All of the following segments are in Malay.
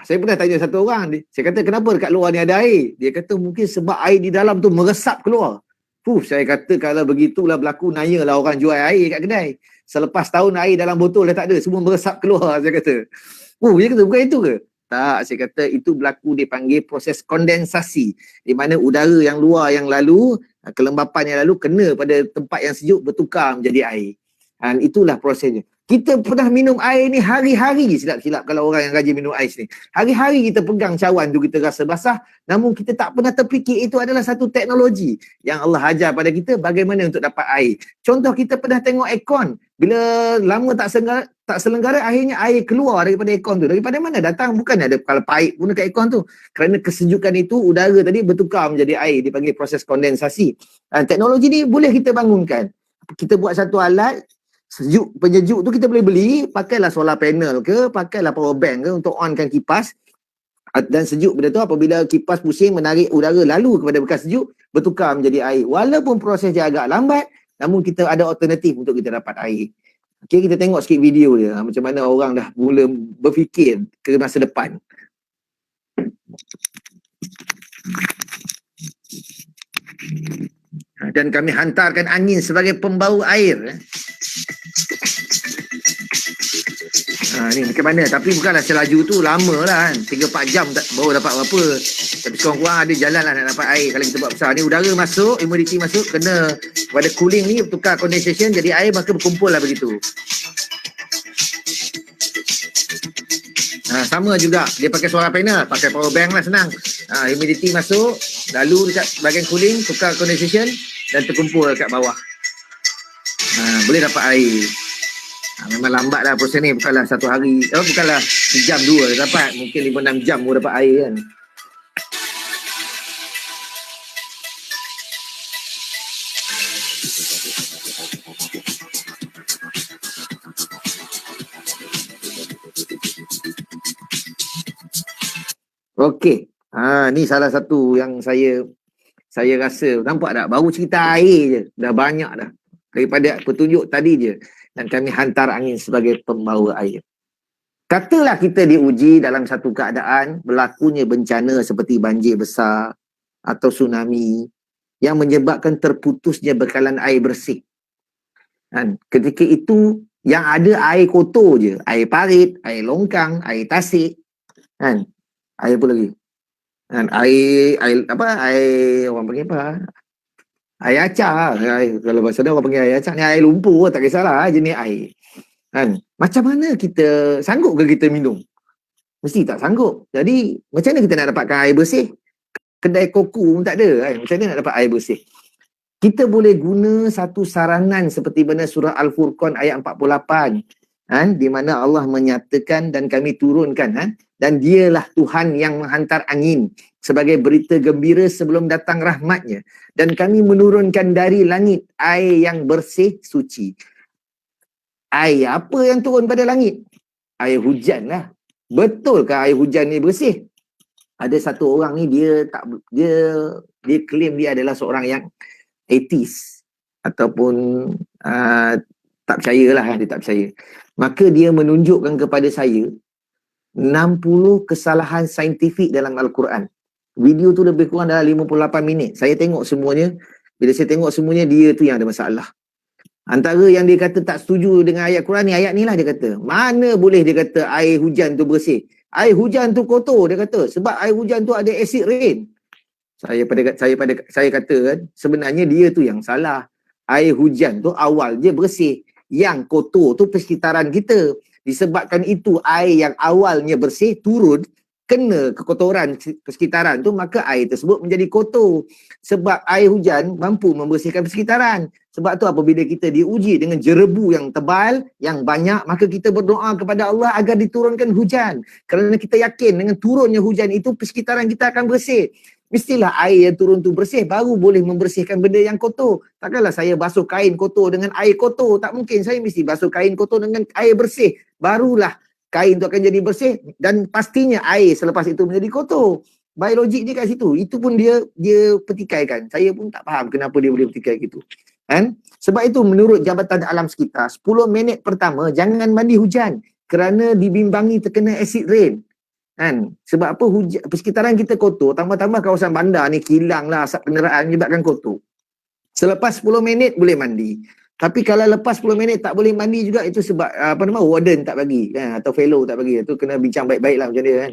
Saya pernah tanya satu orang, saya kata kenapa dekat luar ni ada air? Dia kata mungkin sebab air di dalam tu meresap keluar. Saya kata kalau begitulah berlaku, nanyalah orang jual air kat kedai. Selepas tahun air dalam botol dah tak ada, semua meresap keluar, saya kata. Dia kata bukan itu ke? Tak, saya kata itu berlaku dipanggil proses kondensasi. Di mana udara yang luar yang lalu, kelembapan yang lalu kena pada tempat yang sejuk bertukar menjadi air. Dan itulah prosesnya. Kita pernah minum air ni hari-hari, silap-silap kalau orang yang rajin minum ais ni. Hari-hari kita pegang cawan tu, kita rasa basah. Namun kita tak pernah terfikir itu adalah satu teknologi yang Allah ajar pada kita bagaimana untuk dapat air. Contoh kita pernah tengok aircon. Bila lama tak selenggara, akhirnya air keluar daripada aircon tu. Daripada mana datang? Bukan ada kalau paip pun dekat aircon tu. Kerana kesejukan itu, udara tadi bertukar menjadi air. Dipanggil proses kondensasi. Teknologi ni boleh kita bangunkan. Kita buat satu alat, penyejuk tu kita boleh beli, pakailah solar panel ke, pakailah power bank ke untuk onkan kipas. Dan sejuk benda tu apabila kipas pusing menarik udara lalu kepada bekas sejuk, bertukar menjadi air. Walaupun proses dia agak lambat, namun kita ada alternatif untuk kita dapat air. Okay, kita tengok sikit video dia, macam mana orang dah mula berfikir ke masa depan. Dan kami hantarkan angin sebagai pembawa air. Ni macam mana? Tapi bukanlah selaju tu lama lah kan. 3-4 jam baru dapat apa-apa. Tapi kurang-kurang ada jalan lah nak dapat air. Kalau kita buat besar ni, udara masuk, humidity masuk, kena pada cooling ni, tukar condensation jadi air, maka berkumpul lah begitu. Sama juga, dia pakai solar panel, pakai power bank lah, senang. Humidity masuk, lalu dekat bahagian cooling, tukar condensation dan terkumpul kat bawah. Boleh dapat air. Memang lambat lah proses ni, bukanlah satu hari, bukanlah sejam dua dapat, mungkin 5-6 jam baru dapat air kan. Okey, ni salah satu yang saya rasa, nampak tak, baru cerita air je dah banyak dah daripada petunjuk tadi je. Dan kami hantar angin sebagai pembawa air. Katalah kita diuji dalam satu keadaan berlakunya bencana seperti banjir besar atau tsunami yang menyebabkan terputusnya bekalan air bersih. Dan ketika itu yang ada air kotor je, air parit, air longkang, air tasik, kan? Air apa lagi? Dan air orang panggil apa? Air acak. Kalau bahasa dia orang panggil air acak ni, air lumpur, tak kisahlah jenis air. Kan? Macam mana kita sanggup ke kita minum? Mesti tak sanggup. Jadi macam mana kita nak dapatkan air bersih? Kedai koku pun tak ada kan? Macam mana nak dapat air bersih? Kita boleh guna satu saranan seperti mana surah Al-Furqan ayat 48, di mana Allah menyatakan dan kami turunkan, dan dialah Tuhan yang menghantar angin sebagai berita gembira sebelum datang rahmatnya, dan kami menurunkan dari langit air yang bersih suci. Air apa yang turun pada langit? Air hujan lah. Betulkah air hujan ni bersih? Ada satu orang ni, dia claim dia adalah seorang yang atheist ataupun tak percayalah, dia tak percaya. Maka dia menunjukkan kepada saya 60 kesalahan saintifik dalam Al-Quran. Video tu lebih kurang dalam 58 minit. Saya tengok semuanya. Bila saya tengok semuanya, dia tu yang ada masalah. Antara yang dia kata tak setuju dengan ayat Quran ni, ayat ni lah dia kata. Mana boleh dia kata air hujan tu bersih? Air hujan tu kotor, dia kata. Sebab air hujan tu ada acid rain. Saya kata kan, sebenarnya dia tu yang salah. Air hujan tu awal je bersih. Yang kotor tu persekitaran kita. Disebabkan itu air yang awalnya bersih turun, kena kekotoran persekitaran tu, maka air tersebut menjadi kotor. Sebab air hujan mampu membersihkan persekitaran. Sebab tu apabila kita diuji dengan jerebu yang tebal, yang banyak, maka kita berdoa kepada Allah agar diturunkan hujan. Kerana kita yakin dengan turunnya hujan itu, persekitaran kita akan bersih. Mestilah air yang turun tu bersih, baru boleh membersihkan benda yang kotor. Takkanlah saya basuh kain kotor dengan air kotor. Tak mungkin. Saya mesti basuh kain kotor dengan air bersih. Barulah kain tu akan jadi bersih, dan pastinya air selepas itu menjadi kotor. Biologik dia kat situ. Itu pun dia petikaikan. Saya pun tak faham kenapa dia boleh petikai gitu. Kan? Sebab itu menurut Jabatan Alam Sekitar, 10 minit pertama jangan mandi hujan kerana dibimbangi terkena acid rain. Kan? Sebab apa? Persekitaran kita kotor, tambah-tambah kawasan bandar ni kilang lah, asap kenderaan menyebabkan kotor. Selepas 10 minit boleh mandi. Tapi kalau lepas 10 minit tak boleh mandi juga, itu sebab warden tak bagi kan, atau fellow tak bagi. Itu kena bincang baik-baik lah macam dia kan.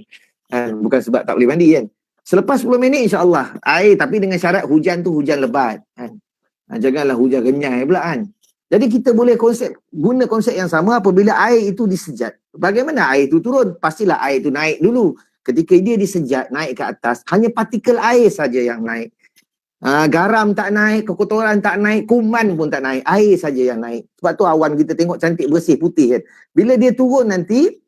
Bukan sebab tak boleh mandi kan. Selepas 10 minit insya-Allah air, tapi dengan syarat hujan tu hujan lebat kan. Janganlah hujan renyai pula kan. Jadi kita boleh guna konsep yang sama apabila air itu disejat. Bagaimana air itu turun? Pastilah air itu naik dulu. Ketika dia disejat naik ke atas, hanya partikel air saja yang naik. Garam tak naik, kekotoran tak naik, kuman pun tak naik, air saja yang naik. Sebab tu awan kita tengok cantik, bersih, putih kan. Bila dia turun nanti,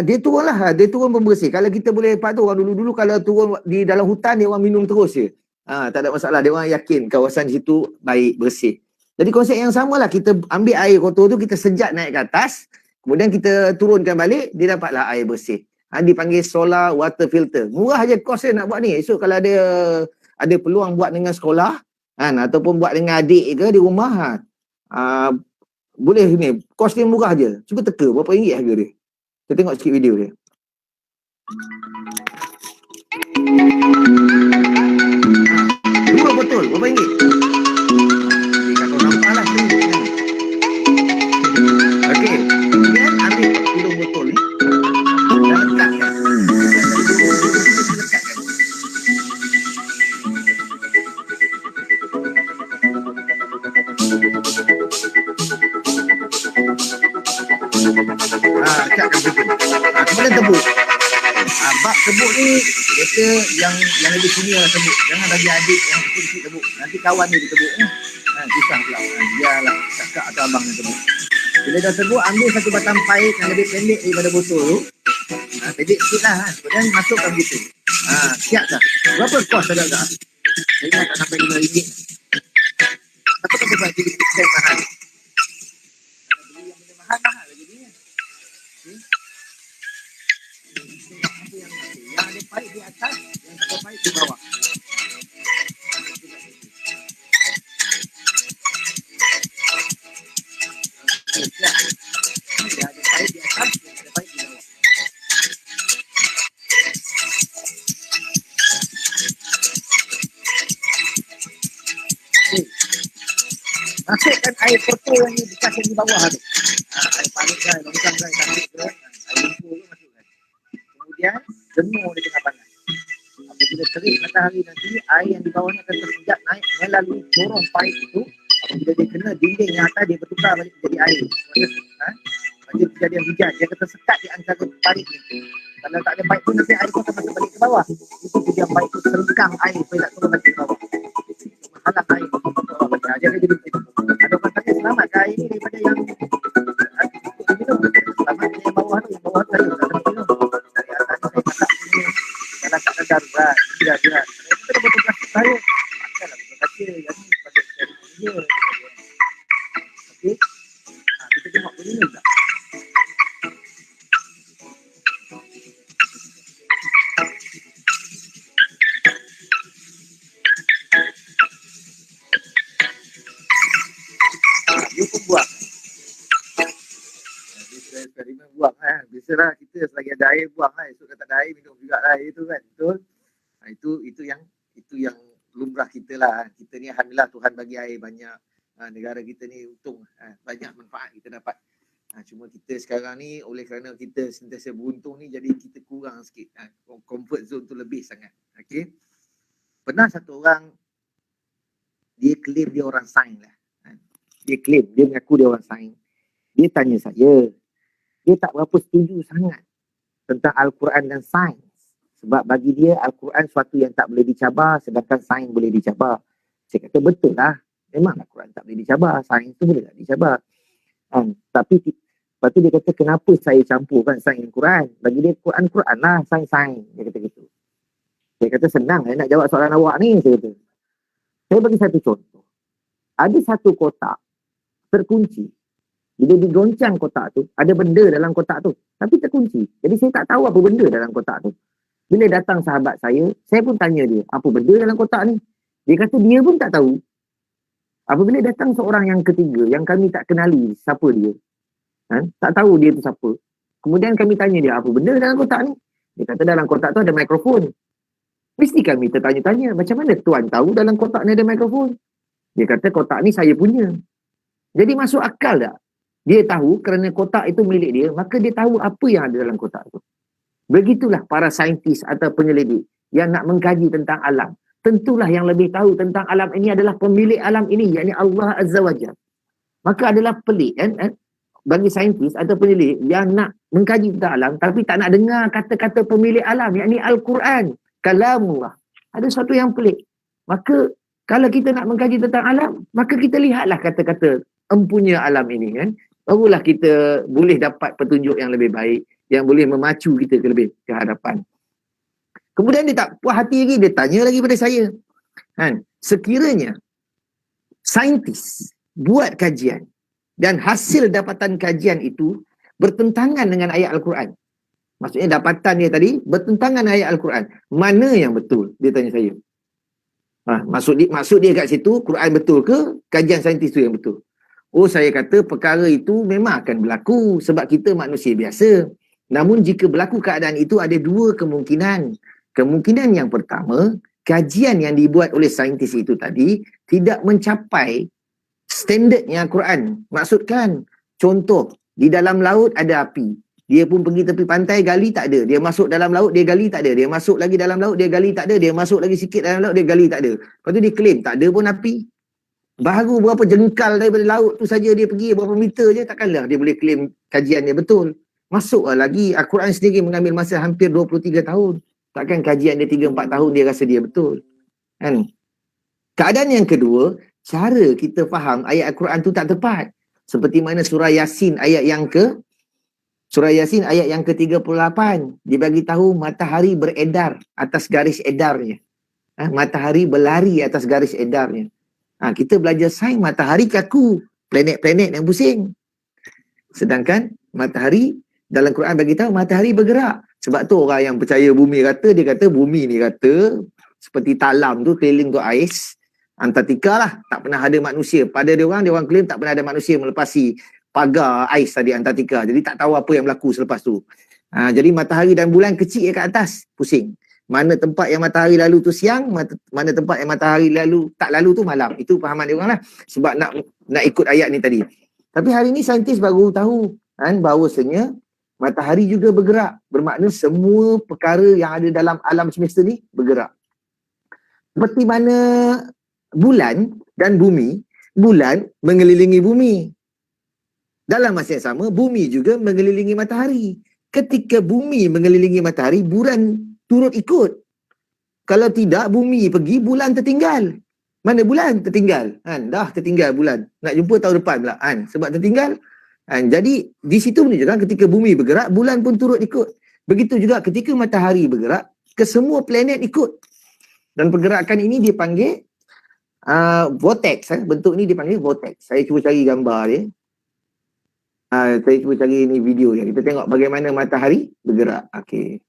dia turun pembersih. Kalau kita boleh lepas tu, orang dulu-dulu kalau turun di dalam hutan, dia orang minum terus je. Tak ada masalah, dia orang yakin kawasan situ baik, bersih. Jadi konsep yang sama lah, kita ambil air kotor tu, kita sejat naik ke atas, kemudian kita turunkan balik, dia dapatlah air bersih. Dipanggil solar water filter. Murah je kos dia nak buat ni. Esok kalau ada peluang buat dengan sekolah kan, ataupun buat dengan adik ke di rumah boleh ni, kos dia murah je. Cuba teka berapa ringgit harga dia. Kita tengok sikit video dia. Dua botol berapa ringgit? Kalau nampak lah okey, kemudian ambil 40 botol ni dan lekatkan. Lekatkan betul. Kemudian tebuk. Bak tebuk ni biasa yang lebih senior tebuk. Jangan bagi adik yang kecil-kecil tebuk. Nanti kawan dia tebuk. Susah pula. Biarlah kakak atau abang yang tebuk. Bila dah tebuk, ambil satu batang paip yang lebih pendek daripada botol tu. Pendek sikit lah. Kemudian masukkan begitu. Siap dah. Berapa kos agak-agak? Saya ingat tak sampai RM5. Apa kata buat jadi persen mahal? Beli yang benda mahal lagi ni. Yang ada paip di atas, yang tak ada paip di bawah. Siap. Yang ada paip di atas, yang ada paip di bawah. Masukkan air kotor yang ni bekas yang di bawah tu. Air panik kan, longkang kan, cantik kan. Air lumpur tu masukkan. Kemudian, jemur di tengah panas. Apabila terik matahari nanti, air yang di bawah ni akan tersejat naik melalui corong paip itu. Apabila dia kena dinding yang atas, dia bertukar balik menjadi air. Macam kejadian hujan, dia akan tersekat di antara paip ni. Kalau tak ada paip tu, nanti air tu akan masuk balik ke bawah. Itu kejadian paip tu serengkang air supaya tak turun balik ke bawah. Halang air tu ke bawah. Dia akan jadi begitu. Ada orang tanya, selamat ke air ni daripada yang minum? Selamat ke yang bawah tu, yang bawah tu saya tak minum. Dari atas ni saya masak ni. Dalam tak darurat, tidak. Kita dah betul plastik saya. Makanlah betul kaca. Yang ni sebagai eksperimen dia. Okey. Kita tengok boleh ni tak? Dia pun buang. Eksperimen buang kan. Biasalah kita selagi ada air buang lah. Esok kata ada air minum juga lah air tu kan. Betul? Itu yang lumrah kita lah. Kita ni alhamdulillah Tuhan bagi air banyak. Negara kita ni untung. Banyak manfaat kita dapat. Cuma kita sekarang ni oleh kerana kita sentiasa beruntung ni, jadi kita kurang sikit. Comfort zone tu lebih sangat. Okay? Pernah satu orang, dia claim dia orang sains lah. Dia claim, dia mengaku dia orang sains. Dia tanya saya, dia tak berapa setuju sangat tentang Al-Quran dan sains. Sebab bagi dia Al-Quran suatu yang tak boleh dicabar, sedangkan sains boleh dicabar. Saya kata betul lah. Memang Al-Quran tak boleh dicabar, sains tu boleh tak dicabar. Tapi lepas tu dia kata kenapa saya campurkan sains dan Quran? Bagi dia Quran lah, sains. Dia kata gitu. Saya kata senang nak jawab soalan awak ni. Saya bagi satu contoh. Ada satu kotak terkunci. Bila digoncang kotak tu, ada benda dalam kotak tu. Tapi terkunci. Jadi saya tak tahu apa benda dalam kotak tu. Bila datang sahabat saya pun tanya dia, apa benda dalam kotak ni? Dia kata dia pun tak tahu. Apabila datang seorang yang ketiga, yang kami tak kenali siapa dia, tak tahu dia tu siapa. Kemudian kami tanya dia, apa benda dalam kotak ni? Dia kata dalam kotak tu ada mikrofon. Mesti kami tertanya-tanya, macam mana tuan tahu dalam kotak ni ada mikrofon? Dia kata kotak ni saya punya. Jadi masuk akal tak? Dia tahu kerana kotak itu milik dia, maka dia tahu apa yang ada dalam kotak itu. Begitulah para saintis atau penyelidik yang nak mengkaji tentang alam. Tentulah yang lebih tahu tentang alam ini adalah pemilik alam ini, yakni Allah Azza wa Jalla. Maka adalah pelik kan? Bagi saintis atau penyelidik yang nak mengkaji tentang alam tapi tak nak dengar kata-kata pemilik alam, yakni Al-Quran, kalamullah. Ada sesuatu yang pelik. Maka kalau kita nak mengkaji tentang alam, maka kita lihatlah kata-kata empunya alam ini kan. Barulah kita boleh dapat petunjuk yang lebih baik, yang boleh memacu kita ke hadapan. Kemudian dia tak puas hati lagi, dia tanya lagi pada saya. Kan? Sekiranya saintis buat kajian dan hasil dapatan kajian itu bertentangan dengan ayat Al-Quran. Maksudnya dapatan dia tadi bertentangan dengan ayat Al-Quran. Mana yang betul? Dia tanya saya. Maksud dia kat situ, Quran betul ke? Kajian saintis tu yang betul? Oh, saya kata perkara itu memang akan berlaku sebab kita manusia biasa. Namun jika berlaku keadaan itu ada dua kemungkinan. Kemungkinan yang pertama, kajian yang dibuat oleh saintis itu tadi tidak mencapai standardnya Quran. Maksudkan, contoh, di dalam laut ada api. Dia pun pergi tepi pantai, gali tak ada. Dia masuk dalam laut, dia gali tak ada. Dia masuk lagi dalam laut, dia gali tak ada. Dia masuk lagi sikit dalam laut, dia gali tak ada. Lepas tu dia claim, tak ada pun api. Baru berapa jengkal daripada laut tu saja dia pergi, berapa meter je, takkanlah dia boleh claim kajian dia betul. Masuklah lagi, Al-Quran sendiri mengambil masa hampir 23 tahun. Takkan kajian dia 3-4 tahun dia rasa dia betul. Kan? Keadaan yang kedua, cara kita faham ayat Al-Quran tu tak tepat. Seperti mana surah Yasin ayat yang ke-38, dia bagi tahu matahari beredar atas garis edarnya. Matahari berlari atas garis edarnya. Kita belajar sains, matahari kaku, planet-planet yang pusing. Sedangkan matahari dalam Quran bagi tahu matahari bergerak. Sebab tu orang yang percaya bumi rata, dia kata bumi ni rata seperti talam tu keliling tu ais. Antartika lah, tak pernah ada manusia. Pada dia orang claim tak pernah ada manusia melepasi pagar ais tadi Antartika. Jadi tak tahu apa yang berlaku selepas tu. Jadi matahari dan bulan kecil kat atas, pusing. Mana tempat yang matahari lalu tu siang, mana tempat yang matahari tak lalu tu malam. Itu fahaman dia orang lah. Sebab nak ikut ayat ni tadi. Tapi hari ni saintis baru tahu kan, bahawasanya matahari juga bergerak. Bermakna semua perkara yang ada dalam alam semesta ni bergerak. Seperti mana bulan dan bumi, bulan mengelilingi bumi. Dalam masa yang sama, bumi juga mengelilingi matahari. Ketika bumi mengelilingi matahari, bulan turut ikut. Kalau tidak, bumi pergi, bulan tertinggal. Mana bulan? Tertinggal. Dah tertinggal bulan. Nak jumpa tahun depan pula. Sebab tertinggal. Jadi, di situ menunjukkan ketika bumi bergerak, bulan pun turut ikut. Begitu juga ketika matahari bergerak, kesemua planet ikut. Dan pergerakan ini dipanggil vortex. Bentuk ini dipanggil vortex. Saya cuba cari gambar dia. Saya cuba cari ni video dia. Kita tengok bagaimana matahari bergerak. Okey.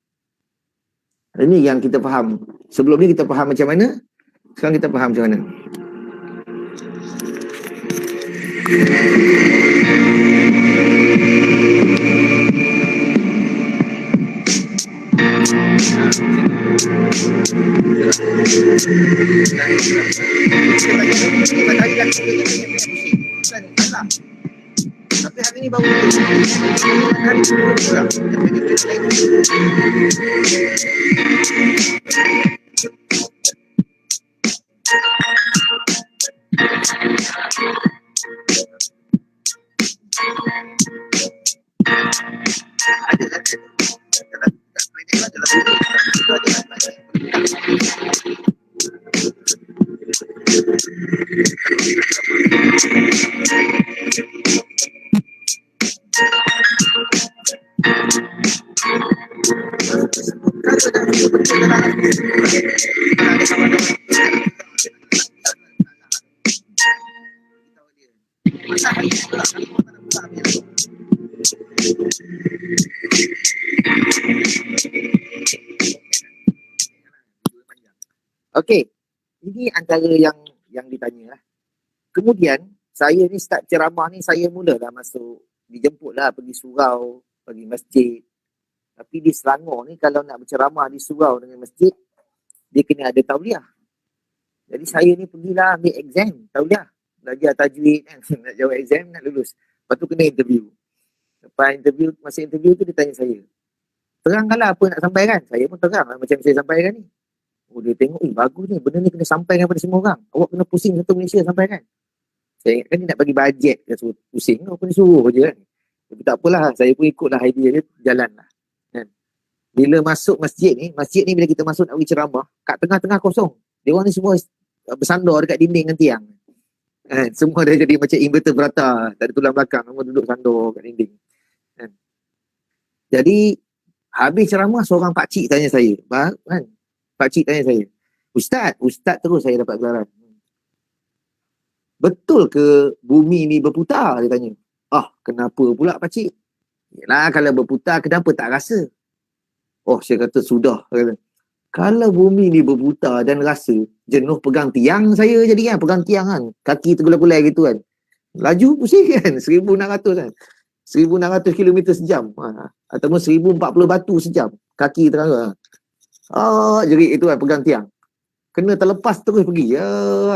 Ini yang kita faham. Sebelum ni kita faham macam mana. Sekarang kita faham macam mana. Tapi hari ni baru Okey, ini antara yang ditanya lah. Kemudian, saya ni start ceramah ni, saya mulalah masuk, dijemput lah pergi surau, pergi masjid, Tapi di Selangor ni kalau nak berceramah di surau dengan masjid, dia kena ada tauliah. Jadi saya ni pergilah ambil exam tauliah. Belajar tajwid kan, nak jawab exam, nak lulus. Lepas tu kena interview. Lepas interview, masa interview tu dia tanya saya, terangkanlah apa nak sampaikan. Saya pun terang lah macam saya sampaikan ni. Oh, dia tengok, bagus ni, benda ni kena sampaikan pada semua orang. Awak kena pusing satu Malaysia sampaikan. Saya ingatkan dia nak bagi bajet, dia suruh pusing, awak kena suruh je kan. Tapi tak apalah, saya pun ikutlah idea dia, jalan lah. Kan? Bila masuk masjid ni bila kita masuk nak pergi ceramah, kat tengah-tengah kosong. Dia orang ni semua bersandar dekat dinding dengan tiang. Kan? Semua dah jadi macam invertebrata, tak ada tulang belakang, semua duduk sandar kat dinding. Kan? Jadi, habis ceramah, seorang pakcik tanya saya. Kan? Pakcik tanya saya, Ustaz terus saya dapat gelaran. Betul ke bumi ni berputar? Dia tanya. Kenapa pula pakcik? Yalah, kalau berputar, kenapa tak rasa? Oh, saya kata, sudah. Kalau bumi ni berputar dan rasa, jenuh pegang tiang saya jadi kan. Pegang tiang kan. Kaki tergulai-gulai gitu kan. Laju pusing kan. 1,600 kan. 1,600 km sejam. Ataupun 1,040 batu sejam. Kaki terang. Jerit itu kan, pegang tiang. Kena terlepas terus pergi.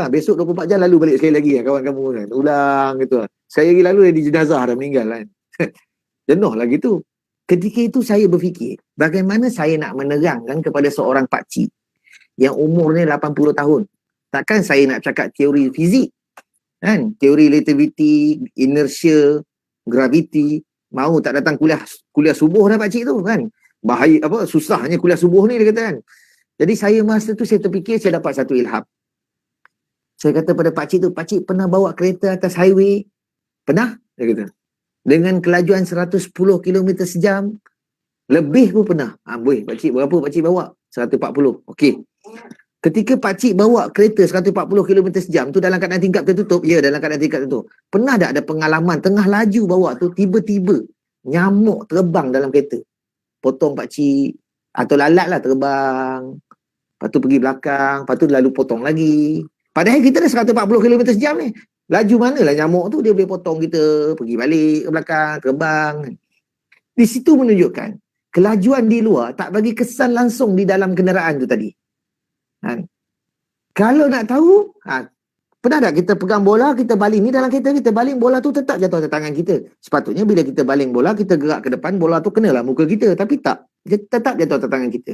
Besok 24 jam lalu balik sekali lagi kan, kawan kamu kan. Ulang gitu lah. Sekali lagi lalu dia di jenazah dah meninggal kan. Jenuh lah gitu. Ketika itu saya berfikir, bagaimana saya nak menerangkan kepada seorang pakcik yang umurnya 80 tahun. Takkan saya nak cakap teori fizik. Kan? Teori relativity, inertia, gravity. Mau tak datang kuliah subuh dah pakcik tu kan. Bahaya susahnya kuliah subuh ni dia kata kan. Jadi saya masa tu saya terfikir, saya dapat satu ilham. Saya kata pada pakcik tu, pakcik pernah bawa kereta atas highway? Pernah? Dia kata. Dengan kelajuan 110 km sejam, lebih pun pernah. Boleh, pakcik berapa pakcik bawa? 140. Okey. Ketika pakcik bawa kereta 140 km sejam tu dalam keadaan tingkap tertutup, ya dalam keadaan tingkap tertutup. Pernah tak ada pengalaman tengah laju bawa tu, tiba-tiba nyamuk terbang dalam kereta? Potong pakcik, atau lalat lah terbang. Lepas tu pergi belakang, lepas tu lalu potong lagi. Padahal kita dah 140 km sejam ni. Laju manalah nyamuk tu, dia boleh potong kita, pergi balik ke belakang, terbang. Di situ menunjukkan, kelajuan di luar tak bagi kesan langsung di dalam kenderaan tu tadi. Kalau nak tahu, pernah tak kita pegang bola, kita baling ni dalam kereta, kita baling bola tu tetap jatuh atas tangan kita. Sepatutnya bila kita baling bola, kita gerak ke depan, bola tu kenalah muka kita. Tapi tak, dia tetap jatuh atas tangan kita.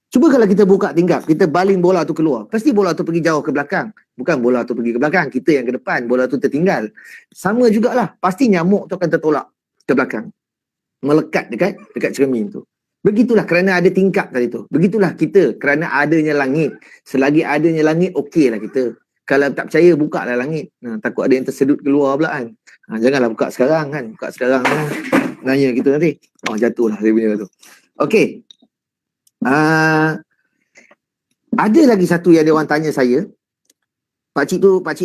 Cuba kalau kita buka tingkap, kita baling bola tu keluar, pasti bola tu pergi jauh ke belakang. Bukan bola tu pergi ke belakang, kita yang ke depan, bola tu tertinggal. Sama jugalah, pasti nyamuk tu akan tertolak ke belakang. Melekat dekat cermin tu. Begitulah kerana ada tingkap tadi tu. Begitulah kita kerana adanya langit. Selagi adanya langit, okeylah kita. Kalau tak percaya, buka lah langit. Takut ada yang tersedut keluar pula kan. Janganlah buka sekarang kan. Buka sekarang kan. Nanya kita nanti. Jatuh lah saya punya tu. Okey. Ada lagi satu yang dia orang tanya saya. Pakcik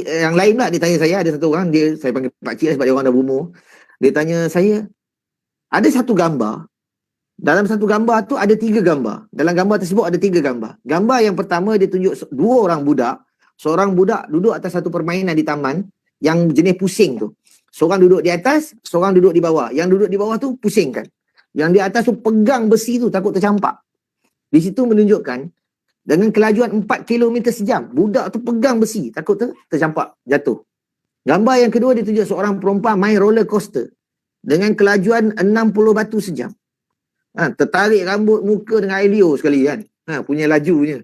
yang lain pula dia tanya saya. Ada satu orang, saya panggil pakcik lah sebab dia orang dah berumur. Dia tanya saya, ada satu gambar. Dalam satu gambar tu ada 3 gambar. Dalam gambar tersebut ada 3 gambar. Gambar yang pertama dia tunjuk 2 orang budak. Seorang budak duduk atas satu permainan di taman yang jenis pusing tu. Seorang duduk di atas, seorang duduk di bawah. Yang duduk di bawah tu pusingkan. Yang di atas tu pegang besi tu takut tercampak. Di situ menunjukkan dengan kelajuan 4 km sejam, budak tu pegang besi, takut tercampak, jatuh. Gambar yang kedua dia tunjuk seorang perempuan main roller coaster dengan kelajuan 60 batu sejam. Tertarik rambut muka dengan air liur sekali kan. Punya lajunya.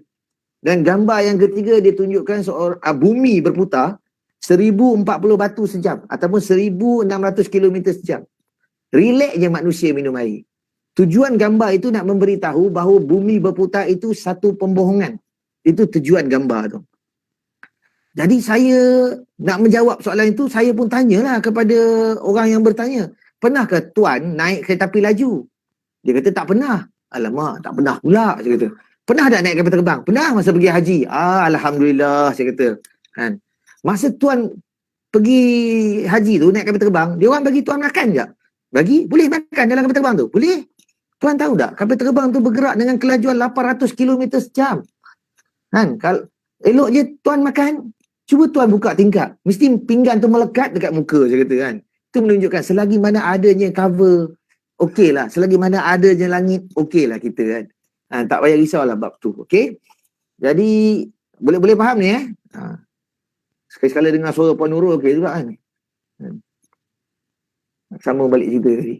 Dan gambar yang ketiga dia tunjukkan seorang bumi berputar 1040 batu sejam ataupun 1600 km sejam. Relax je manusia minum air. Tujuan gambar itu nak memberitahu bahawa bumi berputar itu satu pembohongan. Itu tujuan gambar tu. Jadi saya nak menjawab soalan itu, saya pun tanyalah kepada orang yang bertanya. Pernahkah tuan naik kereta api laju? Dia kata tak pernah. Alamak, tak pernah pula. Saya kata. Pernah tak naik kapal terbang? Pernah masa pergi haji. Alhamdulillah, saya kata. Kan? Masa tuan pergi haji tu, naik kapal terbang, dia orang bagi tuan makan tak? Bagi? Boleh makan dalam kapal terbang tu? Boleh. Tuan tahu tak? Kapal terbang tu bergerak dengan kelajuan 800 km sejam. Kan? Kalau elok je tuan makan, cuba tuan buka tingkap. Mesti pinggan tu melekat dekat muka, saya kata kan. Itu menunjukkan selagi mana adanya cover okey lah. Selagi mana ada je langit, okey lah kita kan. Tak payah risaulah bab tu. Okey. Jadi, boleh faham ni Sekali-sekala dengar suara Puan Nurul, okey juga kan. Sama balik cerita tadi.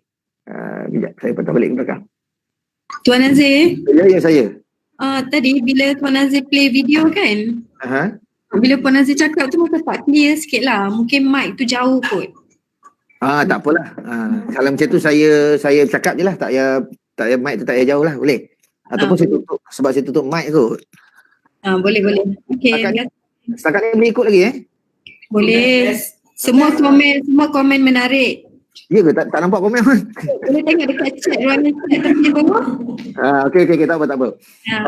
Sekejap, saya patah balik ke belakang. Tuan Nazir, Ya, saya. tadi bila Tuan Nazir play video kan, bila Puan Nazir cakap tu macam tak clear sikit lah. Mungkin mic tu jauh kot. Tak apalah. Kalau macam tu saya cakap je lah. Tak payah mic tu tak payah jauh lah. Boleh? Ataupun saya tutup. Sebab saya tutup mic kot. Boleh. Okay. Setakat ni boleh ikut lagi Boleh. Semua komen menarik. Ya ke? Tak nampak komen pun. Boleh tengok dekat chat ruangan chat tepi bawah. Okey, tak apa.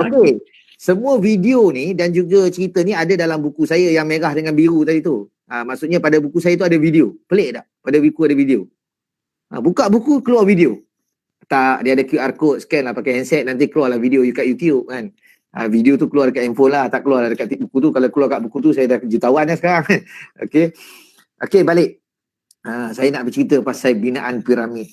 Okey. Semua video ni dan juga cerita ni ada dalam buku saya yang merah dengan biru tadi tu. Maksudnya pada buku saya tu ada video. Pelik tak? Pada buku ada video. Buka buku, keluar video. Tak, dia ada QR code, scan lah pakai handset, nanti keluar lah video kat YouTube kan. Video tu keluar dekat handphone lah, tak keluar dekat buku tu. Kalau keluar kat buku tu, saya dah jutawan dah sekarang. Okey, balik. Saya nak bercerita pasal binaan piramid.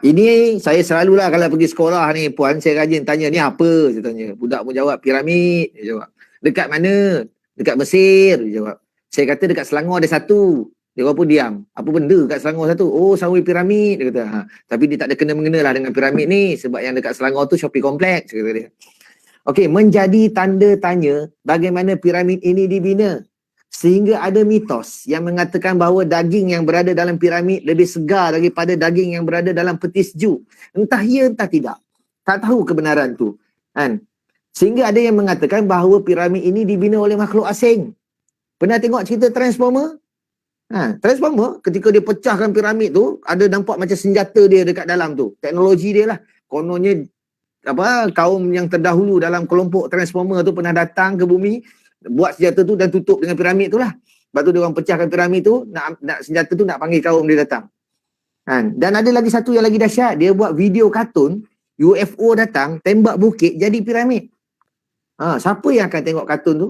Ini saya selalulah kalau pergi sekolah ni, Puan, saya rajin tanya, ni apa? Saya tanya. Budak pun jawab, piramid. Dia jawab. Dekat mana? Dekat Mesir. Dia jawab. Saya kata dekat Selangor ada satu. Dia orang pun diam. Apa benda kat Selangor satu? Oh, Sawi piramid. Dia kata. Tapi dia tak ada kena-mengena lah dengan piramid ni. Sebab yang dekat Selangor tu shopping kompleks. Kata dia. Okey, menjadi tanda tanya bagaimana piramid ini dibina. Sehingga ada mitos yang mengatakan bahawa daging yang berada dalam piramid lebih segar daripada daging yang berada dalam peti sejuk. Entah ya, entah tidak. Tak tahu kebenaran tu. Kan? Sehingga ada yang mengatakan bahawa piramid ini dibina oleh makhluk asing. Pernah tengok cerita Transformer? Transformer, ketika dia pecahkan piramid tu, ada nampak macam senjata dia dekat dalam tu. Teknologi dia lah. Kononnya kaum yang terdahulu dalam kelompok Transformer tu pernah datang ke bumi, buat senjata tu dan tutup dengan piramid tu lah. Lepas tu dia orang pecahkan piramid tu, nak senjata tu nak panggil kaum dia datang. Dan ada lagi satu yang lagi dahsyat, dia buat video kartun, UFO datang, tembak bukit, jadi piramid. Siapa yang akan tengok kartun tu?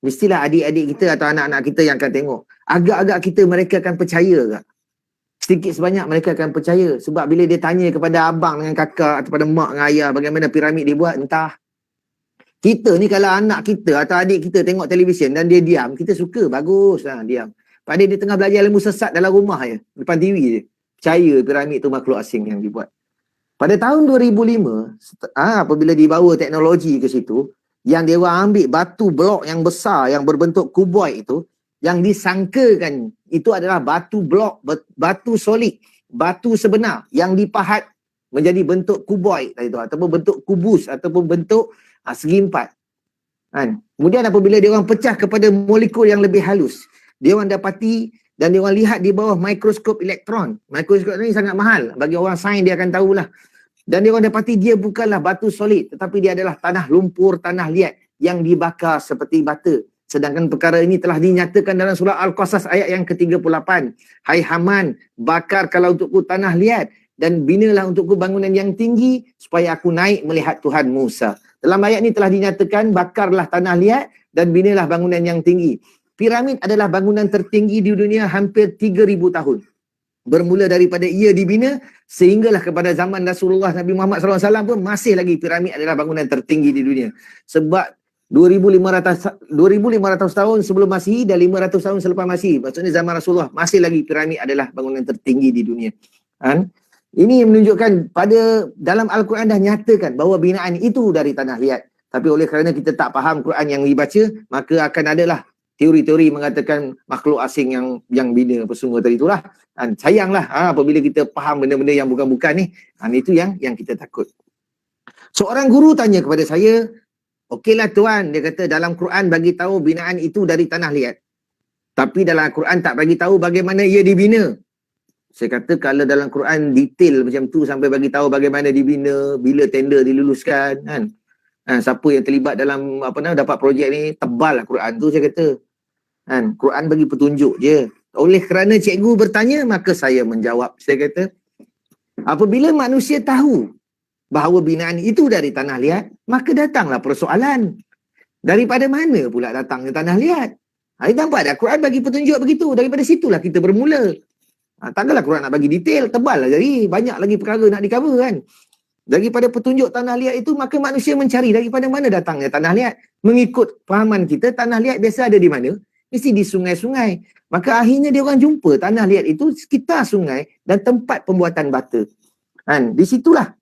Mestilah adik-adik kita atau anak-anak kita yang akan tengok. Agak-agak mereka akan percaya ke? Sedikit sebanyak mereka akan percaya. Sebab bila dia tanya kepada abang dengan kakak atau pada mak dengan ayah bagaimana piramid dia buat, entah. Kita ni kalau anak kita atau adik kita tengok televisyen dan dia diam, kita suka, bagus lah diam. Padahal dia tengah belajar ilmu sesat dalam rumah je, depan TV je. Percaya piramid tu makhluk asing yang dibuat. Pada tahun 2005, apabila dibawa teknologi ke situ, yang dia orang ambil batu blok yang besar yang berbentuk kuboid itu, yang disangkakan itu adalah batu blok, batu solid, batu sebenar yang dipahat menjadi bentuk kuboid ataupun bentuk kubus ataupun bentuk segi empat. Kemudian apabila dia orang pecah kepada molekul yang lebih halus, dia orang dapati dan dia orang lihat di bawah mikroskop elektron. Mikroskop ni sangat mahal. Bagi orang sains dia akan tahulah. Dan dia orang dapati dia bukanlah batu solid, tetapi dia adalah tanah lumpur, tanah liat yang dibakar seperti bata. Sedangkan perkara ini telah dinyatakan dalam surah Al-Qasas ayat yang ke-38. Hai Haman, bakarkanlah untukku tanah liat dan binalah untukku bangunan yang tinggi supaya aku naik melihat Tuhan Musa. Dalam ayat ini telah dinyatakan bakarlah tanah liat dan binalah bangunan yang tinggi. Piramid adalah bangunan tertinggi di dunia hampir 3,000 tahun. Bermula daripada ia dibina sehinggalah kepada zaman Rasulullah Nabi Muhammad SAW pun masih lagi piramid adalah bangunan tertinggi di dunia. Sebab 2,500 tahun sebelum Masihi dan 500 tahun selepas Masihi, maksudnya zaman Rasulullah, masih lagi piramid adalah bangunan tertinggi di dunia. Ini menunjukkan pada dalam Al-Quran dah nyatakan bahawa binaan itu dari tanah liat. Tapi oleh kerana kita tak faham Quran yang dibaca, maka akan adalah teori-teori mengatakan makhluk asing yang bina apa semua tadi itulah. Sayanglah apabila kita faham benda-benda yang bukan-bukan ni, itu yang kita takut. Seorang guru tanya kepada saya, okeylah tuan, dia kata dalam Quran bagi tahu binaan itu dari tanah liat. Tapi dalam Quran tak bagi tahu bagaimana ia dibina. Saya kata kalau dalam Quran detail macam tu sampai bagi tahu bagaimana dibina, bila tender diluluskan, siapa yang terlibat dalam dapat projek ni, tebal lah Quran tu saya kata. Quran bagi petunjuk je. Oleh kerana cikgu bertanya, maka saya menjawab. Saya kata, apabila manusia tahu bahawa binaan itu dari tanah liat, maka datanglah persoalan. Daripada mana pula datangnya tanah liat? Nampak tak? Quran bagi petunjuk begitu. Daripada situlah kita bermula. Takkanlah korang nak bagi detail, tebal lah jadi. Banyak lagi perkara nak di-cover kan. Daripada petunjuk tanah liat itu, maka manusia mencari daripada mana datangnya tanah liat. Mengikut fahaman kita, tanah liat biasa ada di mana? Mesti di sungai-sungai. Maka akhirnya dia orang jumpa tanah liat itu sekitar sungai dan tempat pembuatan bata. Kan? Di situlah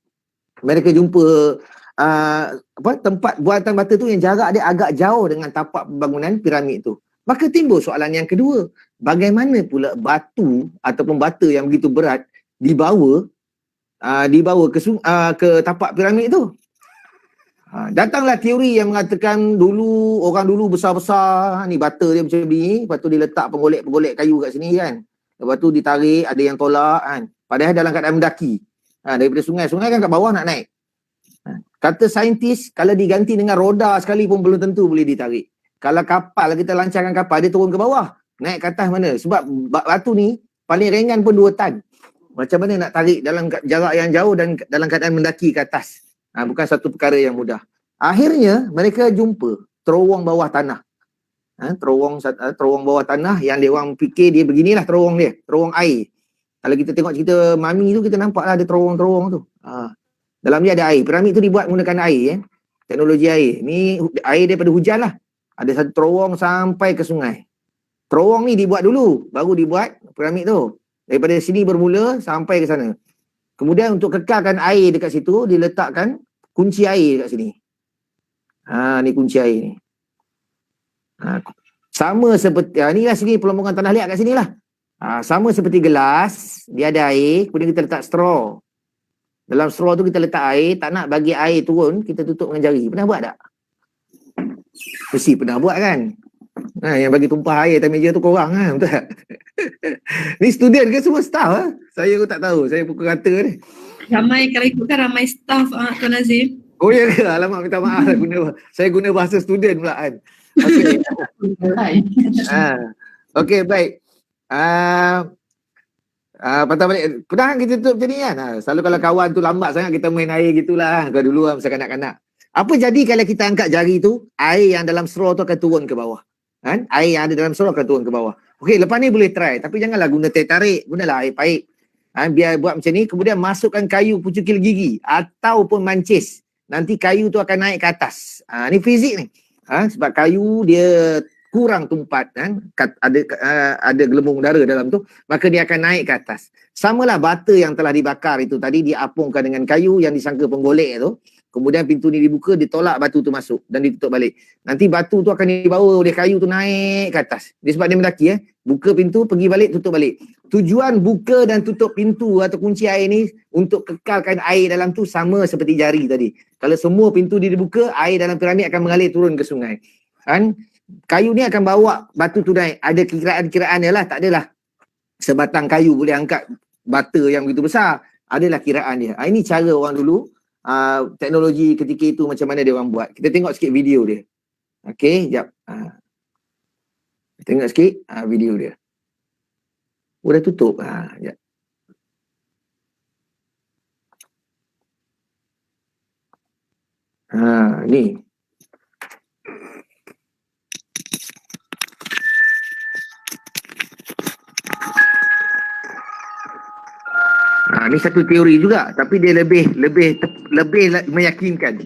mereka jumpa tempat buatan bata tu yang jarak dia agak jauh dengan tapak pembangunan piramid tu. Maka timbul soalan yang kedua. Bagaimana pula batu ataupun bata yang begitu berat dibawa ke tapak piramid tu? Datanglah teori yang mengatakan orang dulu besar-besar, ni bata dia macam ni, lepas tu dia letak penggolek-penggolek kayu kat sini kan. Lepas tu ditarik, ada yang tolak kan. Padahal dalam keadaan mendaki. Daripada sungai kan kat bawah nak naik. Kata saintis, kalau diganti dengan roda sekali pun belum tentu boleh ditarik. Kalau kapal, kita lancarkan kapal, dia turun ke bawah. Naik ke atas mana? Sebab batu ni paling ringan pun 2 tan. Macam mana nak tarik dalam jarak yang jauh dan dalam keadaan mendaki ke atas? Bukan satu perkara yang mudah. Akhirnya mereka jumpa terowong bawah tanah. Terowong bawah tanah yang dia orang fikir dia beginilah terowong dia, terowong air. Kalau kita tengok cerita Mami tu, kita nampaklah ada terowong-terowong tu. Dalam dia ada air. Piramid tu dibuat menggunakan air. Teknologi air. Ni air daripada hujan lah. Ada satu terowong sampai ke sungai. Terowong ni dibuat dulu, baru dibuat piramid tu. Daripada sini bermula sampai ke sana. Kemudian untuk kekalkan air dekat situ, diletakkan kunci air dekat sini. Ni kunci air ni. Sama seperti, ni lah sini pelombongan tanah liat kat sini lah. Sama seperti gelas, dia ada air, kemudian kita letak straw. Dalam straw tu kita letak air, tak nak bagi air turun, kita tutup dengan jari. Pernah buat tak? Mesti pernah buat kan? Yang bagi tumpah air atas meja tu korang kan? Betul tak? Ni student ke semua staff? Saya pun tak tahu, saya pukul rata ni. Ramai, kalau ikutkan ramai staff Tuan Nazim. Oh ya ke? Alamak, minta maaf. Saya guna bahasa student pula kan. Okay. Okay, baik. Patah balik. Pernah kan kita tutup macam ni kan? Selalu kalau kawan tu lambat sangat kita main air gitulah. Kalau dulu masa kanak-kanak. Apa jadi kalau kita angkat jari tu, air yang dalam straw tu akan turun ke bawah. Kan? Air yang ada dalam straw akan turun ke bawah. Okey, lepas ni boleh try. Tapi janganlah guna teh tarik. Gunalah air pahit. Biar buat macam ni. Kemudian masukkan kayu pucukil gigi. Ataupun mancis. Nanti kayu tu akan naik ke atas. Ni fizik ni. Sebab kayu dia kurang tumpat kan, ada gelembung udara dalam tu, maka dia akan naik ke atas. Samalah bata yang telah dibakar itu tadi diapungkan dengan kayu yang disangka penggolek tu. Kemudian pintu ni dibuka, ditolak batu tu masuk dan ditutup balik. Nanti batu tu akan dibawa oleh kayu tu naik ke atas. Dia sebab dia mendaki buka pintu, pergi balik, tutup balik. Tujuan buka dan tutup pintu atau kunci air ni untuk kekalkan air dalam tu sama seperti jari tadi. Kalau semua pintu dibuka, air dalam piramid akan mengalir turun ke sungai. Kan? Kayu ni akan bawa batu tu naik. Ada kiraan-kiraan dia lah. Tak adalah sebatang kayu boleh angkat bata yang begitu besar. Adalah kiraan dia. Ini cara orang dulu, teknologi ketika itu macam mana dia orang buat. Kita tengok sikit video dia. Okey, sekejap. Tengok sikit video dia. Dah tutup. Sekejap. Ni. Ni satu teori juga, tapi dia lebih meyakinkan.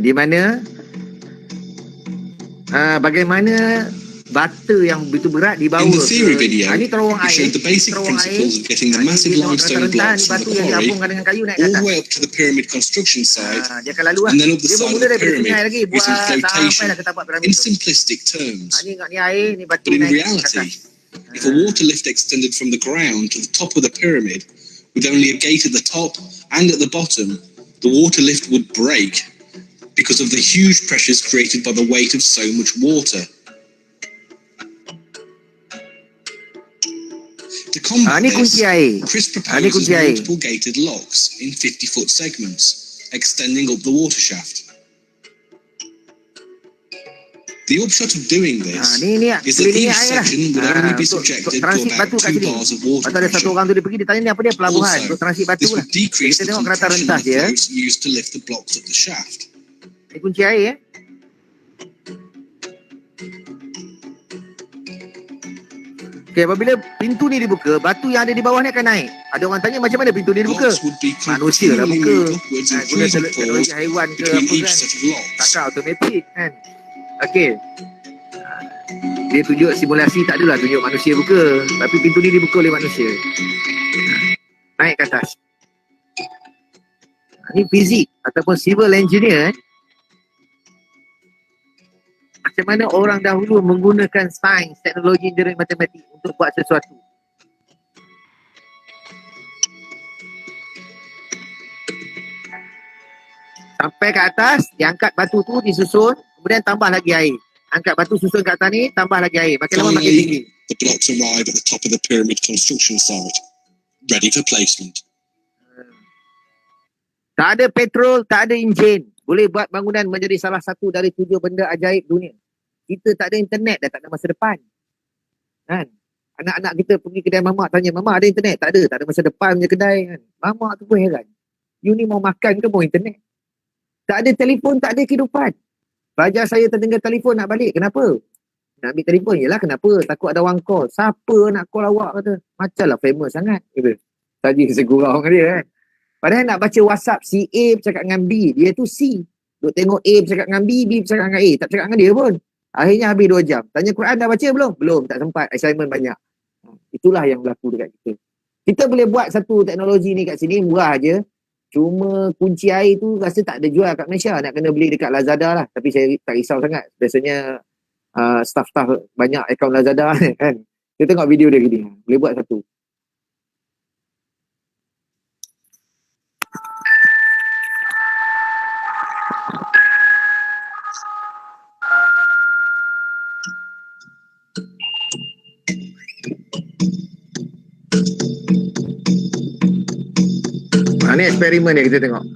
Di mana bagaimana bata yang begitu berat dibawa. In the theory video, ni terowong it air. showed the basic principles of getting the massive limestone blocks from the quarry all the way up to the pyramid construction site, and then up the side of the pyramid using flotation. In simplistic terms, but in reality, if a water lift extended from the ground to the top of the pyramid with only a gate at the top and at the bottom, the water lift would break because of the huge pressures created by the weight of so much water. To combat this, Chris proposes multiple gated locks in 50-foot segments, extending up the water shaft. The upshot of doing this is that each section would only be subjected to about 2 bars of water pressure. Also, this would decrease the compression of the floats used to lift the blocks up the shaft. Kunci air Okay, apabila pintu ni dibuka, batu yang ada di bawah ni akan naik. Ada orang tanya macam mana pintu ni dibuka? Manusia lah buka. Guna teknologi haiwan ke apa kan. Takkan automatik kan. Okay. Dia tunjuk simulasi tak adalah tunjuk manusia buka. Tapi pintu ni dibuka oleh manusia. Naik ke atas. Ini fizik ataupun civil engineer. Macam mana orang dahulu menggunakan sains, teknologi, engineering, matematik untuk buat sesuatu. Sampai ke atas, diangkat batu tu, disusun, kemudian tambah lagi air. Angkat batu, susun kat atas ni, tambah lagi air. Makin lama makin tinggi. The blocks arrive at the top of the pyramid construction site, ready for placement. Tak ada petrol, tak ada enjin. Boleh buat bangunan menjadi salah satu dari 7 benda ajaib dunia. Kita tak ada internet dah, tak ada masa depan. Kan? Anak-anak kita pergi kedai mamak, tanya, Mama ada internet? Tak ada masa depan punya kedai kan. Mamak tu pun heran. You ni mau makan ke mau internet? Tak ada telefon, tak ada kehidupan. Pelajar saya terdengar telefon nak balik. Kenapa? Nak ambil telefon, yelah kenapa? Takut ada orang call. Siapa nak call awak kata? Macam lah famous sangat. Tadi segurau dengan dia kan. Padahal nak baca WhatsApp, si A bercakap dengan B, dia tu C. Duk tengok A bercakap dengan B, B bercakap dengan A. Tak bercakap dengan dia pun. Akhirnya habis 2 jam. Tanya Quran dah baca belum? Belum, tak sempat. Assignment banyak. Itulah yang berlaku dekat kita. Kita boleh buat satu teknologi ni kat sini, murah je. Cuma kunci air tu rasa tak ada jual kat Malaysia. Nak kena beli dekat Lazada lah. Tapi saya tak risau sangat. Biasanya staff-staff banyak akaun Lazada kan. Kita tengok video dia gini. Boleh buat satu. Ni eksperimen ni kita tengok.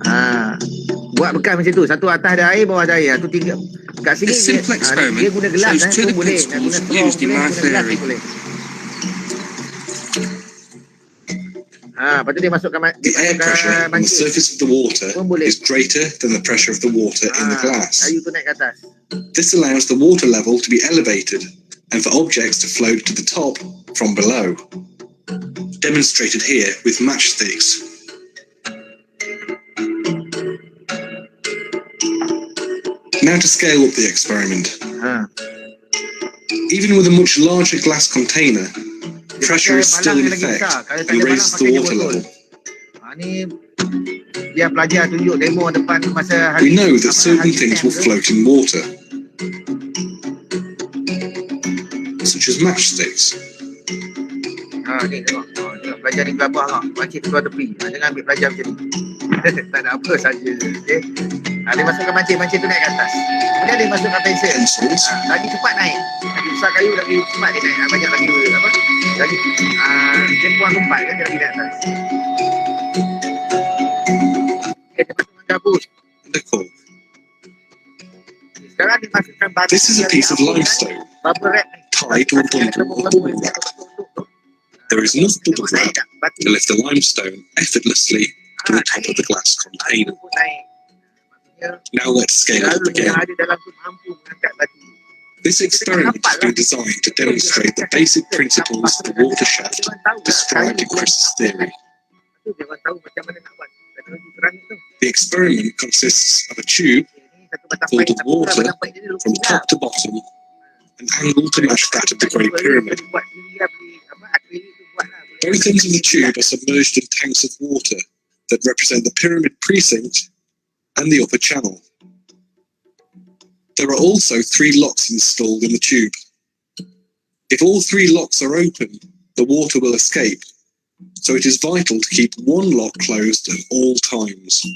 Buat bekas macam tu. Satu atas ada air, bawah ada air. Tu 3. Kat sini dia guna gelas tu boleh. Nak guna straw boleh, guna gelas boleh. Lepas tu dia masukkan the air pressure on the surface of the water is greater than the pressure of the water in the glass. Kayu tu naik ke atas. This allows the water level to be elevated and for objects to float to the top from below. Demonstrated here with matchsticks. Now to scale up the experiment. Even with a much larger glass container, pressure is still in effect and raises the water level. We know that certain things will float in water, such as matchsticks. Pelajar ni kelabah tak? Makcik keluar tepi. Jangan ambil pelajar macam ni. Tak ada apa saja. Okay? Dia masukkan mancing tu naik ke atas. Kemudian dia masukkan pensel. Lagi cepat naik. Lagi besar kayu, lagi cepat dia naik. Banyak lagi apa? Lagi tempoh tempat kan dia lagi naik atas. Dia masukkan gabus. Sekarang dia masukkan batu. This is a piece of limestone tied to a bundle of bubble wrap. There is enough bubble wrap to lift the limestone effortlessly to the top of the glass container. Now let's scale it up again. This experiment has been designed to demonstrate the basic principles of the water shaft described in Chris's theory. The experiment consists of a tube filled with water from top to bottom and angled to match that of the Great Pyramid. Both ends of the tube are submerged in tanks of water that represent the pyramid precinct and the upper channel. There are also 3 locks installed in the tube. If all 3 locks are open, the water will escape, so it is vital to keep one lock closed at all times.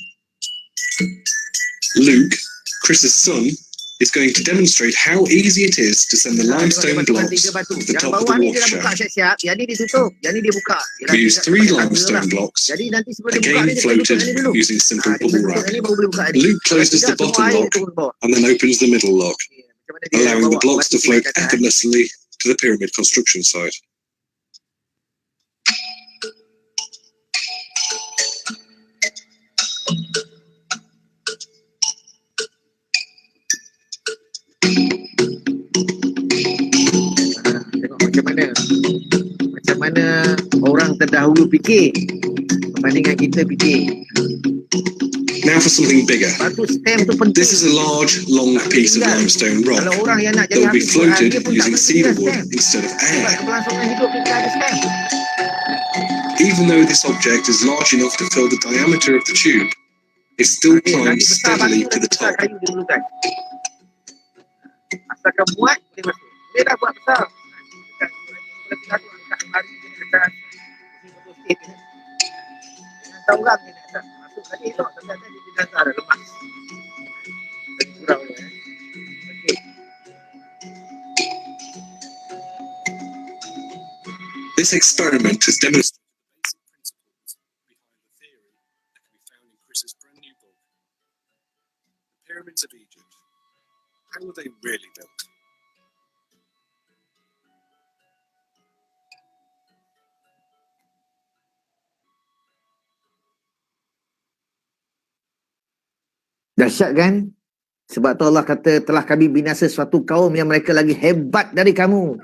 Luke, Chris's son, is going to demonstrate how easy it is to send the limestone blocks to the top of the water shaft. We use 3 limestone blocks, again floated using simple bubble wrap. Luke closes the bottom lock and then opens the middle lock, allowing the blocks to float effortlessly to the pyramid construction site. Tengok macam mana dahulu fikir berbandingan kita fikir. Now for something bigger. This is a large, long piece of limestone rock that will be floated using cedar wood instead of air. Even though this object is large enough to fill the diameter of the tube, it still climbs steadily to the top. Asalkan muat, boleh masuk. Dia dah buat besar. Tahu orang ni nak masuk tadi elok, ternyata dia jenazah dah lepas. Kurang ni. Okey. This experiment has demonstrated the basic principles behind the theory that can be found in Chris's brand new book, The Pyramids of Egypt. How were they really built? Dahsyat kan? Sebab tu Allah kata telah kami binasa suatu kaum yang mereka lagi hebat dari kamu.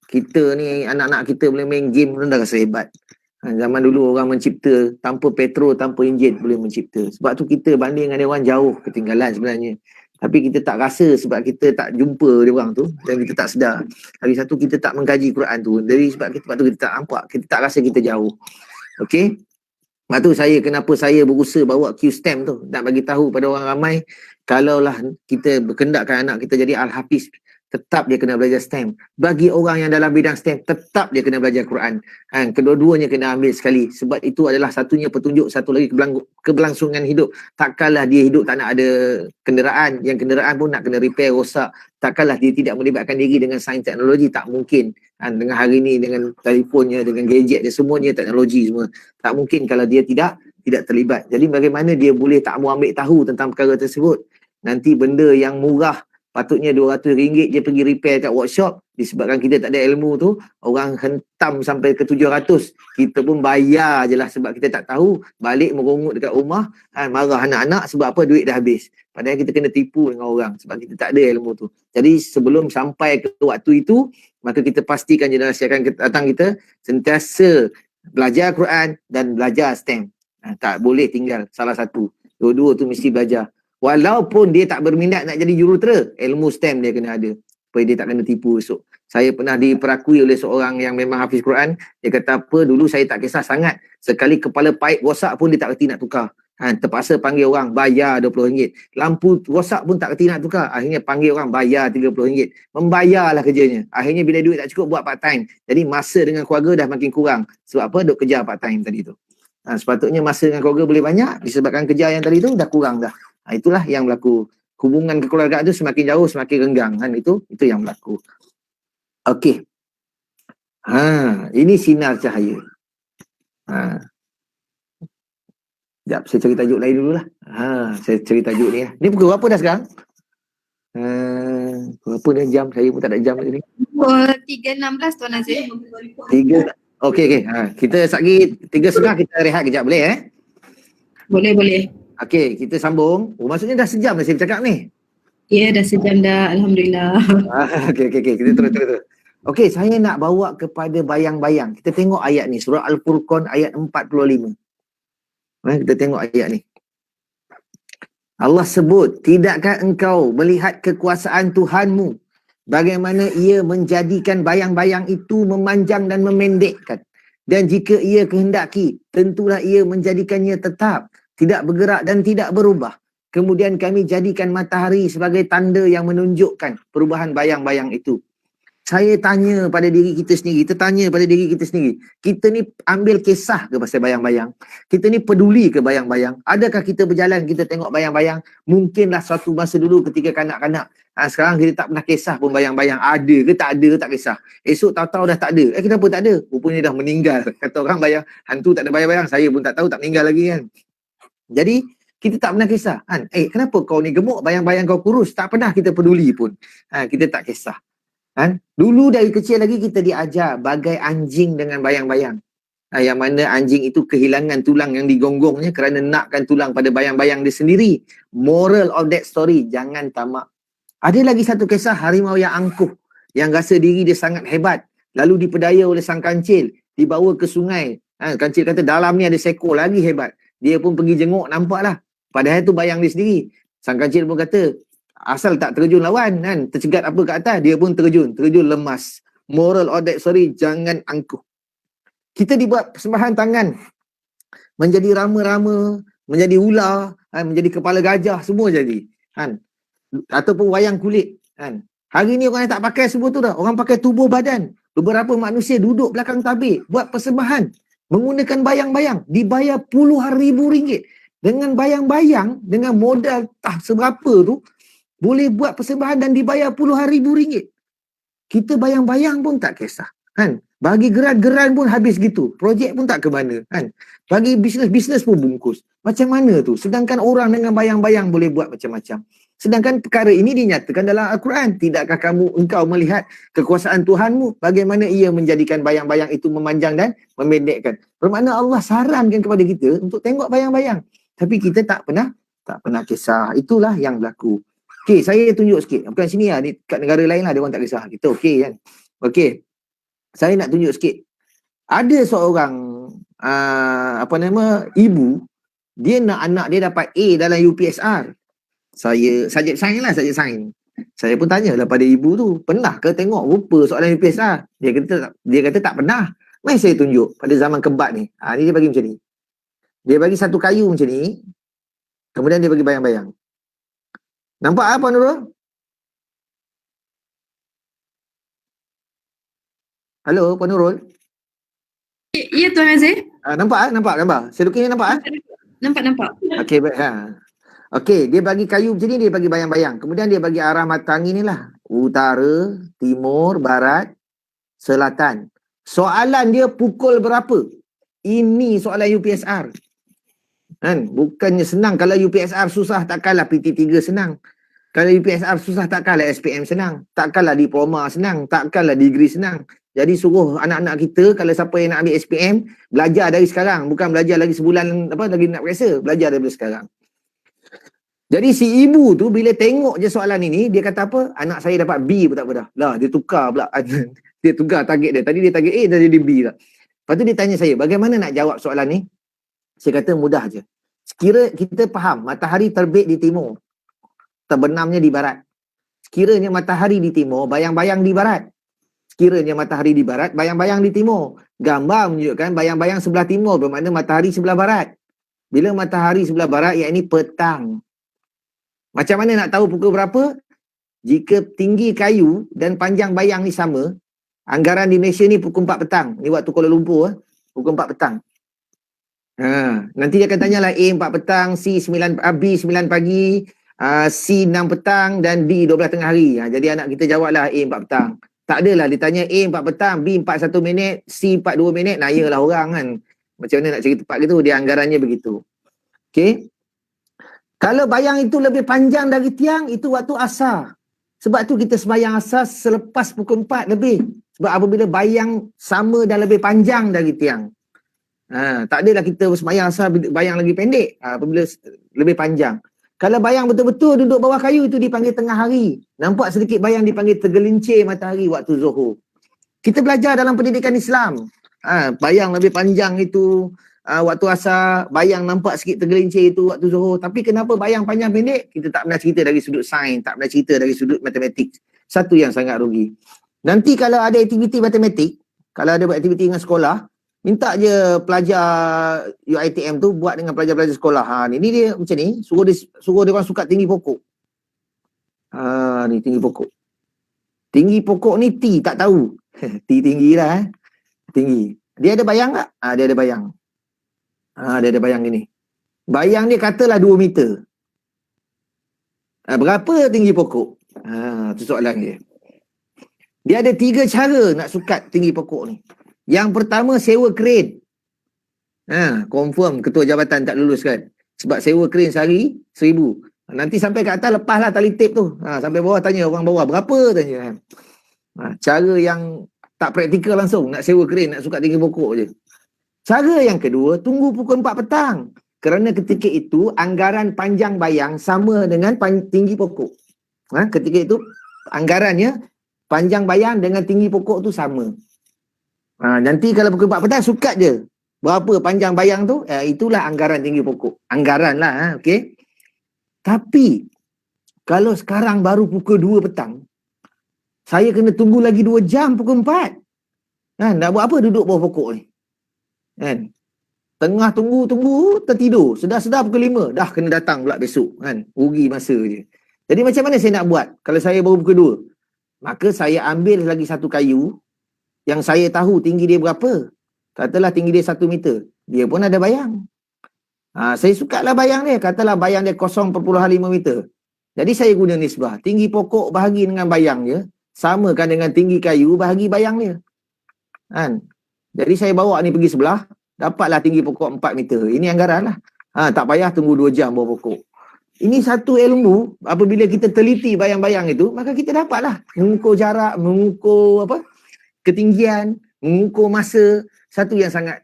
Kita ni, anak-anak kita boleh main game pun dah rasa hebat. Zaman dulu orang mencipta tanpa petrol, tanpa enjin boleh mencipta. Sebab tu kita banding dengan dia orang jauh ketinggalan sebenarnya. Tapi kita tak rasa sebab kita tak jumpa dia orang tu dan kita tak sedar. Lagi satu, kita tak mengkaji Quran tu. Dari sebab tu kita tak nampak, kita tak rasa kita jauh. Okey? Sebab tu kenapa saya berusaha bawa Q-Stem tu. Nak bagi tahu pada orang ramai, kalaulah kita berkendakkan anak kita jadi Al-Hafiz, tetap dia kena belajar STEM. Bagi orang yang dalam bidang STEM, tetap dia kena belajar Quran. Kedua-duanya kena ambil sekali. Sebab itu adalah satunya petunjuk, satu lagi keberlangsungan hidup. Takkanlah dia hidup tak nak ada kenderaan. Yang kenderaan pun nak kena repair, rosak. Takkanlah dia tidak melibatkan diri dengan sains teknologi. Tak mungkin. Dengan hari ni, dengan telefonnya, dengan gadget dia, semuanya teknologi semua. Tak mungkin kalau dia tidak terlibat. Jadi bagaimana dia boleh tak mau ambil tahu tentang perkara tersebut? Nanti benda yang murah, patutnya RM200 dia pergi repair kat workshop, disebabkan kita tak ada ilmu tu, orang hentam sampai ke 700. Kita pun bayar je lah sebab kita tak tahu. Balik merungut dekat rumah, marah anak-anak sebab apa? Duit dah habis. Padahal kita kena tipu dengan orang sebab kita tak ada ilmu tu. Jadi sebelum sampai ke waktu itu, maka kita pastikan generasi akan datang kita sentiasa belajar Quran dan belajar STEM. Tak boleh tinggal salah satu. Dua-dua tu mesti belajar. Walaupun dia tak berminat nak jadi jurutera, ilmu STEM dia kena ada. Supaya dia tak kena tipu esok. Saya pernah diperakui oleh seorang yang memang hafiz Quran. Dia kata apa, dulu saya tak kisah sangat. Sekali kepala paip rosak pun dia tak kerti nak tukar. Terpaksa panggil orang, bayar RM20. Lampu rosak pun tak kerti nak tukar. Akhirnya panggil orang, bayar RM30. Membayarlah kerjanya. Akhirnya bila duit tak cukup, buat part time. Jadi masa dengan keluarga dah makin kurang. Sebab apa? Duk kerja part time tadi tu. Sepatutnya masa dengan keluarga boleh banyak. Disebabkan kerja yang tadi tu dah kurang dah. Itulah yang berlaku. Hubungan kekeluargaan tu semakin jauh, semakin renggang. Itu yang berlaku. Okey. Ini sinar cahaya. Sekejap, saya cari tajuk lain dululah. Saya cari tajuk ni. Ni pukul berapa dah sekarang? Berapa ni jam? Saya pun tak ada jam ni. 3.16 Tuan Nazir. 3. Okey. Kita lagi 3.30 kita rehat kejap, boleh Boleh. Okey, kita sambung. Maksudnya dah sejam dah saya bercakap ni. Ya, dah sejam dah. Alhamdulillah. Okey. Kita terus. Okey, saya nak bawa kepada bayang-bayang. Kita tengok ayat ni. Surah Al-Furqan ayat 45. Kita tengok ayat ni. Allah sebut, tidakkah engkau melihat kekuasaan Tuhanmu? Bagaimana ia menjadikan bayang-bayang itu memanjang dan memendekkan. Dan jika ia kehendaki, tentulah ia menjadikannya tetap, tidak bergerak dan tidak berubah. Kemudian kami jadikan matahari sebagai tanda yang menunjukkan perubahan bayang-bayang itu. Saya tanya pada diri kita sendiri, kita tanya pada diri kita sendiri, kita ni ambil kisah ke pasal bayang-bayang? Kita ni peduli ke bayang-bayang? Adakah kita berjalan, kita tengok bayang-bayang? Mungkinlah suatu masa dulu ketika kanak-kanak. Sekarang kita tak pernah kisah pun bayang-bayang. Ada ke tak ada, tak kisah. Esok tahu-tahu dah tak ada. Kenapa tak ada? Rupanya dah meninggal. Kata orang bayang, hantu tak ada bayang-bayang. Saya pun tak tahu, tak meninggal lagi kan. Jadi, kita tak pernah kisah. Kenapa kau ni gemuk, bayang-bayang kau kurus? Tak pernah kita peduli pun. Kita tak kisah. Dulu dari kecil lagi kita diajar bagai anjing dengan bayang-bayang. Yang mana anjing itu kehilangan tulang yang digonggongnya kerana nakkan tulang pada bayang-bayang dia sendiri. Moral of that story, jangan tamak. Ada lagi satu kisah harimau yang angkuh, yang rasa diri dia sangat hebat, lalu dipedaya oleh sang kancil, dibawa ke sungai, Kancil kata dalam ni ada seekor lagi hebat. Dia pun pergi jenguk, nampaklah. Padahal tu bayang dia sendiri. Sang kancil pun kata, asal tak terjun lawan kan, tercegat apa kat atas, dia pun terjun lemas. Moral of that story, jangan angkuh. Kita dibuat persembahan tangan, menjadi rama-rama, menjadi ular, menjadi kepala gajah, semua jadi kan. Ataupun wayang kulit kan. Hari ni orang yang tak pakai semua tu dah, orang pakai tubuh badan. Beberapa manusia duduk belakang tabir, buat persembahan menggunakan bayang-bayang, dibayar puluhan ribu ringgit. Dengan bayang-bayang, dengan modal tak seberapa tu, boleh buat persembahan dan dibayar puluhan ribu ringgit. Kita bayang-bayang pun tak kisah kan. Bagi geran-geran pun habis gitu. Projek pun tak ke mana kan. Bagi bisnes-bisnes pun bungkus. Macam mana tu? Sedangkan orang dengan bayang-bayang boleh buat macam-macam. Sedangkan perkara ini dinyatakan dalam Al-Quran. Tidakkah engkau melihat kekuasaan Tuhanmu? Bagaimana ia menjadikan bayang-bayang itu memanjang dan memendekkan. Bermakna Allah sarankan kepada kita untuk tengok bayang-bayang. Tapi kita tak pernah kisah. Itulah yang berlaku. Okey, saya tunjuk sikit. Bukan sini lah. Kat negara lain lah dia orang tak kisah. Kita okey kan. Okey. Saya nak tunjuk sikit. Ada seorang ibu, dia nak anak dia dapat A dalam UPSR. Subjek sains lah, subjek sains. Saya pun tanyalah pada ibu tu, pernah ke tengok rupa soalan UPSR? Dia kata tak pernah. Mari saya tunjuk pada zaman kebat ni. Ni dia bagi macam ni. Dia bagi satu kayu macam ni. Kemudian dia bagi bayang-bayang. Nampak apa Nurul? Halo, Puan Nurul? Ya, Tuan Azir. Nampak gambar? Seduknya nampak? Nampak. Okey, baik. Okey, dia bagi kayu macam ni, dia bagi bayang-bayang. Kemudian dia bagi arah mata angin ni lah. Utara, timur, barat, selatan. Soalan dia pukul berapa? Ini soalan UPSR. Kan? Bukannya senang. Kalau UPSR susah, takkanlah PT3 senang. Kalau UPSR susah, takkanlah SPM senang. Takkanlah diploma senang. Takkanlah degree senang. Jadi suruh anak-anak kita, kalau siapa yang nak ambil SPM, belajar dari sekarang. Bukan belajar lagi sebulan, lagi nak periksa. Belajar dari sekarang. Jadi si ibu tu bila tengok je soalan ini, dia kata apa? Anak saya dapat B pun tak apa dah. Lah, dia tukar pula. Dia tukar target dia. Tadi dia target A, dah jadi B lah. Lepas tu dia tanya saya, bagaimana nak jawab soalan ni? Saya kata mudah je. Sekira kita faham, matahari terbit di timur, terbenamnya di barat. Sekiranya matahari di timur, bayang-bayang di barat. Sekiranya matahari di barat, bayang-bayang di timur. Gambar menunjukkan bayang-bayang sebelah timur, bermakna matahari sebelah barat. Bila matahari sebelah barat, iaitu petang. Macam mana nak tahu pukul berapa? Jika tinggi kayu dan panjang bayang ni sama, anggaran di Malaysia ni pukul 4 petang. Ni waktu Kuala Lumpur, pukul 4 petang. Nanti dia akan tanyalah A 4 petang, B 9 pagi, C 6 petang dan D 12 tengah hari. Jadi anak kita jawablah A 4 petang. Tak adalah dia tanya A 4 petang, B 41 minit, C 42 minit. Nayalah orang kan. Macam mana nak cari tepat gitu, dia anggarannya begitu. Okey. Kalau bayang itu lebih panjang dari tiang, itu waktu asar. Sebab tu kita sembahyang asar selepas pukul 4 lebih. Sebab apabila bayang sama dan lebih panjang dari tiang. Tak adalah kita sembahyang asar bayang lagi pendek. Apabila lebih panjang. Kalau bayang betul-betul duduk bawah kayu, itu dipanggil tengah hari. Nampak sedikit bayang dipanggil tergelincir matahari waktu zuhur. Kita belajar dalam pendidikan Islam. Bayang lebih panjang itu waktu asar, bayang nampak sikit tergelincir itu waktu zuhur. Tapi kenapa bayang panjang pendek? Kita tak pernah cerita dari sudut sains, tak pernah cerita dari sudut matematik. Satu yang sangat rugi. Nanti kalau ada aktiviti matematik, kalau ada buat aktiviti dengan sekolah, minta je pelajar UiTM tu buat dengan pelajar-pelajar sekolah. Ni dia macam ni, suruh dia orang sukat tinggi pokok. Ni tinggi pokok. Tinggi pokok ni T tak tahu. T tinggi lah tinggi. Dia ada bayang tak? Dia ada bayang. Dia ada bayang gini. Bayang dia katalah 2 meter. Berapa tinggi pokok? Itu soalan dia. Dia ada 3 cara nak sukat tinggi pokok ni. Yang pertama, sewa kren. Confirm ketua jabatan tak lulus kan. Sebab sewa kren sehari 1,000. Nanti sampai ke atas lepaslah tali tape tu. Sampai bawah tanya orang bawah berapa tanya. Cara yang tak praktikal langsung. Nak sewa kren, nak sukat tinggi pokok je. Cara yang kedua, tunggu pukul 4 petang. Kerana ketika itu, anggaran panjang bayang sama dengan tinggi pokok. Ketika itu, anggarannya panjang bayang dengan tinggi pokok tu sama. Nanti kalau pukul 4 petang, sukat je. berapa panjang bayang tu, itulah anggaran tinggi pokok. Anggaran lah, okey. Tapi, kalau sekarang baru pukul 2 petang, saya kena tunggu lagi 2 jam pukul 4. Kan, nak buat apa duduk bawah pokok ni? Kan? Tengah tunggu, tertidur. Sedar-sedar pukul 5, dah kena datang pula besok. Kan? Rugi masa je. Jadi macam mana saya nak buat kalau saya baru pukul 2? Maka saya ambil lagi satu kayu yang saya tahu tinggi dia berapa. Katalah tinggi dia 1 meter. Dia pun ada bayang. Saya suka lah bayang dia. Katalah bayang dia 0.5 meter. Jadi saya guna nisbah. Tinggi pokok bahagi dengan bayang dia. Samakan dengan tinggi kayu bahagi bayang dia. Kan? Jadi saya bawa ni pergi sebelah. Dapatlah tinggi pokok 4 meter. Ini anggaran lah. Tak payah tunggu 2 jam bawah pokok. Ini satu ilmu. Apabila kita teliti bayang-bayang itu, maka kita dapatlah mengukur jarak, mengukur ketinggian, mengukur masa. Satu yang sangat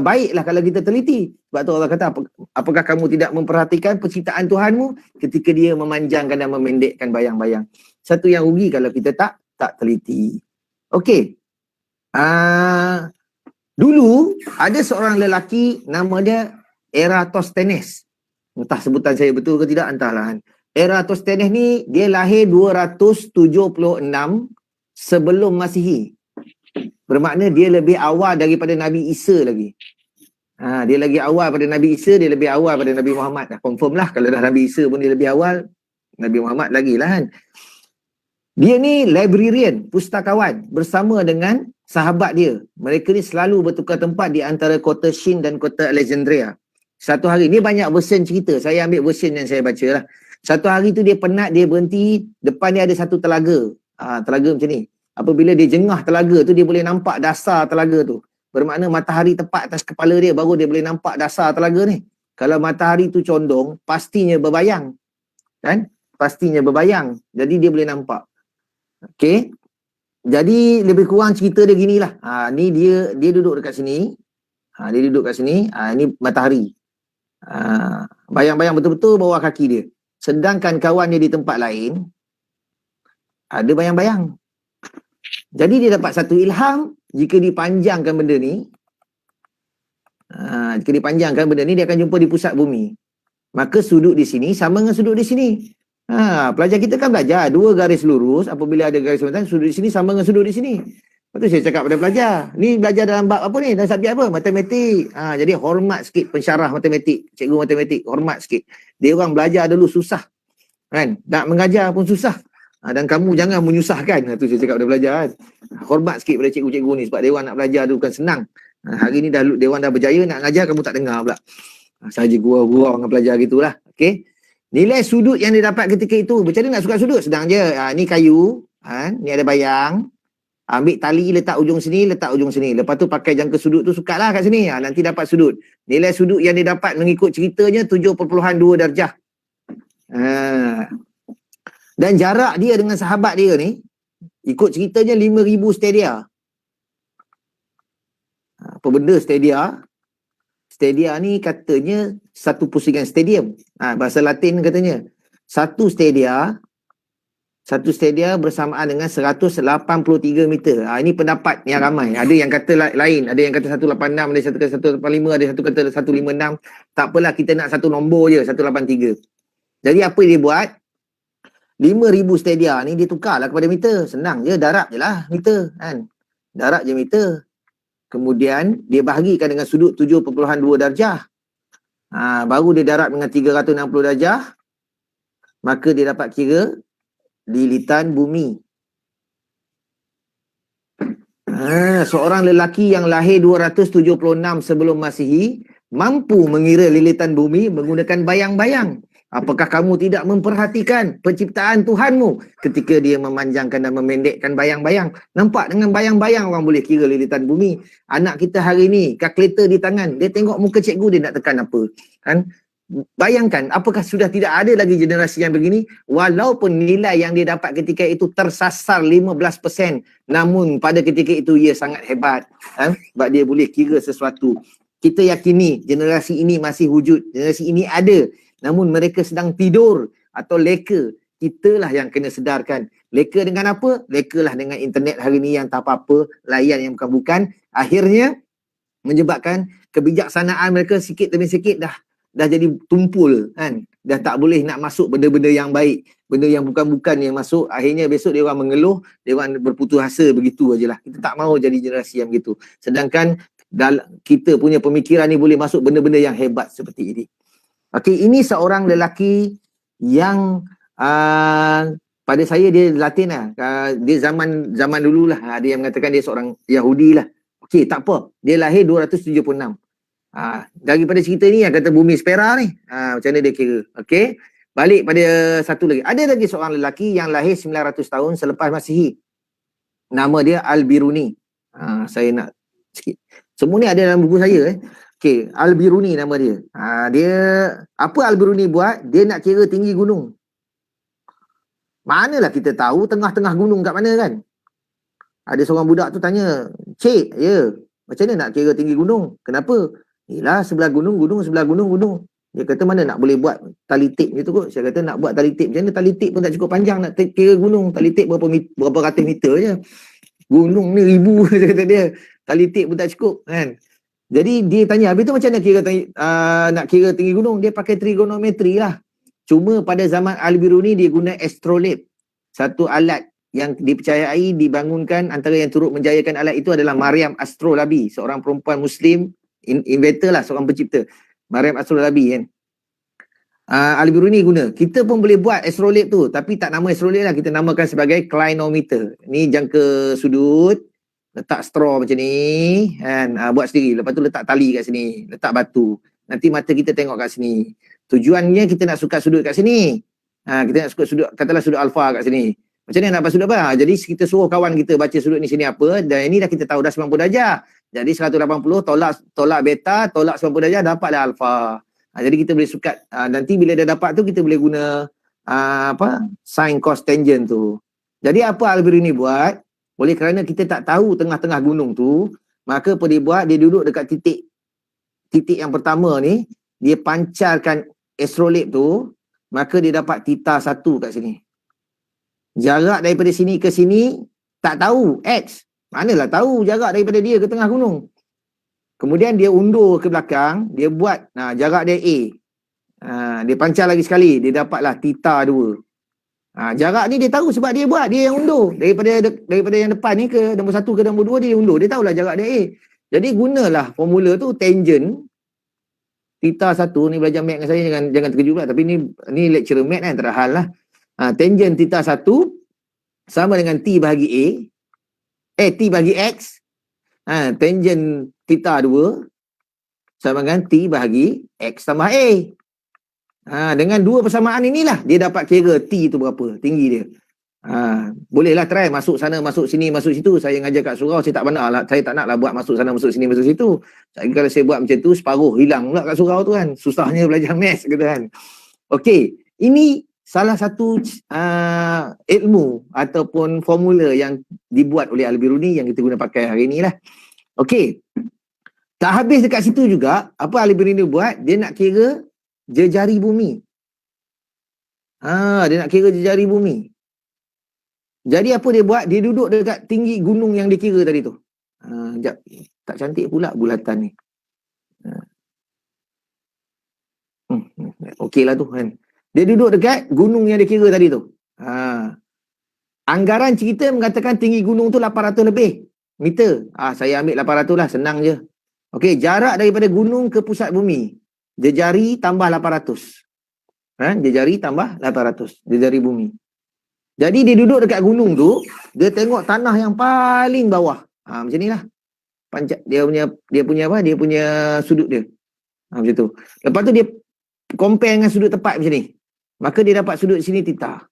baiklah kalau kita teliti. Sebab tu Allah kata, apakah kamu tidak memperhatikan penciptaan Tuhanmu ketika dia memanjangkan dan memendekkan bayang-bayang. Satu yang rugi kalau kita tak teliti. Okey. Dulu ada seorang lelaki nama dia Eratosthenes. Entah sebutan saya betul ke tidak, entahlah. Eratosthenes ni dia lahir 276 sebelum Masihi. Bermakna dia lebih awal daripada Nabi Isa lagi. Dia lagi awal pada Nabi Isa, dia lebih awal pada Nabi Muhammad. Confirm lah kalau dah Nabi Isa pun dia lebih awal, Nabi Muhammad lagi lah kan. Dia ni librarian, pustakawan bersama dengan sahabat dia. Mereka ni selalu bertukar tempat di antara kota Shin dan kota Alexandria. Satu hari, ni banyak version cerita. Saya ambil version yang saya baca lah. Satu hari tu dia penat, dia berhenti. Depan dia ada satu telaga. Telaga macam ni. Apabila dia jengah telaga tu, dia boleh nampak dasar telaga tu. Bermakna matahari tepat atas kepala dia, baru dia boleh nampak dasar telaga ni. Kalau matahari tu condong, pastinya berbayang. Kan? Pastinya berbayang. Jadi dia boleh nampak. Okey. Jadi lebih kurang cerita dia ginilah. Ni dia duduk dekat sini. Dia duduk kat sini. Ini matahari. Bayang-bayang betul-betul bawah kaki dia. Sedangkan kawan dia di tempat lain ada bayang-bayang. Jadi dia dapat satu ilham, jika dipanjangkan benda ni, dia akan jumpa di pusat bumi. Maka sudut di sini sama dengan sudut di sini. Pelajar kita kan belajar 2 garis lurus, apabila ada garis sementara, sudut di sini sama dengan sudut di sini. Lepas tu saya cakap pada pelajar, ni belajar dalam bab apa ni? Dalam subjek apa? Matematik. Jadi hormat sikit pensyarah matematik, cikgu matematik, hormat sikit. Dia orang belajar dulu susah. Kan? Nak mengajar pun susah. Dan kamu jangan menyusahkan. Tu saya cakap pada pelajar kan. Hormat sikit pada cikgu-cikgu ni sebab dia orang nak belajar tu bukan senang. Hari ni dia orang dah berjaya nak ngajar, kamu tak dengar pula. Saja gurau-gurau dengan pelajar gitulah. Okey. Nilai sudut yang dia dapat ketika itu, macam mana nak suka sudut? Sedang je. Ni kayu, ni ada bayang. Ambil tali, letak ujung sini, letak ujung sini. Lepas tu pakai jangka sudut tu, sukalah kat sini. Nanti dapat sudut. Nilai sudut yang dia dapat mengikut ceritanya 7.2 darjah. Dan jarak dia dengan sahabat dia ni, ikut ceritanya 5,000 stadia. Apa benda stadia? Stadia ni katanya satu pusingan stadium. Bahasa Latin katanya. Satu stadia bersamaan dengan 183 meter. Ini pendapat yang ramai. Ada yang kata lain. Ada yang kata 186, ada yang kata 185, ada yang kata 156. Tak apalah, kita nak satu nombor je, 183. Jadi apa dia buat? 5,000 stadia ni dia tukarlah kepada meter. Senang je, darab je lah meter. Kan? Darab je meter. Kemudian dia bahagikan dengan sudut 7.2 darjah. Baru dia darab dengan 360 darjah. Maka dia dapat kira lilitan bumi. Seorang lelaki yang lahir 276 sebelum Masihi mampu mengira lilitan bumi menggunakan bayang-bayang. Apakah kamu tidak memperhatikan penciptaan Tuhanmu ketika dia memanjangkan dan memendekkan bayang-bayang? Nampak dengan bayang-bayang orang boleh kira lilitan bumi. Anak kita hari ni, kalkulator di tangan, dia tengok muka cikgu, dia nak tekan apa. Kan? Bayangkan, apakah sudah tidak ada lagi generasi yang begini? Walaupun nilai yang dia dapat ketika itu tersasar 15%, namun pada ketika itu ia sangat hebat. Sebab dia boleh kira sesuatu. Kita yakini generasi ini masih wujud, generasi ini ada. Namun mereka sedang tidur atau leka. Kitalah yang kena sedarkan. Leka dengan apa? Lekalah dengan internet hari ni yang tak apa-apa, layan yang bukan-bukan. Akhirnya, menyebabkan kebijaksanaan mereka sikit demi sikit dah jadi tumpul kan. Dah tak boleh nak masuk benda-benda yang baik, benda yang bukan-bukan yang masuk. Akhirnya besok dia orang mengeluh, dia orang berputus asa, begitu ajalah. Kita tak mahu jadi generasi yang begitu. Sedangkan kita punya pemikiran ni boleh masuk benda-benda yang hebat seperti ini. Okey, ini seorang lelaki yang pada saya dia Latin lah. Dia zaman dululah. Dia yang mengatakan dia seorang Yahudi lah. Okey, tak apa. Dia lahir 276. Daripada cerita ni yang kata bumi Spera ni. Macam mana dia kira. Okey. Balik pada satu lagi. Ada lagi seorang lelaki yang lahir 900 tahun selepas Masihi. Nama dia Al-Biruni. Saya nak sikit. Semua ni ada dalam buku saya. Okey, Al-Biruni nama dia. Dia, apa Al-Biruni buat? Dia nak kira tinggi gunung. Manalah kita tahu tengah-tengah gunung kat mana kan? Ada seorang budak tu tanya, "Cik, ya, macam mana nak kira tinggi gunung? Kenapa?" "Yelah, sebelah gunung, sebelah gunung." Dia kata, "Mana nak boleh buat tali tip gitu kot?" Saya kata, "Nak buat tali tip, macam mana tali tip pun tak cukup panjang nak kira gunung. Tali tip berapa ratus meter je. Gunung ni 1000," saya kata dia. Tali tip pun tak cukup kan. Jadi dia tanya, "Habis tu macam mana nak kira tinggi gunung?" Dia pakai trigonometri lah. Cuma pada zaman Al-Biruni dia guna astrolabe. Satu alat yang dipercayai dibangunkan, antara yang turut menjayakan alat itu adalah Maryam Astrolabi, seorang perempuan Muslim, inventor lah, seorang pencipta. Maryam Astrolabi kan. Al-Biruni guna. Kita pun boleh buat astrolabe tu, tapi tak nama astrolabe lah, kita namakan sebagai clinometer. Ni jangka sudut, letak straw macam ni kan, buat sendiri. Lepas tu letak tali kat sini, letak batu. Nanti mata kita tengok kat sini. Tujuannya kita nak sukat sudut kat sini. Kita nak sukat sudut, katalah sudut alfa kat sini. Macam mana nak dapat sudut apa? Jadi kita suruh kawan kita baca sudut ni sini apa, dan ini dah kita tahu dah 90 darjah. Jadi 180 tolak beta, tolak 90 darjah, dapatlah alfa. Jadi kita boleh sukat. Nanti bila dah dapat tu kita boleh guna sin cos tangent tu. Jadi apa Al-Biruni buat? Oleh kerana kita tak tahu tengah-tengah gunung tu, maka apa dia buat? Dia duduk dekat titik yang pertama ni, dia pancarkan astrolabe tu, maka dia dapat theta 1 kat sini. Jarak daripada sini ke sini tak tahu, X. Manalah tahu jarak daripada dia ke tengah gunung. Kemudian dia undur ke belakang, dia buat jarak dia A. Dia pancar lagi sekali, dia dapatlah theta 2. Jarak ni dia tahu sebab dia buat, dia yang undur. Daripada yang depan ni ke nombor 1 ke nombor 2 dia undur. Dia tahulah jarak dia A. Jadi gunalah formula tu, tangent theta 1 ni. Belajar math dengan saya jangan terkejut pula, tapi ni lecturer math kan, tak ada hal lah. Tangent theta 1 sama dengan T bahagi T bahagi X. Tangent theta 2 sama dengan T bahagi X tambah A. Dengan dua persamaan inilah dia dapat kira T tu berapa, tinggi dia. Bolehlah try masuk sana, masuk sini, masuk situ. Saya ngajar kat surau, saya tak naklah buat masuk sana, masuk sini, masuk situ. Kalau saya buat macam tu, separuh hilang pula kat surau tu kan. Susahnya belajar maths gitu kan. Okey, ini salah satu ilmu ataupun formula yang dibuat oleh Al-Biruni yang kita guna pakai hari ni lah. Okey. Tak habis dekat situ juga, apa Al-Biruni buat? Dia nak kira jejari bumi. Dia nak kira jejari bumi. Jadi apa dia buat? Dia duduk dekat tinggi gunung yang dia kira tadi tu. Sekejap. Tak cantik pula bulatan ni. Okey lah tu kan. Dia duduk dekat gunung yang dia kira tadi tu. Anggaran cerita mengatakan tinggi gunung tu 800 lebih meter. Saya ambil 800 lah, senang je. Okey, jarak daripada gunung ke pusat bumi, jejari tambah 800. Jejari tambah 800. Jejari bumi. Jadi dia duduk dekat gunung tu, dia tengok tanah yang paling bawah. Macam ni lah. Dia punya apa? Dia punya sudut dia. Macam tu. Lepas tu dia compare dengan sudut tepat macam ni. Maka dia dapat sudut sini theta.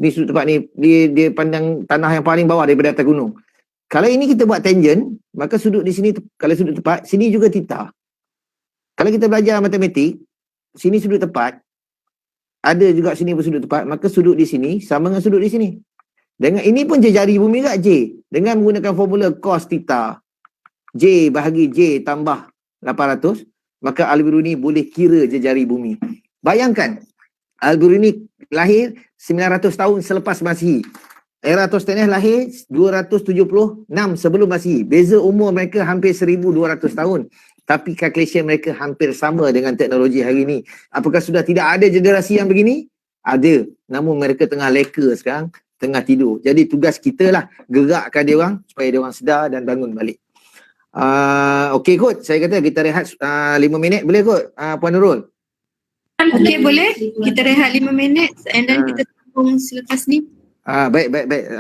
Ni sudut tepat ni, dia pandang tanah yang paling bawah daripada atas gunung. Kalau ini kita buat tangent, maka sudut di sini, kalau sudut tepat, sini juga theta. Kalau kita belajar matematik, sini sudut tepat, ada juga sini pun sudut tepat, maka sudut di sini sama dengan sudut di sini. Dengan ini pun jejari bumi kat J. Dengan menggunakan formula cos theta, J bahagi J tambah 800, maka Al-Biruni boleh kira jejari bumi. Bayangkan, Al-Biruni lahir 900 tahun selepas Masihi. Eratosthenes lahir 276 sebelum Masihi. Beza umur mereka hampir 1200 tahun. Tapi calculation mereka hampir sama dengan teknologi hari ini. Apakah sudah tidak ada generasi yang begini? Ada. Namun mereka tengah leka sekarang, tengah tidur. Jadi tugas kita lah gerakkan dia orang supaya dia orang sedar dan bangun balik. Okey kot, saya kata kita rehat 5 minit. Boleh kot, Puan Nurul? Okey, boleh. Kita rehat 5 minit and then kita sambung selepas ni. Baik.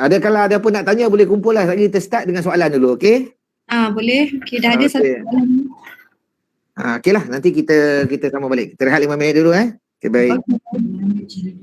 Ada kalau ada apa nak tanya boleh kumpul lah. Kita start dengan soalan dulu, okey? Boleh. Okey, dah ada satu soalan. Okey lah, nanti kita sambung balik. Kita rehat 5 minit dulu Okey, baik. Okay.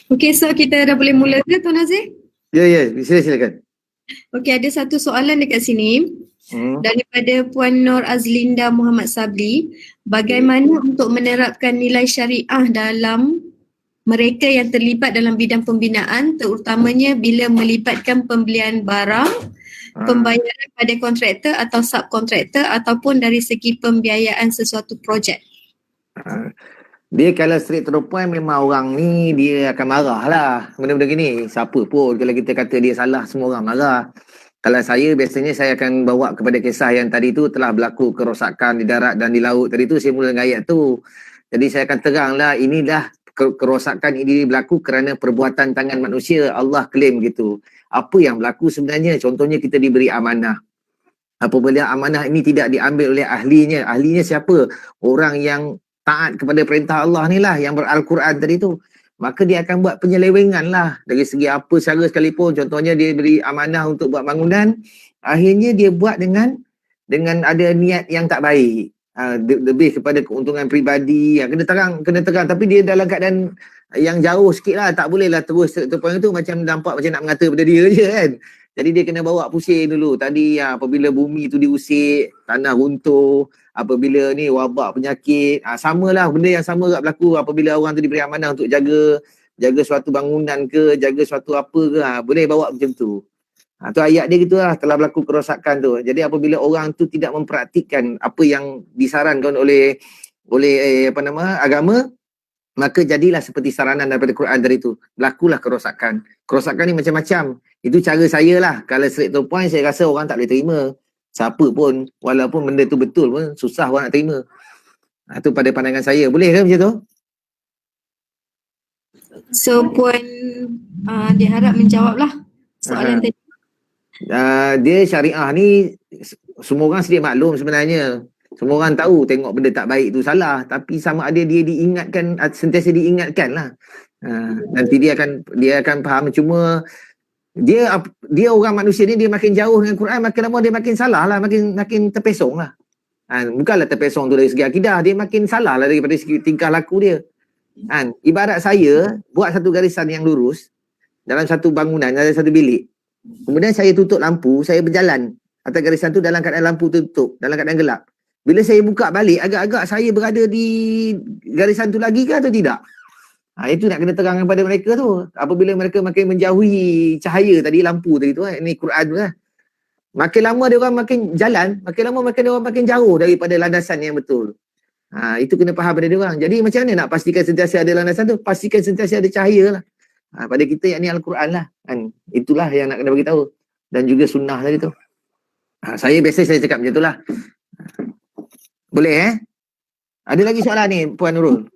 Okay, so kita dah boleh mula ke Tuan Nazir? Ya, silakan. Okay, ada satu soalan dekat sini daripada Puan Nur Azlinda Muhammad Sabri. Bagaimana untuk menerapkan nilai syariah dalam mereka yang terlibat dalam bidang pembinaan, terutamanya bila melibatkan pembelian barang, pembayaran pada kontraktor atau subkontraktor ataupun dari segi pembiayaan sesuatu projek? Dia kalau straight to the point, memang orang ni dia akan marah lah benda-benda gini. Siapa pun kalau kita kata dia salah, semua orang marah. Kalau saya, biasanya saya akan bawa kepada kisah yang tadi tu telah berlaku kerosakan di darat dan di laut. Tadi tu saya mula dengan ayat tu. Jadi saya akan teranglah, inilah kerosakan ini berlaku kerana perbuatan tangan manusia. Allah claim gitu. Apa yang berlaku sebenarnya? Contohnya kita diberi amanah. Apabila amanah ini tidak diambil oleh ahlinya. Ahlinya siapa? Orang yang taat kepada perintah Allah ni lah, yang ber-Al-Quran tadi tu. Maka dia akan buat penyelewengan lah dari segi apa cara sekalipun. Contohnya dia beri amanah untuk buat bangunan, akhirnya dia buat dengan ada niat yang tak baik, lebih kepada keuntungan peribadi. Kena terang, tapi dia dalam keadaan yang jauh sikit lah, tak boleh lah terus terpoint tu macam nampak macam nak mengata pada dia je kan. Jadi dia kena bawa pusing dulu. Tadi apabila bumi tu diusik, tanah runtuh, apabila ni wabak penyakit, samalah benda yang sama juga berlaku apabila orang tu diberi amanah untuk jaga suatu bangunan ke, jaga suatu apa ke, boleh bawa macam tu. Tu ayat dia gitulah, telah berlaku kerosakan tu. Jadi apabila orang tu tidak mempraktikkan apa yang disarankan oleh agama, maka jadilah seperti saranan daripada Quran tadi tu. Berlakulah kerosakan. Kerosakan ni macam-macam. Itu cara saya lah. Kalau straight to point, saya rasa orang tak boleh terima. Siapa pun, walaupun benda tu betul pun, susah orang nak terima. Itu pada pandangan saya. Boleh ke macam tu? So Puan dia harap menjawablah soalan tadi. Dia syariah ni, semua orang sedia maklum sebenarnya. Semua orang tahu tengok benda tak baik tu salah, tapi sama ada dia diingatkan, sentiasa diingatkan lah. Nanti dia akan faham. Cuma dia orang manusia ni, dia makin jauh dengan Quran, makin lama dia makin salah lah, makin terpesong lah. Bukanlah terpesong tu dari segi akidah, dia makin salah lah daripada segi tingkah laku dia. Ibarat saya buat satu garisan yang lurus dalam satu bangunan, dalam satu bilik. Kemudian saya tutup lampu, saya berjalan atas garisan tu dalam keadaan lampu tutup, dalam keadaan gelap. Bila saya buka balik, agak-agak saya berada di garisan tu lagi ke atau tidak? Itu nak kena terangkan pada mereka tu. Apabila mereka makin menjauhi cahaya tadi, lampu tadi tu, ini Quran tu lah. Makin lama dia orang makin jalan, makin lama dia orang makin jauh daripada landasan yang betul. Itu kena faham pada dia orang. Jadi macam mana nak pastikan sentiasa ada landasan tu? Pastikan sentiasa ada cahaya lah. Pada kita yang ni Al-Quran lah. Itulah yang nak kena bagi tahu. Dan juga sunnah tadi tu. Saya cakap macam tu lah. Boleh Ada lagi soalan ni Puan Nurul?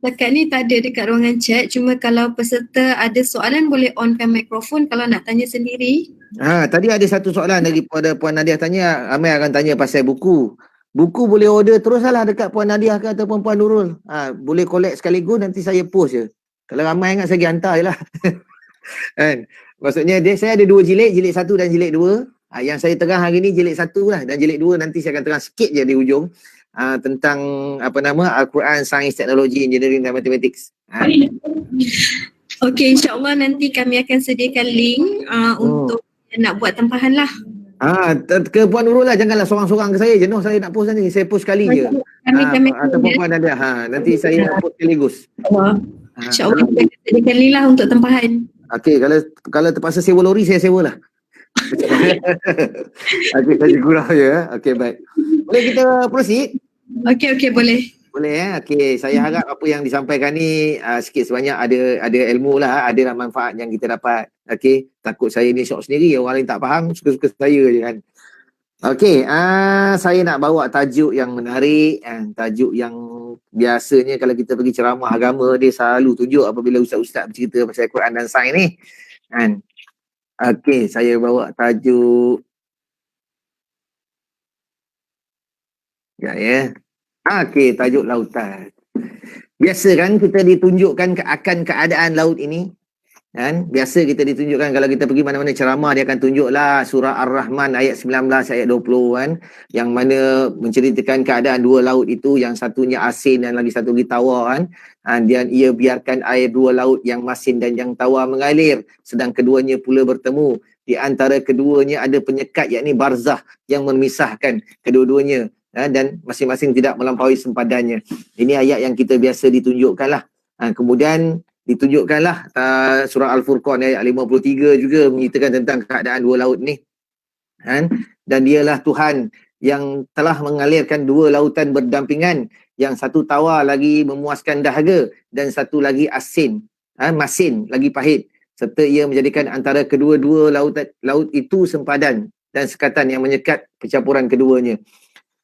Dekat ni tak ada dekat ruangan chat. Cuma kalau peserta ada soalan boleh onkan mikrofon kalau nak tanya sendiri. Tadi ada satu soalan daripada Puan Nadiah tanya. Ramai akan tanya pasal buku. Buku boleh order terus lah dekat Puan Nadiah ke ataupun Puan Nurul. Boleh collect sekaligus, nanti saya post je. Kalau ramai ingat saya pergi hantar je lah. Maksudnya saya ada 2 jilid 1 dan jilid 2. Yang saya terang hari ni jilid 1 lah, dan jilid 2 nanti saya akan terang sikit je di hujung. Tentang Al-Quran, Sains, Teknologi, Engineering dan Mathematics. Okey, insyaAllah nanti kami akan sediakan link untuk nak buat tempahan lah. Ke Puan Nurul lah, janganlah sorang-sorang ke saya. Jenuh saya nak post nanti, saya post sekali je. Ataupun Puan Nadia, nanti saya post sekaligus. InsyaAllah kita akan sediakan link lah untuk tempahan. Okey, kalau terpaksa sewa lori, saya sewa lah. Okey, saya gurau je. Okey, baik. Boleh kita proceed? Okey, boleh. Boleh Okey, saya harap apa yang disampaikan ni sikit sebanyak ada ilmu lah, ada manfaat yang kita dapat. Okey, takut saya ni syok sendiri, orang lain tak faham, suka-suka saya je kan. Okey, saya nak bawa tajuk yang menarik, tajuk yang biasanya kalau kita pergi ceramah agama, dia selalu tunjuk apabila ustaz-ustaz bercerita pasal Quran dan sains ni. Okey, saya bawa tajuk. Okey, tajuk lautan. Biasa kan kita ditunjukkan akan keadaan laut ini. Kan? Biasa kita ditunjukkan kalau kita pergi mana-mana ceramah, dia akan tunjuklah surah Ar-Rahman ayat 19, ayat 20 kan, yang mana menceritakan keadaan dua laut itu, yang satunya asin dan lagi satu lagi tawar kan. Dan ia biarkan air dua laut yang masin dan yang tawar mengalir, sedang keduanya pula bertemu. Di antara keduanya ada penyekat, yakni barzah, yang memisahkan kedua-duanya, dan masing-masing tidak melampaui sempadannya. Ini ayat yang kita biasa ditunjukkan lah. Kemudian ditunjukkanlah surah Al-Furqan ayat 53 juga menceritakan tentang keadaan dua laut ni. Dan dialah Tuhan yang telah mengalirkan dua lautan berdampingan, yang satu tawar lagi memuaskan dahaga dan satu lagi asin, masin lagi pahit, serta ia menjadikan antara kedua-dua laut itu sempadan dan sekatan yang menyekat percampuran keduanya.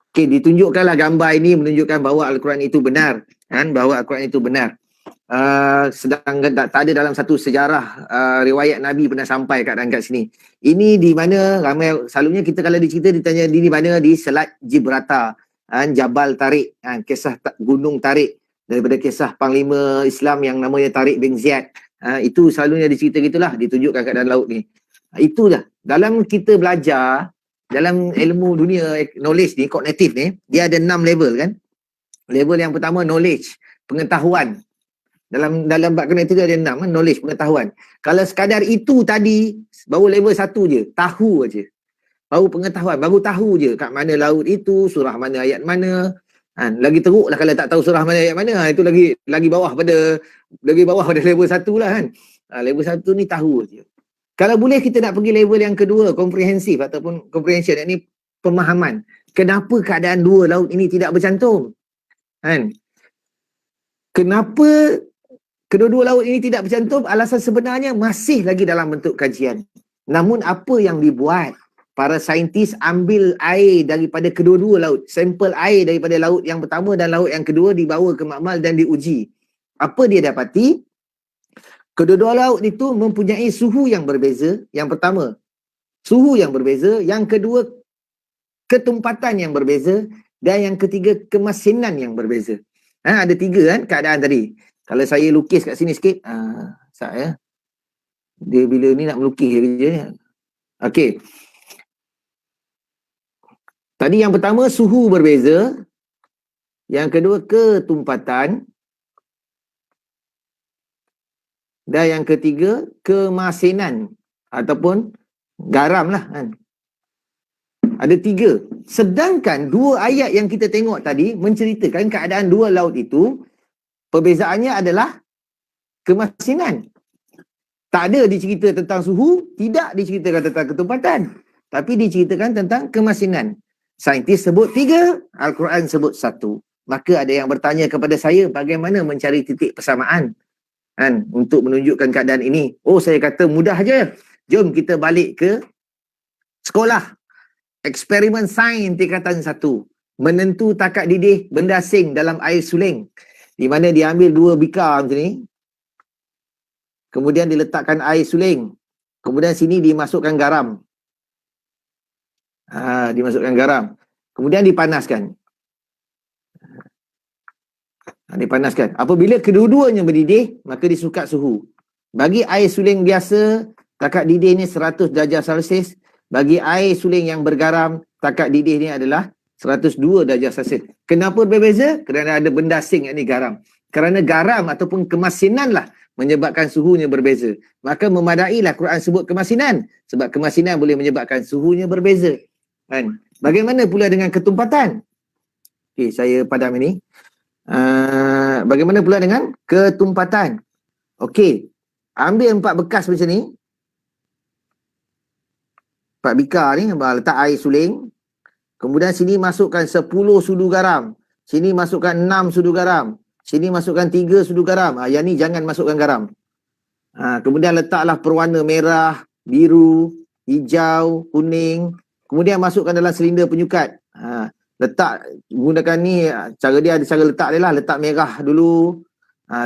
Okey, ditunjukkanlah gambar ini menunjukkan bahawa Al-Quran itu benar, bahawa Al-Quran itu benar. Sedang tak ada dalam satu sejarah riwayat Nabi pernah sampai keadaan kat sini. Ini di mana ramai, selalunya kita kalau dicerita ditanya di mana, di Selat Gibraltar, Jabal Tariq, kisah Gunung Tariq, daripada kisah Panglima Islam yang namanya Tariq bin Ziyad. Itu selalunya dicerita gitulah, ditunjukkan keadaan laut ni. Itulah dalam kita belajar dalam ilmu dunia knowledge ni, kognitif ni, dia ada 6 level kan. Level yang pertama knowledge, pengetahuan. Dalam bab kognitif ada 6 kan, knowledge, pengetahuan. Kalau sekadar itu tadi baru level 1 je, tahu aja. Baru pengetahuan, baru tahu je kat mana laut itu, surah mana, ayat mana. Lagi teruk lah kalau tak tahu surah mana, ayat mana. Itu lagi bawah pada level 1 lah kan. Level 1 ni tahu aja. Kalau boleh kita nak pergi level yang kedua, komprehensif ataupun comprehension, ini pemahaman. Kenapa keadaan dua laut ini tidak bercantum? Kenapa kedua-dua laut ini tidak bercantum? Alasan sebenarnya masih lagi dalam bentuk kajian. Namun apa yang dibuat? Para saintis ambil air daripada kedua-dua laut. Sampel air daripada laut yang pertama dan laut yang kedua dibawa ke makmal dan diuji. Apa dia dapati? Kedua-dua laut itu mempunyai suhu yang berbeza. Yang pertama, suhu yang berbeza. Yang kedua, ketumpatan yang berbeza. Dan yang ketiga, kemasinan yang berbeza. Ada 3 kan keadaan tadi. Kalau saya lukis kat sini sikit, saya dia bila ni nak melukis je. Okey. Tadi yang pertama suhu berbeza, yang kedua ketumpatan, dan yang ketiga kemasinan ataupun garam lah kan. Ada 3. Sedangkan 2 ayat yang kita tengok tadi menceritakan keadaan dua laut itu, perbezaannya adalah kemasinan. Tak ada dicerita tentang suhu, tidak diceritakan tentang ketumpatan, tapi diceritakan tentang kemasinan. Saintis sebut 3, Al-Quran sebut 1. Maka ada yang bertanya kepada saya, bagaimana mencari titik persamaan untuk menunjukkan keadaan ini? Saya kata mudah je. Jom kita balik ke sekolah. Eksperimen sains tingkatan 1. Menentu takat didih benda asing dalam air suling. Di mana dia ambil 2 bikar macam ni. Kemudian diletakkan air suling. Kemudian sini dimasukkan garam. Dimasukkan garam. Kemudian dipanaskan. Dipanaskan. Apabila kedua-duanya mendidih, maka disukat suhu. Bagi air suling biasa, takat didih ni 100 darjah Celsius. Bagi air suling yang bergaram, takat didih ni adalah 102 darjah Celsius. Kenapa berbeza? Kerana ada benda asing, yakni garam. Kerana garam ataupun kemasinan lah menyebabkan suhunya berbeza. Maka memadailah Quran sebut kemasinan. Sebab kemasinan boleh menyebabkan suhunya berbeza. Bagaimana pula dengan ketumpatan? Okey, saya padam ini. Bagaimana pula dengan ketumpatan? Okey, ambil 4 bekas macam ni. 4 bikar ni, letak air suling. Kemudian sini masukkan 10 sudu garam. Sini masukkan 6 sudu garam. Sini masukkan 3 sudu garam. Yang ni jangan masukkan garam. Kemudian letaklah perwarna merah, biru, hijau, kuning. Kemudian masukkan dalam silinder penyukat. Letak, gunakan ni, cara dia ada cara letak dia lah. Letak merah dulu,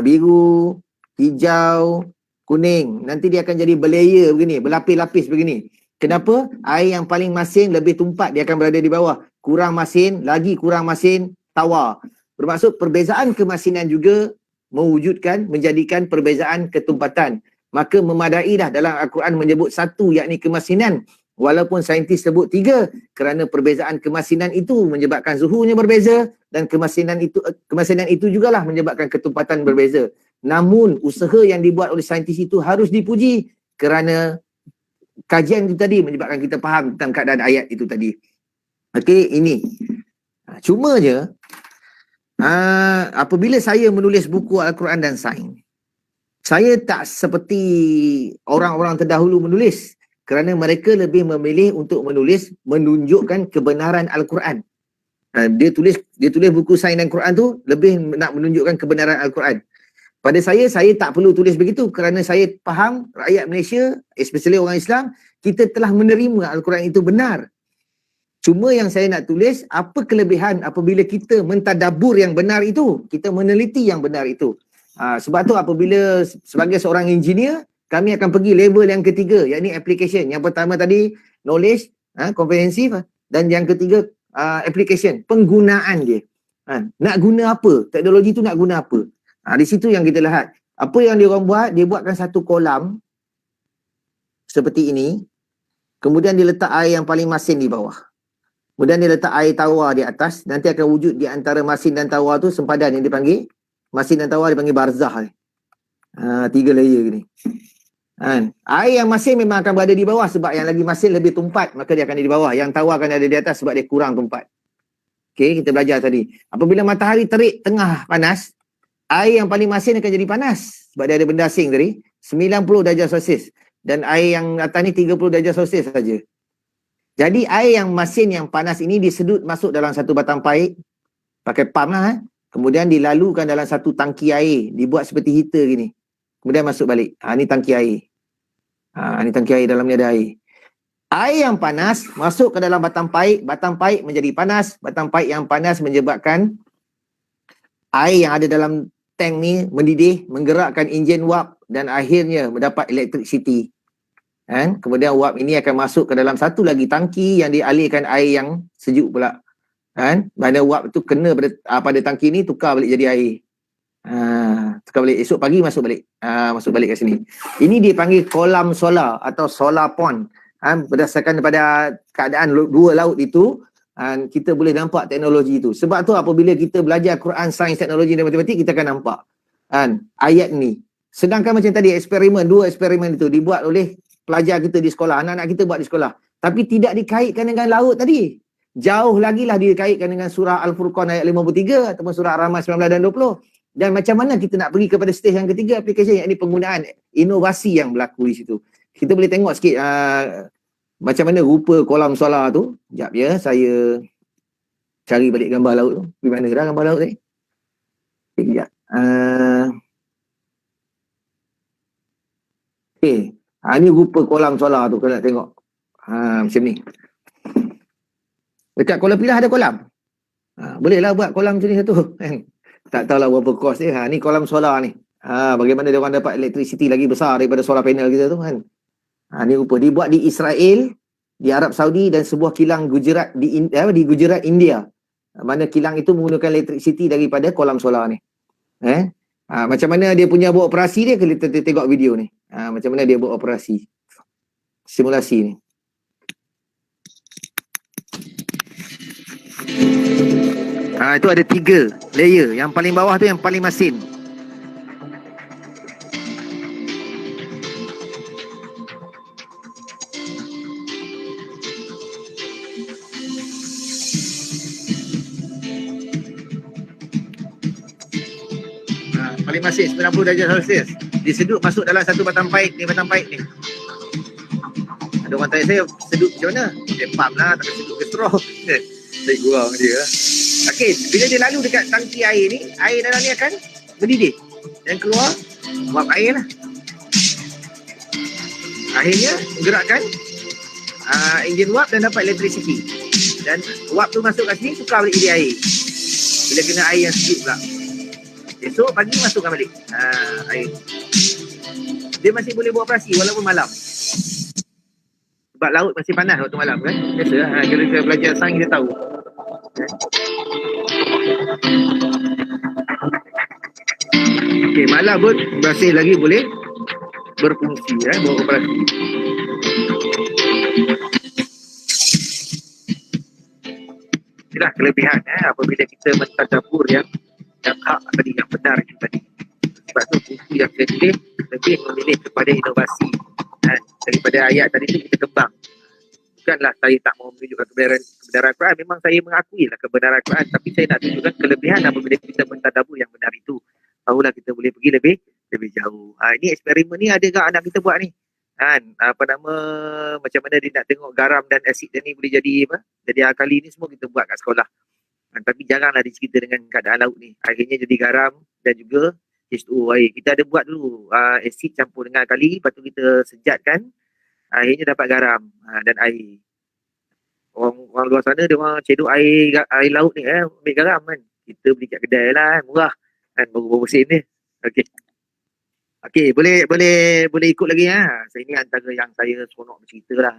biru, hijau, kuning. Nanti dia akan jadi berlayer begini, berlapis-lapis begini. Kenapa? Air yang paling masin lebih tumpat, dia akan berada di bawah. Kurang masin, lagi kurang masin, tawar. Bermaksud perbezaan kemasinan juga mewujudkan, menjadikan perbezaan ketumpatan. maka memadai dah dalam Al-Quran menyebut satu, yakni kemasinan. Walaupun saintis sebut 3, kerana perbezaan kemasinan itu menyebabkan suhunya berbeza, dan kemasinan itu jugalah menyebabkan ketumpatan berbeza. Namun usaha yang dibuat oleh saintis itu harus dipuji, kerana kajian itu tadi menyebabkan kita faham tentang keadaan ayat itu tadi. Okey, ini. Cumanya apabila saya menulis buku Al-Quran dan Sains, saya tak seperti orang-orang terdahulu menulis, kerana mereka lebih memilih untuk menulis menunjukkan kebenaran Al-Quran. Dia tulis buku Sains dan Quran tu lebih nak menunjukkan kebenaran Al-Quran. Pada saya tak perlu tulis begitu, kerana saya faham rakyat Malaysia, especially orang Islam, kita telah menerima Al-Quran itu benar. Cuma yang saya nak tulis, apa kelebihan apabila kita mentadabur yang benar itu, kita meneliti yang benar itu. Sebab tu apabila sebagai seorang engineer, kami akan pergi level yang ketiga, yakni application. Yang pertama tadi knowledge, komprehensif, dan yang ketiga application, penggunaan dia. Nak guna apa? Teknologi tu nak guna apa? Di situ yang kita lihat. Apa yang dia orang buat, dia buatkan satu kolam seperti ini. Kemudian dia letak air yang paling masin di bawah. Kemudian dia letak air tawar di atas. Nanti akan wujud di antara masin dan tawar tu sempadan yang dipanggil, masin dan tawar dipanggil barzah ni. 3 layer gini. Air yang masin memang akan berada di bawah, sebab yang lagi masin lebih tumpat, maka dia akan ada di bawah. Yang tawar akan ada di atas sebab dia kurang tumpat. Okey, kita belajar tadi. Apabila matahari terik tengah panas, air yang paling masin akan jadi panas sebab dia ada benda asing tadi, 90 darjah Celsius, dan air yang atas ni 30 darjah Celsius saja. Jadi air yang masin yang panas ini disedut masuk dalam satu batang paip, pakai pump lah, kemudian dilalukan dalam satu tangki air, dibuat seperti heater gini, kemudian masuk balik. Ni tangki air. Ni tangki air, dalamnya ada air. Air yang panas masuk ke dalam batang paip menjadi panas, batang paip yang panas menyebabkan air yang ada dalam tank ni mendidih, menggerakkan enjin wap, dan akhirnya mendapat electricity. Kemudian wap ini akan masuk ke dalam satu lagi tangki yang dialirkan air yang sejuk pula. Mana wap tu kena pada tangki ni, tukar balik jadi air. Tukar balik, esok pagi masuk balik. Masuk balik kat sini. Ini dipanggil kolam solar atau solar pond. Berdasarkan daripada keadaan dua laut itu, kita boleh nampak teknologi itu. Sebab tu apabila kita belajar Quran, sains, teknologi dan matematik, kita akan nampak ayat ni. Sedangkan macam tadi dua eksperimen itu dibuat oleh pelajar kita di sekolah, anak-anak kita buat di sekolah, tapi tidak dikaitkan dengan laut tadi. Jauh lagi lah dikaitkan dengan surah Al-Furqan ayat 53 ataupun surah Ar-Rahman 19 dan 20. Dan macam mana kita nak pergi kepada stage yang ketiga, aplikasi, yakni penggunaan inovasi yang berlaku di situ. Kita boleh tengok sikit macam mana rupa kolam solar tu. Sekejap ya, saya cari balik gambar laut tu. Di mana dah gambar laut tadi? Sekejap. Okay. Ni rupa kolam solar tu, kalau nak tengok. Macam ni. Dekat Kuala Pilah ada kolam. Bolehlah buat kolam macam ni satu. Tak tahulah berapa kos dia. Ni kolam solar ni. Bagaimana dia orang dapat electricity lagi besar daripada solar panel kita tu kan. Ni rupa. Dibuat di Israel, di Arab Saudi, dan sebuah kilang Gujarat di Gujarat, India. Mana kilang itu menggunakan electricity daripada kolam solar ni. Macam mana dia punya buat operasi dia, kita tengok video ni. Macam mana dia buat operasi. Simulasi ni. Itu ada 3 layer. Yang paling bawah tu yang paling masin. Paling masin 90 darjah Celsius. Disedut masuk dalam satu batang paip ni, Ada orang tanya saya, sedut macam mana? Dia pump lah, tak sedut ke straw. Saya gurau dia lah. Okey, bila dia lalu dekat tangki air ni, air dalam ni akan mendidih. Dan keluar wap air lah. Akhirnya menggerakkan enjin wap dan dapat electricity. Dan wap tu masuk kat sini, tukar balik jadi air. Bila kena air yang sejuk pula. Esok pagi masukkan balik air. Dia masih boleh buat operasi walaupun malam. Sebab laut masih panas waktu malam kan. Biasalah, kalau kita belajar sains kita tahu. Okey, malam pun masih lagi boleh berfungsi buat operasi. Itulah kelebihan apabila kita mentadabbur yang hak tadi, yang benar itu tadi. Sebab tu buku yang saya tulis lebih memilih kepada inovasi daripada ayat tadi tu kita kembang. Bukanlah saya tak mau menunjukkan kebenaran Quran, memang saya mengakui lah kebenaran Quran, tapi saya nak tunjukkan kelebihan apabila kita mentadabbur yang benar itu, barulah kita boleh pergi lebih jauh. Ini eksperimen ni ada ke anak kita buat ni, kan? Macam mana dia nak tengok garam dan asid ni boleh jadi alkali ni, semua kita buat kat sekolah. Tapi jaranglah dicerita dengan keadaan laut ni. Akhirnya jadi garam dan juga H2O air. Kita ada buat dulu asid campur dengan alkali, lepas tu kita sejatkan, akhirnya dapat garam dan air. Orang luar sana dia orang cedok air laut ni ambil garam kan. Kita beli kat kedai lah, murah kan, baru sen ni. Okey, boleh ikut lagi Saya ni antara yang saya seronok bercerita lah.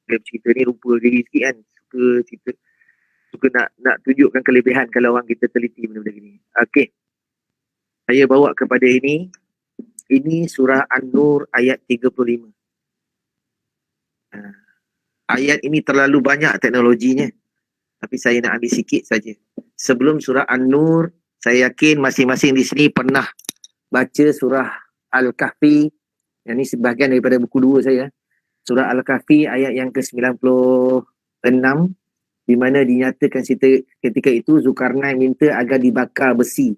Bila bercerita ni lupa diri sikit kan. Suka nak tunjukkan kelebihan kalau orang kita teliti benda-benda gini. Okey. Saya bawa kepada ini surah An-Nur ayat 35. Ayat ini terlalu banyak teknologinya, tapi saya nak ambil sikit saja. Sebelum surah An-Nur, saya yakin masing-masing di sini pernah baca surah Al-Kahfi. Yang ini sebahagian daripada buku 2 saya. Surah Al-Kahfi ayat yang ke-96, di mana dinyatakan ketika itu Zulkarnain minta agar dibakar besi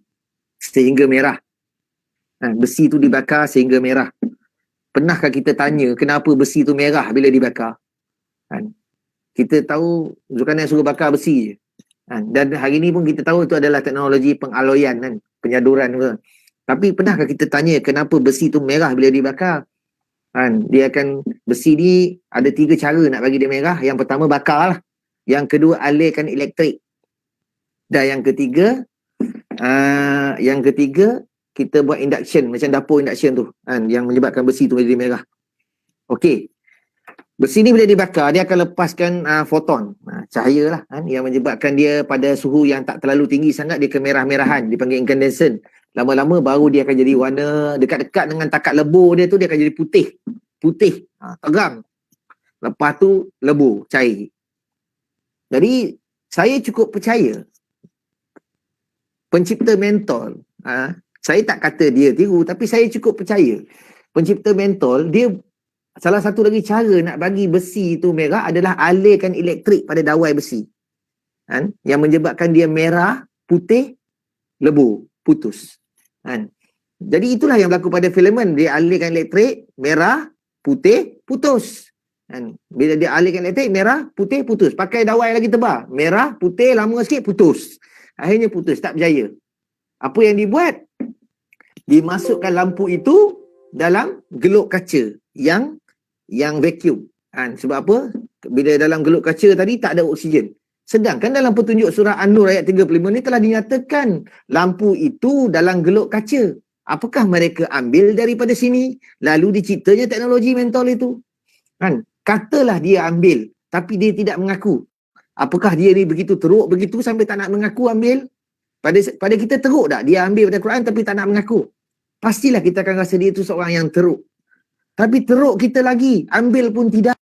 sehingga merah. Besi itu dibakar sehingga merah. Pernahkah kita tanya kenapa besi itu merah bila dibakar? Kita tahu Zulkarnain suruh bakar besi je. Dan hari ni pun kita tahu itu adalah teknologi pengaloyan penyaduran ke. Tapi pernahkah kita tanya kenapa besi itu merah bila dibakar? Besi ni ada 3 cara nak bagi dia merah. Yang pertama bakar lah. Yang kedua alirkan elektrik. Dan yang ketiga kita buat induction, macam dapur induction tu yang menyebabkan besi tu jadi merah. Okey. Besi ni bila dibakar dia akan lepaskan foton, cahaya lah yang menyebabkan dia pada suhu yang tak terlalu tinggi sangat dia kemerah-merahan, dipanggil incandescent. Lama-lama baru dia akan jadi warna dekat-dekat dengan takat lebur dia tu, dia akan jadi putih, terang. Lepas tu lebur, cair. Jadi saya cukup percaya pencipta mentol, saya tak kata dia tiru, tapi saya cukup percaya pencipta mentol, dia salah satu lagi cara nak bagi besi tu merah adalah alirkan elektrik pada dawai besi. Yang menyebabkan dia merah, putih, lebur, putus. Jadi itulah yang berlaku pada filament. Dia alirkan elektrik, merah, putih, putus. Bila dia alirkan elektrik, merah, putih, putus. Pakai dawai lagi tebal. Merah, putih, lama sikit, putus. Akhirnya putus, tak berjaya. Apa yang dibuat? Dimasukkan lampu itu dalam geluk kaca yang vacuum. Sebab apa? Bila dalam geluk kaca tadi tak ada oksigen. Sedangkan dalam petunjuk surah An-Nur ayat 35 ni telah dinyatakan lampu itu dalam geluk kaca. Apakah mereka ambil daripada sini? Lalu diciptanya teknologi mentol itu. Katalah dia ambil, tapi dia tidak mengaku. Apakah dia ni begitu teruk begitu sampai tak nak mengaku ambil? Pada kita teruk tak? Dia ambil pada Quran tapi tak nak mengaku. Pastilah kita akan rasa dia tu seorang yang teruk. Tapi teruk kita lagi, ambil pun tidak.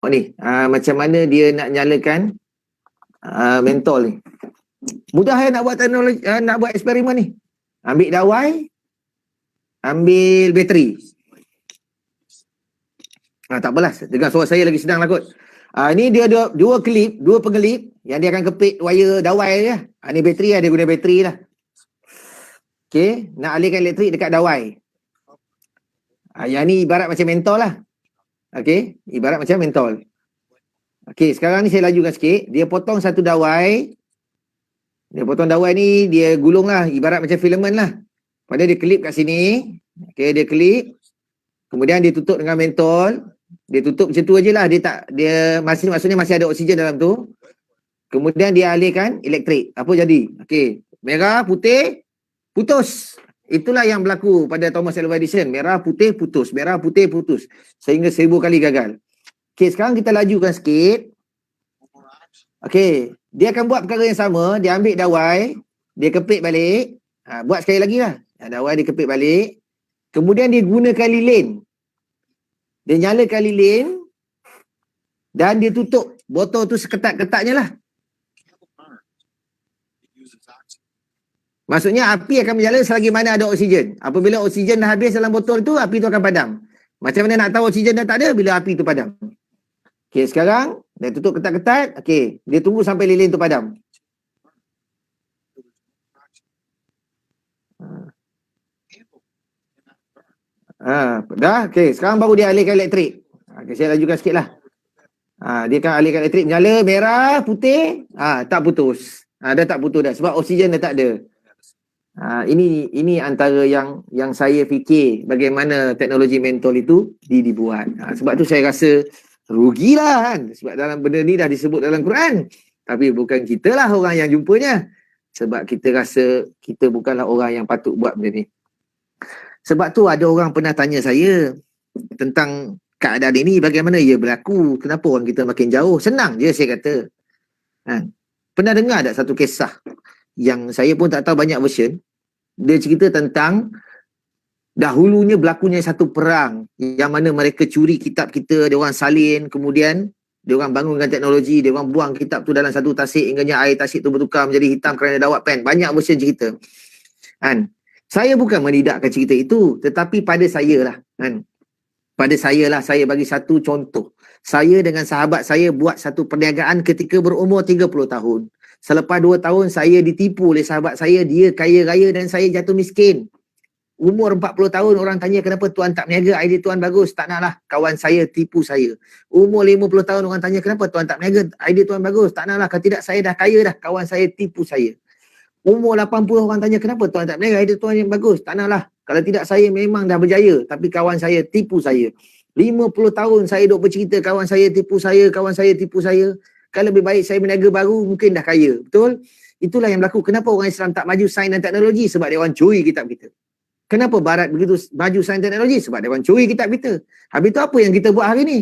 Ni macam mana dia nak nyalakan mentol ni. Mudah nak buat teknologi, nak buat eksperimen ni. Ambil dawai, ambil bateri. Tak apalah, dengar suara saya lagi sedang lah kot. Ni dia ada dua pengelip yang dia akan kepit wire dawai je. Ni bateri lah, dia guna bateri lah. Okey, nak alihkan elektrik dekat dawai. Yang ni ibarat macam mentol lah. Okey, ibarat macam mentol. Okey, sekarang ni saya lajukan sikit. Dia potong satu dawai. Dia potong dawai ni, dia gulung lah. Ibarat macam filament lah. Pada dia kelip kat sini. Okey, dia kelip. Kemudian dia tutup dengan mentol. Dia tutup macam tu je lah. Maksudnya masih ada oksigen dalam tu. Kemudian dia alihkan elektrik. Apa jadi? Okey, merah, putih, putus. Itulah yang berlaku pada Thomas Alva Edison. Merah, putih, putus. Merah, putih, putus. Sehingga 1000 kali gagal. Okey, sekarang kita lajukan sikit. Okey, dia akan buat perkara yang sama. Dia ambil dawai, dia kepit balik. Buat sekali lagi lah. Dawai dia kepit balik. Kemudian dia gunakan lilin. Dia nyalakan lilin. Dan dia tutup botol tu seketat-ketatnya lah. Maksudnya api akan menyala selagi mana ada oksigen. Apabila oksigen dah habis dalam botol tu, api tu akan padam. Macam mana nak tahu oksigen dah tak ada? Bila api tu padam. Okey, sekarang dia tutup ketat-ketat. Okey, dia tunggu sampai lilin tu padam. Dah. Okey, sekarang baru dia alihkan elektrik. Okey, saya lajukan sikit lah. Dia akan alihkan elektrik. Menyala, merah, putih. Tak putus. Dah tak putus dah. Sebab oksigen dah tak ada. Ini antara yang saya fikir bagaimana teknologi mentol itu dibuat. Sebab tu saya rasa rugilah kan. Sebab dalam benda ni dah disebut dalam Quran. Tapi bukan kita lah orang yang jumpanya. Sebab kita rasa kita bukanlah orang yang patut buat benda ni. Sebab tu ada orang pernah tanya saya tentang keadaan ini, bagaimana ia berlaku, kenapa orang kita makin jauh. Senang je saya kata. Pernah dengar tak satu kisah yang saya pun tak tahu banyak version. Dia cerita tentang dahulunya berlakunya satu perang yang mana mereka curi kitab kita, dia orang salin, kemudian dia orang bangunkan teknologi, dia orang buang kitab tu dalam satu tasik hingganya air tasik tu bertukar menjadi hitam kerana dawat pen. Banyak version cerita. Saya bukan menidakkan cerita itu, tetapi pada saya lah. Pada saya lah, saya bagi satu contoh. Saya dengan sahabat saya buat satu perniagaan ketika berumur 30 tahun. Selepas 2 tahun saya ditipu oleh sahabat saya, dia kaya raya dan saya jatuh miskin. Umur 40 tahun orang tanya kenapa tuan tak berniaga, idea tuan bagus. Tak naklah, kawan saya tipu saya. Umur 50 tahun orang tanya kenapa tuan tak berniaga, idea tuan bagus. Tak naklah, kalau tidak saya dah kaya dah, kawan saya tipu saya. Umur 80 orang tanya kenapa tuan tak berniaga, idea tuan yang bagus. Tak naklah, kalau tidak saya memang dah berjaya, tapi kawan saya tipu saya. 50 tahun saya duk bercerita kawan saya tipu saya, kawan saya tipu saya. Kalau lebih baik saya berniaga baru, mungkin dah kaya. Betul? Itulah yang berlaku. Kenapa orang Islam tak maju sains dan teknologi? Sebab dia orang curi kitab kita. Kenapa Barat begitu maju sains dan teknologi? Sebab dia orang curi kitab kita. Habis tu apa yang kita buat hari ni?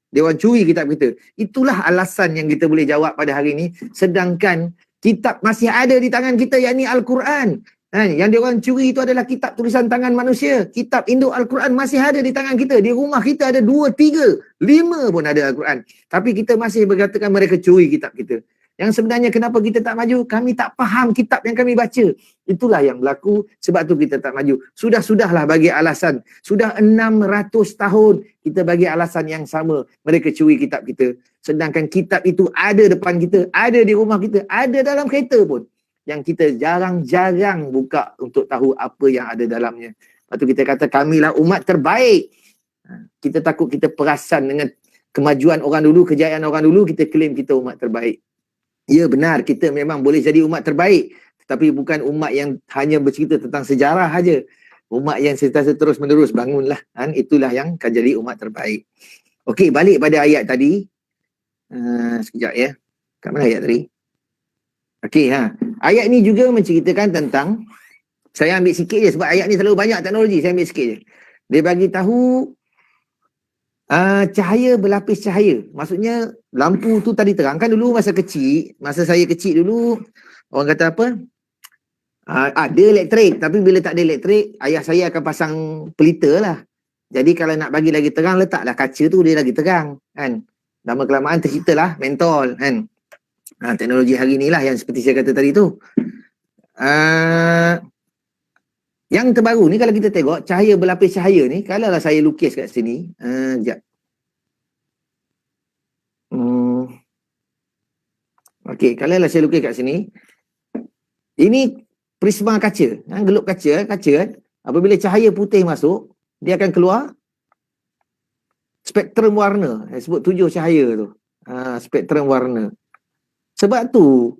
Dia orang curi kitab kita. Itulah alasan yang kita boleh jawab pada hari ni. Sedangkan kitab masih ada di tangan kita, yakni Al-Quran. Yang dia orang curi itu adalah kitab tulisan tangan manusia. Kitab induk Al-Quran masih ada di tangan kita. Di rumah kita ada 2, 3, 5 pun ada Al-Quran. Tapi kita masih berkatakan mereka curi kitab kita. Yang sebenarnya kenapa kita tak maju? Kami tak faham kitab yang kami baca. Itulah yang berlaku. Sebab tu kita tak maju. Sudahlah bagi alasan. Sudah 600 tahun kita bagi alasan yang sama. Mereka curi kitab kita. Sedangkan kitab itu ada depan kita. Ada di rumah kita. Ada dalam kereta pun. Yang kita jarang-jarang buka untuk tahu apa yang ada dalamnya. Lepas tu kita kata kamilah umat terbaik. Kita takut kita perasan dengan kemajuan orang dulu, kejayaan orang dulu, kita claim kita umat terbaik. Ya benar, kita memang boleh jadi umat terbaik. Tetapi bukan umat yang hanya bercerita tentang sejarah saja. Umat yang sentiasa terus menerus bangunlah. Itulah yang akan jadi umat terbaik. Okey, balik pada ayat tadi. Sekejap ya. Kat mana ayat tadi? Okey, ayat ni juga menceritakan tentang, saya ambil sikit je sebab ayat ni terlalu banyak teknologi, saya ambil sikit je. Dia bagi tahu cahaya berlapis cahaya. Maksudnya lampu tu tadi terang. Kan dulu masa saya kecil dulu, orang kata apa? Ada elektrik, tapi bila tak ada elektrik, ayah saya akan pasang pelita lah. Jadi kalau nak bagi lagi terang, letaklah kaca tu dia lagi terang. Kan? Lama kelamaan terciptalah mentol. Kan? Teknologi hari ni lah yang seperti saya kata tadi tu. Yang terbaru ni kalau kita tengok cahaya berlapis cahaya ni, kalau lah saya lukis kat sini, sekejap. Okey, kalianlah saya lukis kat sini. Ini prisma kaca. Gelup kaca kan. Apabila cahaya putih masuk, dia akan keluar spektrum warna. Saya sebut 7 cahaya tu. Spektrum warna. Sebab tu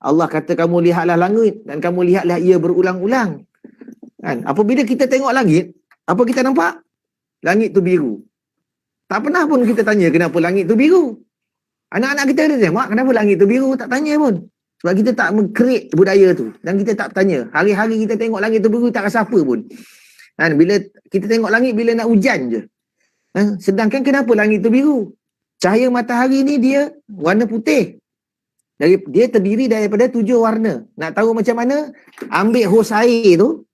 Allah kata kamu lihatlah langit dan kamu lihatlah ia berulang-ulang. Kan? Apabila kita tengok langit, apa kita nampak? Langit tu biru. Tak pernah pun kita tanya kenapa langit tu biru. Anak-anak kita ada tengok kenapa langit tu biru, tak tanya pun. Sebab kita tak meng-create budaya tu dan kita tak tanya. Hari-hari kita tengok langit tu biru tak rasa apa pun. Kan? Bila kita tengok langit bila nak hujan je. Sedangkan kenapa langit tu biru? Cahaya matahari ni dia warna putih. Dia terdiri daripada 7 warna. Nak tahu macam mana? Ambil hos air tu,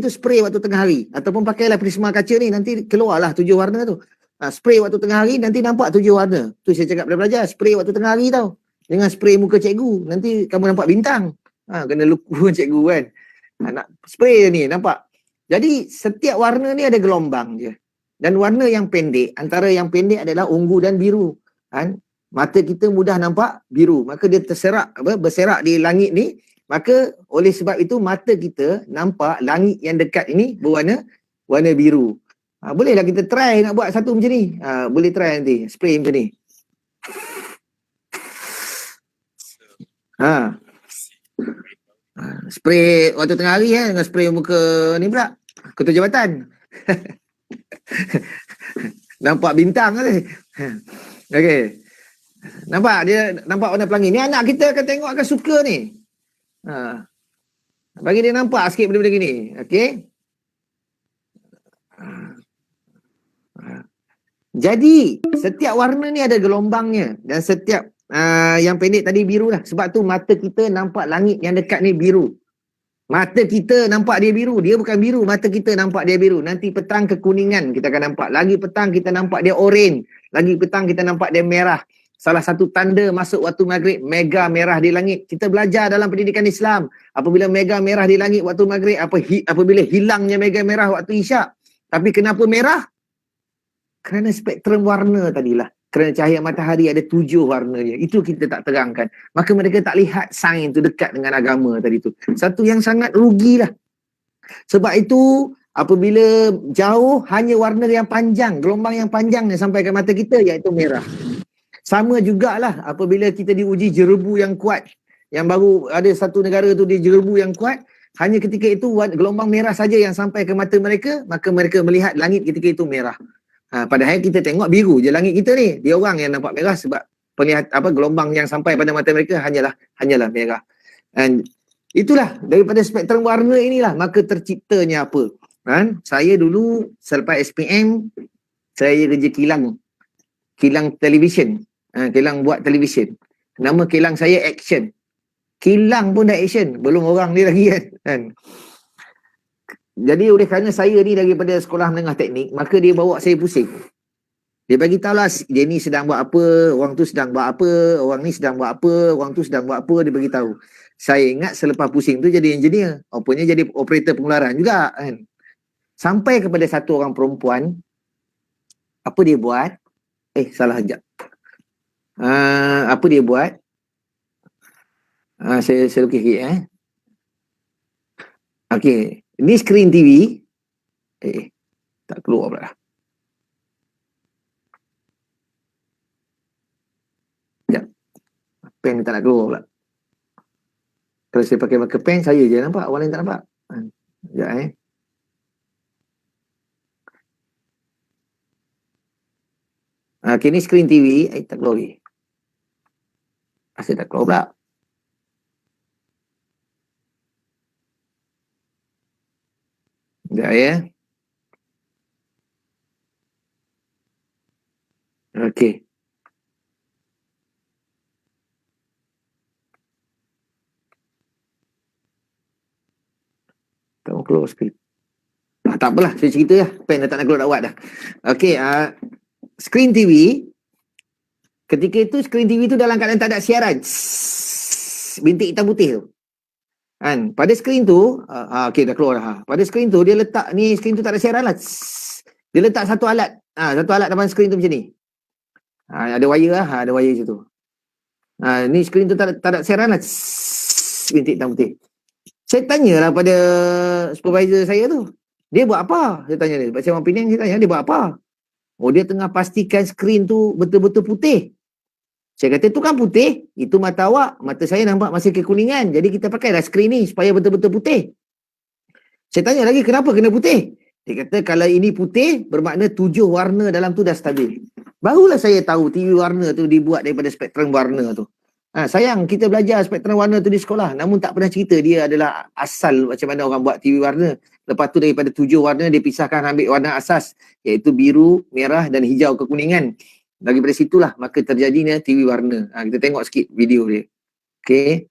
spray waktu tengah hari. Ataupun pakailah prisma kaca ni, nanti keluarlah 7 warna tu. Spray waktu tengah hari, nanti nampak 7 warna. Tu saya cakap pada pelajar, spray waktu tengah hari tau. Jangan spray muka cikgu, nanti kamu nampak bintang. Kena luku cikgu kan. Nak spray ni, nampak? Jadi setiap warna ni ada gelombang je. Dan warna yang pendek, antara yang pendek adalah ungu dan biru. Kan? Mata kita mudah nampak biru. Maka dia berserak di langit ni. Maka oleh sebab itu mata kita nampak langit yang dekat ini warna biru. Bolehlah kita try nak buat satu macam ni. Boleh try nanti. Spray macam ni. Spray waktu tengah hari dengan spray muka ni pula. Ketua jabatan. Nampak bintang kan? Okey. Nampak dia nampak warna pelangi. Ni anak kita akan tengok akan suka ni. Bagi dia nampak sikit benda-benda gini. Okey. Jadi setiap warna ni ada gelombangnya dan setiap yang pendek tadi biru lah. Sebab tu mata kita nampak langit yang dekat ni biru. Mata kita nampak dia biru. Dia bukan biru. Mata kita nampak dia biru. Nanti petang kekuningan kita akan nampak. Lagi petang kita nampak dia oranye. Lagi petang kita nampak dia merah. Salah satu tanda masuk waktu maghrib, mega merah di langit. Kita belajar dalam pendidikan Islam. Apabila mega merah di langit waktu maghrib, apabila hilangnya mega merah waktu isyak. Tapi kenapa merah? Kerana spektrum warna tadilah. Kerana cahaya matahari ada 7 warna dia. Itu kita tak terangkan. Maka mereka tak lihat sains tu dekat dengan agama tadi tu. Satu yang sangat rugilah. Sebab itu apabila jauh hanya warna yang panjang, gelombang yang panjang yang sampai ke mata kita iaitu merah. Sama jugalah apabila kita diuji jerebu yang kuat. Yang baru ada satu negara tu dia jerebu yang kuat. Hanya ketika itu gelombang merah saja yang sampai ke mata mereka. Maka mereka melihat langit ketika itu merah. Padahal kita tengok biru je langit kita ni. Dia orang yang nampak merah sebab gelombang yang sampai pada mata mereka hanyalah merah. Dan itulah daripada spektrum warna inilah maka terciptanya apa. Saya dulu selepas SPM saya kerja kilang televisyen. Kilang buat televisyen. Nama kilang saya Action. Kilang pun dah action. Belum orang ni lagi kan. Jadi oleh kerana saya ni daripada sekolah menengah teknik, maka dia bawa saya pusing. Dia bagi tahu lah dia ni sedang buat apa, orang tu sedang buat apa, orang ni sedang buat apa, orang tu sedang buat apa, dia bagi tahu. Saya ingat selepas pusing tu jadi engineer. Rupanya jadi operator pengeluaran juga kan. Sampai kepada satu orang perempuan, apa dia buat? Salah sekejap. Apa dia buat? Saya lukis sikit Okey. Ni skrin TV. Tak keluar pula. Sekejap. Pen tak nak keluar pula. Kalau saya pakai pen, saya je nampak. Orang lain tak nampak. Sekejap Okay, ni skrin TV. Tak keluar lagi. Asyik tak keluar pula. Sekejap Okey. Tak mau keluar skrin. Tak apalah, saya cerita lah. Pen dah tak nak keluar nak buat dah. Okey, skrin TV. Ketika itu skrin TV tu dalam keadaan tak ada siaran. Bintik hitam putih tu. Kan? Pada skrin tu, okey dah keluar dah. Pada skrin tu dia letak ni skrin tu tak ada siaran lah. Dia letak satu alat. Satu alat depan skrin tu macam ni. Ada wire lah, ada wire situ. Ni skrin tu tak ada siaran lah. Bintik hitam putih. Saya tanyalah pada supervisor saya tu. Dia buat apa? Saya tanya dia. Macam orang Penang, saya tanya dia buat apa? Oh, dia tengah pastikan skrin tu betul-betul putih. Saya kata tu kan putih. Itu mata awak. Mata saya nampak masih kekuningan. Jadi kita pakailah skrin ni supaya betul-betul putih. Saya tanya lagi kenapa kena putih? Dia kata kalau ini putih bermakna 7 warna dalam tu dah stabil. Barulah saya tahu TV warna tu dibuat daripada spektrum warna tu. Sayang kita belajar spektrum warna tu di sekolah. Namun tak pernah cerita dia adalah asal macam mana orang buat TV warna. Lepas tu daripada 7 warna dia pisahkan ambil warna asas. Iaitu biru, merah dan hijau kekuningan. Daripada situlah maka terjadinya TV warna. Kita tengok sikit video dia. Okay.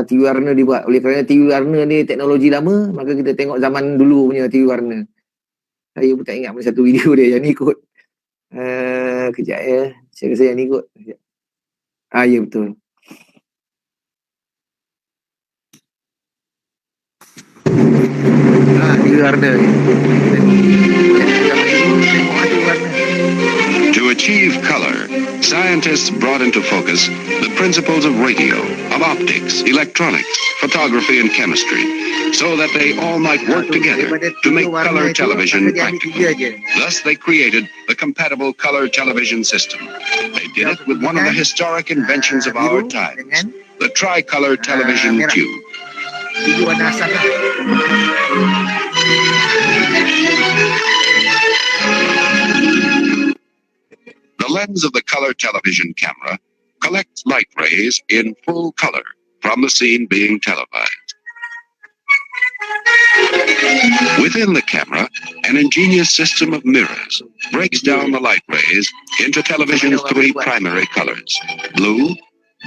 TV warna dibuat oleh kerana TV warna ni teknologi lama, maka kita tengok zaman dulu punya TV warna. Saya pun tak ingat pun satu video dia yang ni kot. Kejap ya. Saya rasa yang ni kot. Ya betul. TV warna ni. To achieve color, scientists brought into focus the principles of radio, of optics, electronics, photography and chemistry, so that they all might work together to make color television practical. Thus they created the compatible color television system. They did it with one of the historic inventions of our times, the tricolor television tube. The lens of the color television camera collects light rays in full color from the scene being televised. Within the camera, an ingenious system of mirrors breaks down the light rays into television's 3 primary colors: blue,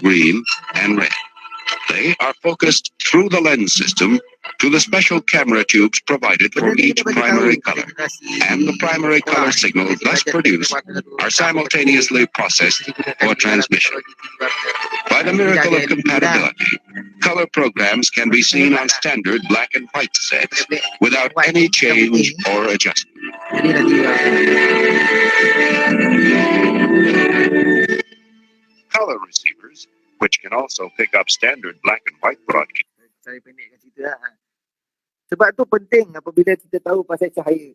green, and red. They are focused through the lens system to the special camera tubes provided for each primary color, and the primary color signals thus produced are simultaneously processed for transmission. By the miracle of compatibility, color programs can be seen on standard black and white sets without any change or adjustment. Color receivers, which can also pick up standard black and white broadcast. Sebab tu penting apabila kita tahu pasal cahaya.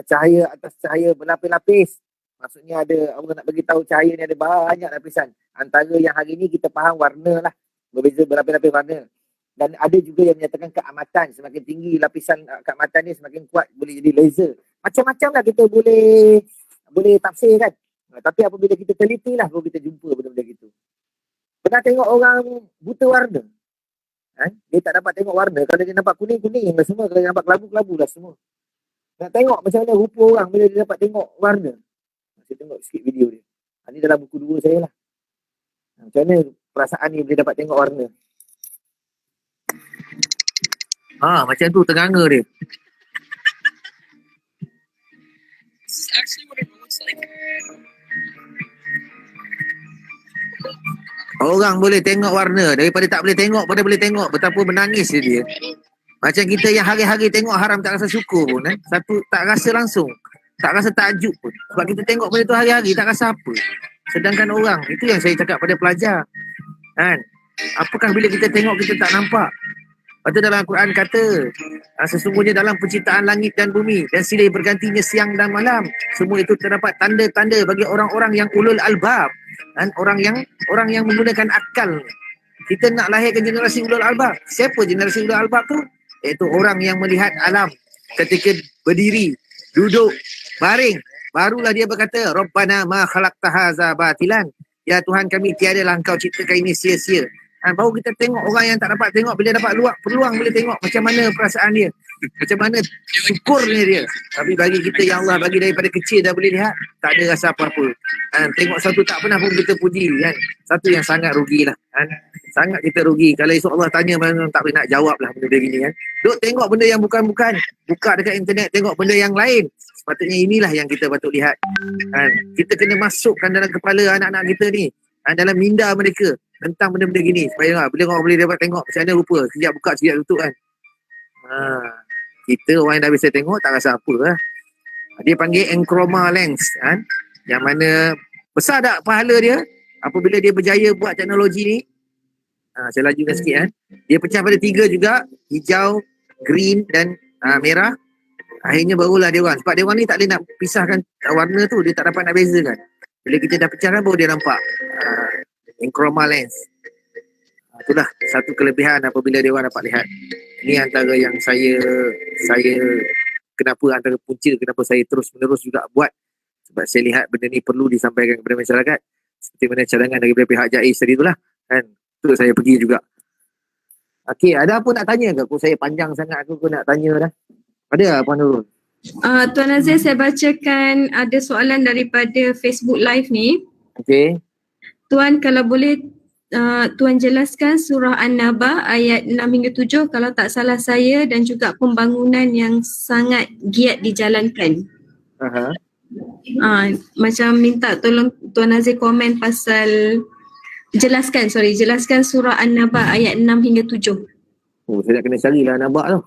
Cahaya atas cahaya berlapis-lapis. Maksudnya ada, Allah nak bagi tahu cahaya ni ada banyak lapisan. Antara yang hari ni kita faham warna lah. Berbeza berlapis-lapis warna. Dan ada juga yang menyatakan keamatan. Semakin tinggi lapisan keamatan ni semakin kuat boleh jadi laser. Macam-macam lah kita boleh tafsir kan. Tapi apabila kita teliti lah baru kita jumpa benda-benda gitu. Pernah tengok orang buta warna? Dia tak dapat tengok warna. Kalau dia nampak kuning-kuning lah semua. Kalau dia nampak kelabu-kelabu lah semua. Nak tengok macam mana rupa orang bila dia dapat tengok warna. Saya tengok sikit video dia. Ini dalam buku 2 saya lah. Macam mana perasaan ni bila dapat tengok warna. Macam tu terganga dia. This is actually what it looks like. Orang boleh tengok warna daripada tak boleh tengok pada boleh tengok. Betapa menangis dia. Macam kita yang hari-hari tengok haram tak rasa syukur pun. Satu tak rasa langsung. Tak rasa takjub pun. Sebab kita tengok benda tu hari-hari tak rasa apa. Sedangkan orang, itu yang saya cakap pada pelajar. Apakah bila kita tengok kita tak nampak? Lepas tu dalam Al-Quran kata, sesungguhnya dalam penciptaan langit dan bumi dan silih bergantinya siang dan malam, semua itu terdapat tanda-tanda bagi orang-orang yang ulul albab. Orang yang menggunakan akal. Kita nak lahirkan generasi ulul albab. Siapa generasi ulul albab tu? Iaitu orang yang melihat alam ketika berdiri, duduk, baring. Barulah dia berkata, Rabbana ma khalaqta hadza batilan. Ya Tuhan kami, tiadalah engkau ciptakan ini sia-sia. Baru kita tengok orang yang tak dapat tengok, bila dapat peluang boleh tengok macam mana perasaan dia, macam mana syukurnya dia. Tapi bagi kita yang Allah bagi daripada kecil dah boleh lihat, tak ada rasa apa-apa. Tengok satu tak pernah pun kita puji kan. Satu yang sangat rugilah sangat kita rugi. Kalau esok Allah tanya mana tak boleh nak jawab lah benda gini kan. Duk tengok benda yang bukan-bukan, buka dekat internet tengok benda yang lain. Sepatutnya inilah yang kita patut lihat. Kita kena masukkan dalam kepala anak-anak kita ni, dalam minda mereka tentang benda-benda gini supaya bila orang boleh dapat tengok macam mana rupa, sekejap buka sekejap tutup kan. Kita orang yang dah biasa tengok tak rasa apa lah. Dia panggil enchroma lens yang mana besar tak pahala dia, apabila dia berjaya buat teknologi ni, saya lajukan sikit dia pecah pada 3 juga, hijau, green dan merah. Akhirnya barulah dia orang, sebab dia orang ni tak boleh nak pisahkan warna tu, dia tak dapat nak bezakan. Bila kita dah pecahkan baru dia nampak chroma lens. Itulah satu kelebihan apabila dia orang dapat lihat. Ini antara yang saya kenapa antara punca kenapa saya terus menerus juga buat, sebab saya lihat benda ni perlu disampaikan kepada masyarakat, seperti mana cadangan daripada pihak JAIS tadi itulah kan, tu saya pergi juga. Okey, ada apa nak tanya ke? Kau saya panjang sangat aku nak tanya dah. Ada Puan Nurul? Tuan Azir, saya bacakan ada soalan daripada Facebook Live ni. Okey. Tuan, kalau boleh Tuan jelaskan surah An-Naba ayat 6 hingga 7 kalau tak salah saya, dan juga pembangunan yang sangat giat dijalankan. Macam minta tolong Tuan Azir komen pasal jelaskan surah An-Naba ayat 6 hingga 7. Saya nak kena carilah An-Naba tu.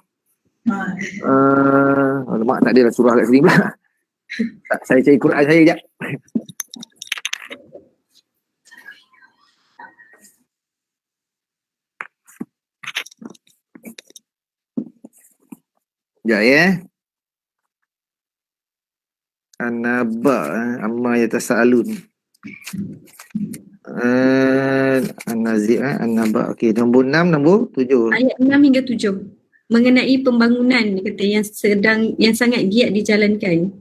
Alamak, tak adalah surah kat sini pula. Saya cari Quran saya sekejap. Sekejap An-Naba, amma yatasaalun. An-Nazir, An-Naba. Okey, nombor 6, nombor 7. Ayat 6 hingga 7. Mengenai pembangunan kata yang sangat giat dijalankan.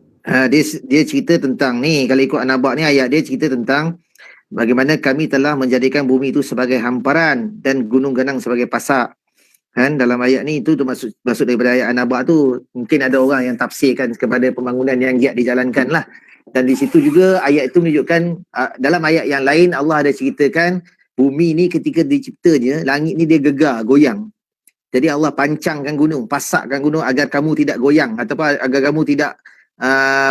Dia cerita tentang ni, kalau ikut An-Naba ni ayat dia cerita tentang bagaimana kami telah menjadikan bumi itu sebagai hamparan dan gunung ganang sebagai pasak. Kan dalam ayat ni itu maksud daripada ayat An-Naba tu. Mungkin ada orang yang tafsirkan kepada pembangunan yang giat dijalankan lah. Dan di situ juga ayat itu menunjukkan dalam ayat yang lain Allah ada ceritakan bumi ni ketika diciptanya, langit ni dia gegar, goyang. Jadi Allah pancangkan gunung, pasakkan gunung agar kamu tidak goyang ataupun agar kamu tidak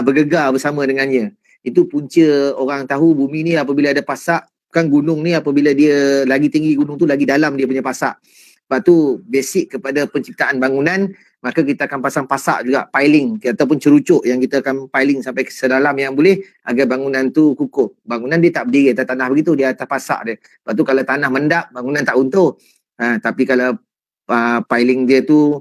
bergegar bersama dengannya. Itu punca orang tahu bumi ni apabila ada pasak, kan gunung ni apabila dia lagi tinggi gunung tu lagi dalam dia punya pasak. Sebab tu basic kepada penciptaan bangunan, maka kita akan pasang pasak juga, piling ataupun cerucuk yang kita akan piling sampai ke sedalam yang boleh agar bangunan tu kukuh. Bangunan dia tak berdiri atas tanah begitu, dia atas pasak dia. Sebab tu kalau tanah mendap, bangunan tak runtuh. Tapi kalau piling dia tu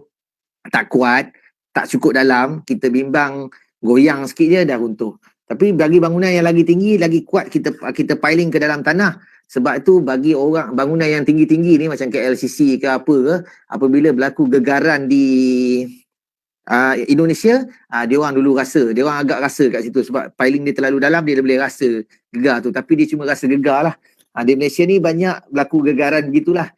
tak kuat, tak cukup dalam, kita bimbang goyang sikit je dah runtuh. Tapi bagi bangunan yang lagi tinggi, lagi kuat, kita piling ke dalam tanah. Sebab tu bagi orang bangunan yang tinggi-tinggi ni macam KLCC ke apa ke, apabila berlaku gegaran di Indonesia, dia orang dulu rasa, dia orang agak rasa kat situ sebab piling dia terlalu dalam, dia boleh rasa gegar tu, tapi dia cuma rasa gegar lah. Di Malaysia ni banyak berlaku gegaran begitulah.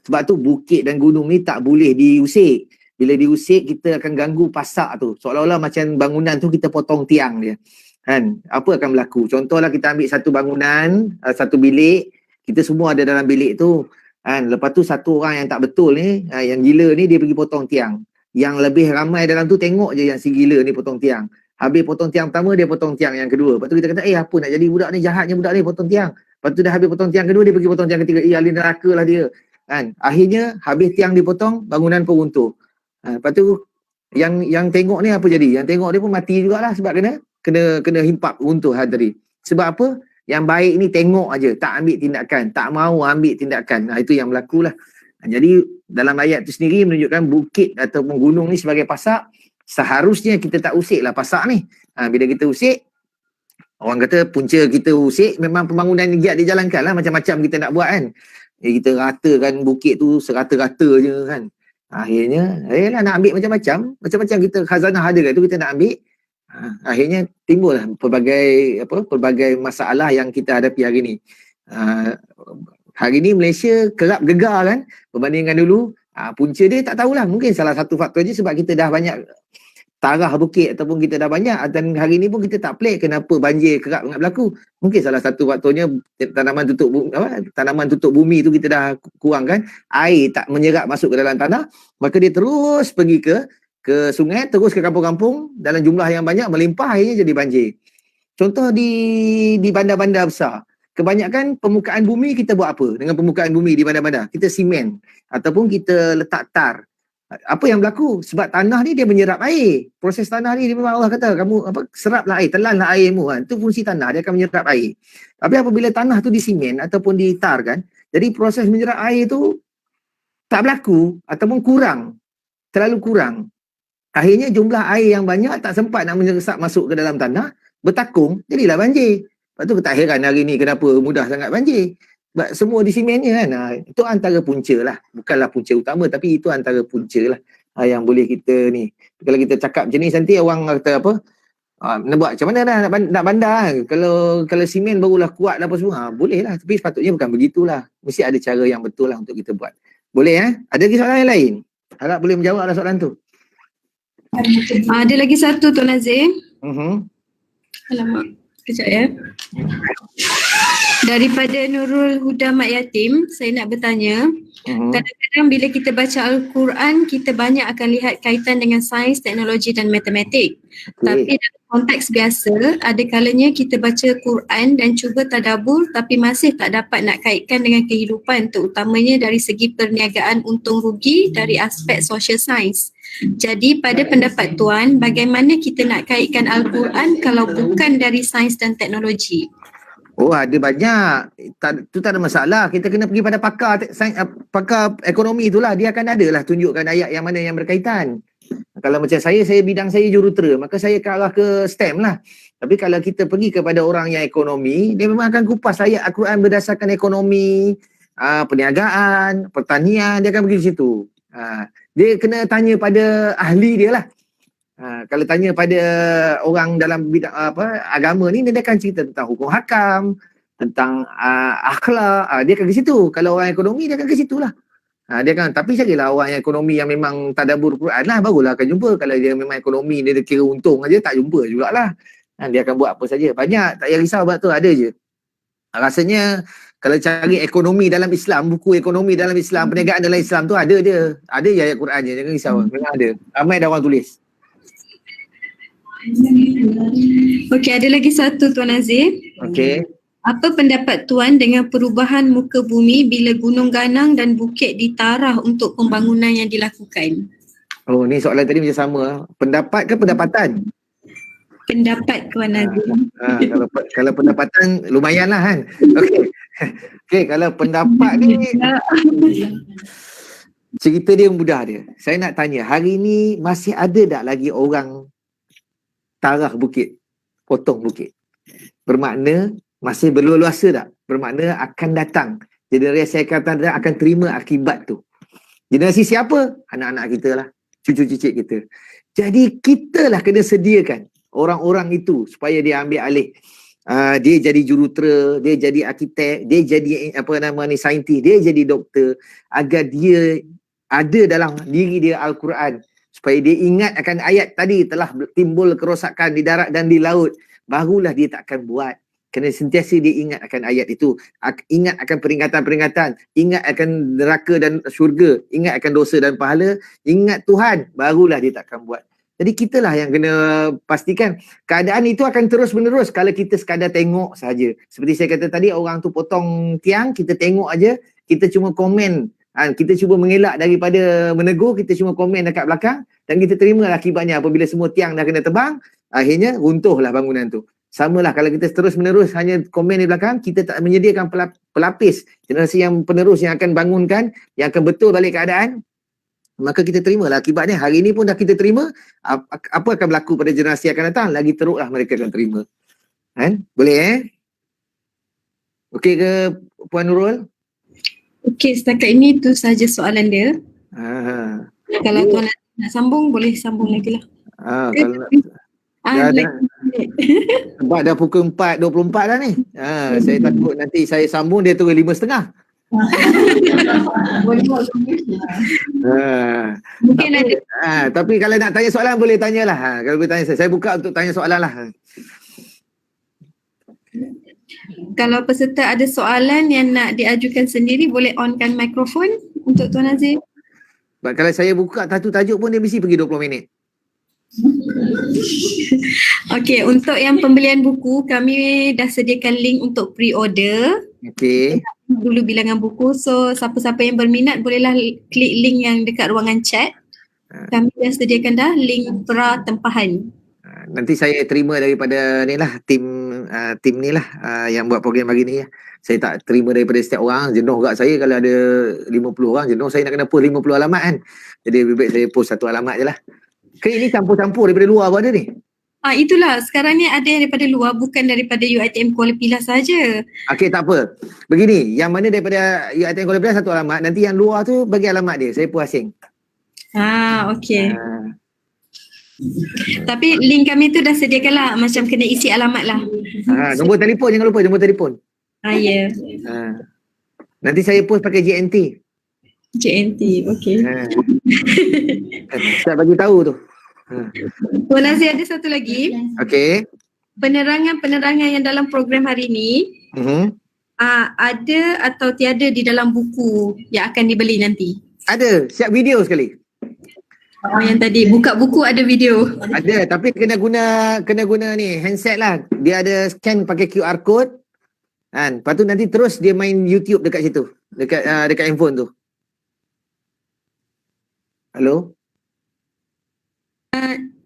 Sebab tu bukit dan gunung ni tak boleh diusik. Bila diusik, kita akan ganggu pasak tu. Seolah-olah macam bangunan tu kita potong tiang dia. Kan? Apa akan berlaku? Contohlah kita ambil satu bangunan, satu bilik, kita semua ada dalam bilik tu. Kan? Lepas tu satu orang yang tak betul ni, yang gila ni dia pergi potong tiang. Yang lebih ramai dalam tu tengok je yang si gila ni potong tiang. Habis potong tiang pertama, dia potong tiang yang kedua. Lepas tu kita kata, apa nak jadi budak ni, jahatnya budak ni potong tiang. Lepas tu dah habis potong tiang kedua, dia pergi potong tiang ketiga. Ahli neraka lah dia. Kan? Akhirnya habis tiang dipotong, bangunan pun runtuh. Lepas tu yang tengok ni apa jadi? Yang tengok dia pun mati jugalah sebab kena himpak runtuh tadi. Sebab apa? Yang baik ni tengok aja, tak ambil tindakan, tak mau ambil tindakan. Itu yang berlaku lah. Jadi dalam ayat tu sendiri menunjukkan bukit ataupun gunung ni sebagai pasak, seharusnya kita tak usik lah pasak ni. Bila kita usik, orang kata punca kita usik memang pembangunan ni giat dijalankan lah, macam-macam kita nak buat kan. Kita ratakan bukit tu serata-rata je kan. Akhirnya, nak ambil macam-macam kita khazanah ada kat tu kita nak ambil. Akhirnya timbul pelbagai masalah yang kita hadapi hari ni. Hari ni Malaysia kerap gegar kan berbandingkan dulu. Punca dia tak tahulah, mungkin salah satu faktor je sebab kita dah banyak tarah bukit ataupun kita dah banyak, dan hari ni pun kita tak pelik kenapa banjir kerap sangat berlaku. Mungkin salah satu faktornya tanaman tutup bumi tu kita dah kurangkan, air tak menyerap masuk ke dalam tanah, maka dia terus pergi ke sungai, terus ke kampung-kampung dalam jumlah yang banyak, melimpah, akhirnya jadi banjir. Contoh di bandar-bandar besar, kebanyakan permukaan bumi kita buat apa? Dengan permukaan bumi di bandar-bandar, kita simen ataupun kita letak tar. Apa yang berlaku? Sebab tanah ni dia menyerap air. Proses tanah ni dia memang Allah kata kamu seraplah air, telanlah airmu kan. Itu fungsi tanah, dia akan menyerap air. Tapi apabila tanah tu disimen ataupun ditar kan, jadi proses menyerap air tu tak berlaku ataupun kurang. Terlalu kurang. Akhirnya jumlah air yang banyak tak sempat nak menyesap masuk ke dalam tanah, bertakung, jadilah banjir. Lepas tu tak heran hari ni kenapa mudah sangat banjir. Sebab semua di simennya kan. Itu antara punca lah. Bukanlah punca utama tapi itu antara punca lah yang boleh kita ni. Kalau kita cakap macam ni nanti orang kata apa, nak buat macam mana dah nak bandar kan? Kalau simen barulah kuat lah apa semua. Boleh lah. Tapi sepatutnya bukan begitulah. Mesti ada cara yang betul lah untuk kita buat. Boleh Ada lagi soalan yang lain? Harap boleh menjawab lah soalan tu. Ada lagi satu Tuan Nazir. Alamak. Kejap ya. Daripada Nurul Huda Mat Yatim, saya nak bertanya, kadang-kadang bila kita baca Al-Quran, kita banyak akan lihat kaitan dengan sains, teknologi dan matematik. Tapi dalam konteks biasa, ada kalanya kita baca Quran dan cuba tadabbur tapi masih tak dapat nak kaitkan dengan kehidupan, terutamanya dari segi perniagaan untung rugi dari aspek social science. Jadi pada pendapat Tuan, bagaimana kita nak kaitkan Al-Quran kalau bukan dari sains dan teknologi? Oh, ada banyak. Itu tak ada masalah. Kita kena pergi pada pakar ekonomi itulah. Dia akan adalah tunjukkan ayat yang mana yang berkaitan. Kalau macam saya bidang saya jurutera, maka saya ke arah ke STEM lah. Tapi kalau kita pergi kepada orang yang ekonomi, dia memang akan kupas ayat Al-Quran berdasarkan ekonomi, perniagaan, pertanian, dia akan pergi di situ. Dia kena tanya pada ahli dia lah. Kalau tanya pada orang dalam bidang agama ni, dia akan cerita tentang hukum hakam, tentang akhlak, dia akan ke situ. Kalau orang ekonomi, dia akan ke situ lah. Dia akan, tapi carilah orang yang ekonomi yang memang tadabbur Quran lah, barulah akan jumpa. Kalau dia memang ekonomi, dia kira untung aja, tak jumpa jugalah. Dia akan buat apa saja. Banyak, tak payah risau sebab tu, ada je. Rasanya kalau cari ekonomi dalam Islam, buku ekonomi dalam Islam, perniagaan dalam Islam tu ada je. Ada je ayat Quran je, jangan risau. Memang ada. Ramai dah orang tulis. Okey, ada lagi satu Tuan Nazir. Okey. Apa pendapat Tuan dengan perubahan muka bumi bila gunung ganang dan bukit ditarah untuk pembangunan yang dilakukan? Oh, ni soalan tadi macam sama. Pendapat ke pendapatan? Pendapat Tuan Nazir. Kalau pendapatan lumayan lah kan. Okey, kalau pendapat ni cerita dia mudah dia. Saya nak tanya, hari ni masih ada tak lagi orang tarah bukit, potong bukit? Bermakna masih berluasa tak? Bermakna akan datang generasi akan datang akan terima akibat tu. Generasi siapa? Anak-anak kita lah, cucu-cucu kita. Jadi kita lah kena sediakan orang-orang itu supaya dia ambil alih. Dia jadi jurutera, dia jadi arkitek, dia jadi saintis, dia jadi doktor, agar dia ada dalam diri dia Al-Quran, supaya dia ingat akan ayat tadi, telah timbul kerosakan di darat dan di laut, barulah dia tak akan buat. Kena sentiasa dia ingat akan ayat itu, ingat akan peringatan-peringatan, ingat akan neraka dan syurga, ingat akan dosa dan pahala, ingat Tuhan, barulah dia tak akan buat. Jadi kitalah yang kena pastikan keadaan itu akan terus menerus kalau kita sekadar tengok saja. Seperti saya kata tadi, orang tu potong tiang, kita tengok aja, kita cuma komen. Kita cuba mengelak daripada menegur, kita cuma komen dekat belakang dan kita terima akibatnya apabila semua tiang dah kena tebang, akhirnya runtuhlah bangunan tu. Samalah kalau kita terus menerus hanya komen di belakang, kita tak menyediakan pelapis, generasi yang penerus yang akan bangunkan, yang akan betul balik keadaan, maka kita terimalah akibatnya. Hari ini pun dah kita terima, apa akan berlaku pada generasi yang akan datang, lagi teruklah mereka akan terima. Boleh Okey ke Puan Nurul? Okey, setakat ini tu saja soalan dia. Kalau Tuan nak sambung, boleh sambung lagi lah. Sebab dah pukul 4.24 dah ni. Saya takut nanti saya sambung dia turun 5.30. Mungkin ada. Tapi kalau nak tanya soalan boleh tanyalah. Kalau boleh tanya saya buka untuk tanya soalan lah. Kalau peserta ada soalan yang nak diajukan sendiri, boleh onkan mikrofon untuk Tuan Nazir. Kalau saya buka satu tajuk pun dia mesti pergi 20 minit. Okey, untuk yang pembelian buku, kami dah sediakan link untuk pre-order. Okey. Dulu bilangan buku, so siapa-siapa yang berminat bolehlah klik link yang dekat ruangan chat. Kami dah sediakan dah link pra-tempahan. Nanti saya terima daripada ni lah, tim ni lah yang buat program hari ni. Saya tak terima daripada setiap orang, jenuh kat saya kalau ada 50 orang, jenuh saya nak kena post 50 alamat kan. Jadi lebih baik saya post satu alamat je lah. Ini campur-campur daripada luar pun ada ni. Itulah, sekarang ni ada yang daripada luar, bukan daripada UiTM Kuala Pilah saja. Okey, tak apa. Begini, yang mana daripada UiTM Kuala Pilah satu alamat, nanti yang luar tu bagi alamat dia, saya pun asing. Okey. Tapi link kami tu dah sediakan lah, macam kena isi alamat lah. Nombor telefon jangan lupa, nombor telefon. Ya. Nanti saya post pakai JNT. okey. Saya bagi tahu tu. Tuan Azir ada satu lagi. Okey. Penerangan yang dalam program hari ni ada atau tiada di dalam buku yang akan dibeli nanti? Ada, siap video sekali. Yang tadi buka buku ada video. Ada, tapi kena guna ni handset lah. Dia ada scan pakai QR code. Kan? Lepas tu nanti terus dia main YouTube dekat situ. Dekat handphone tu. Halo?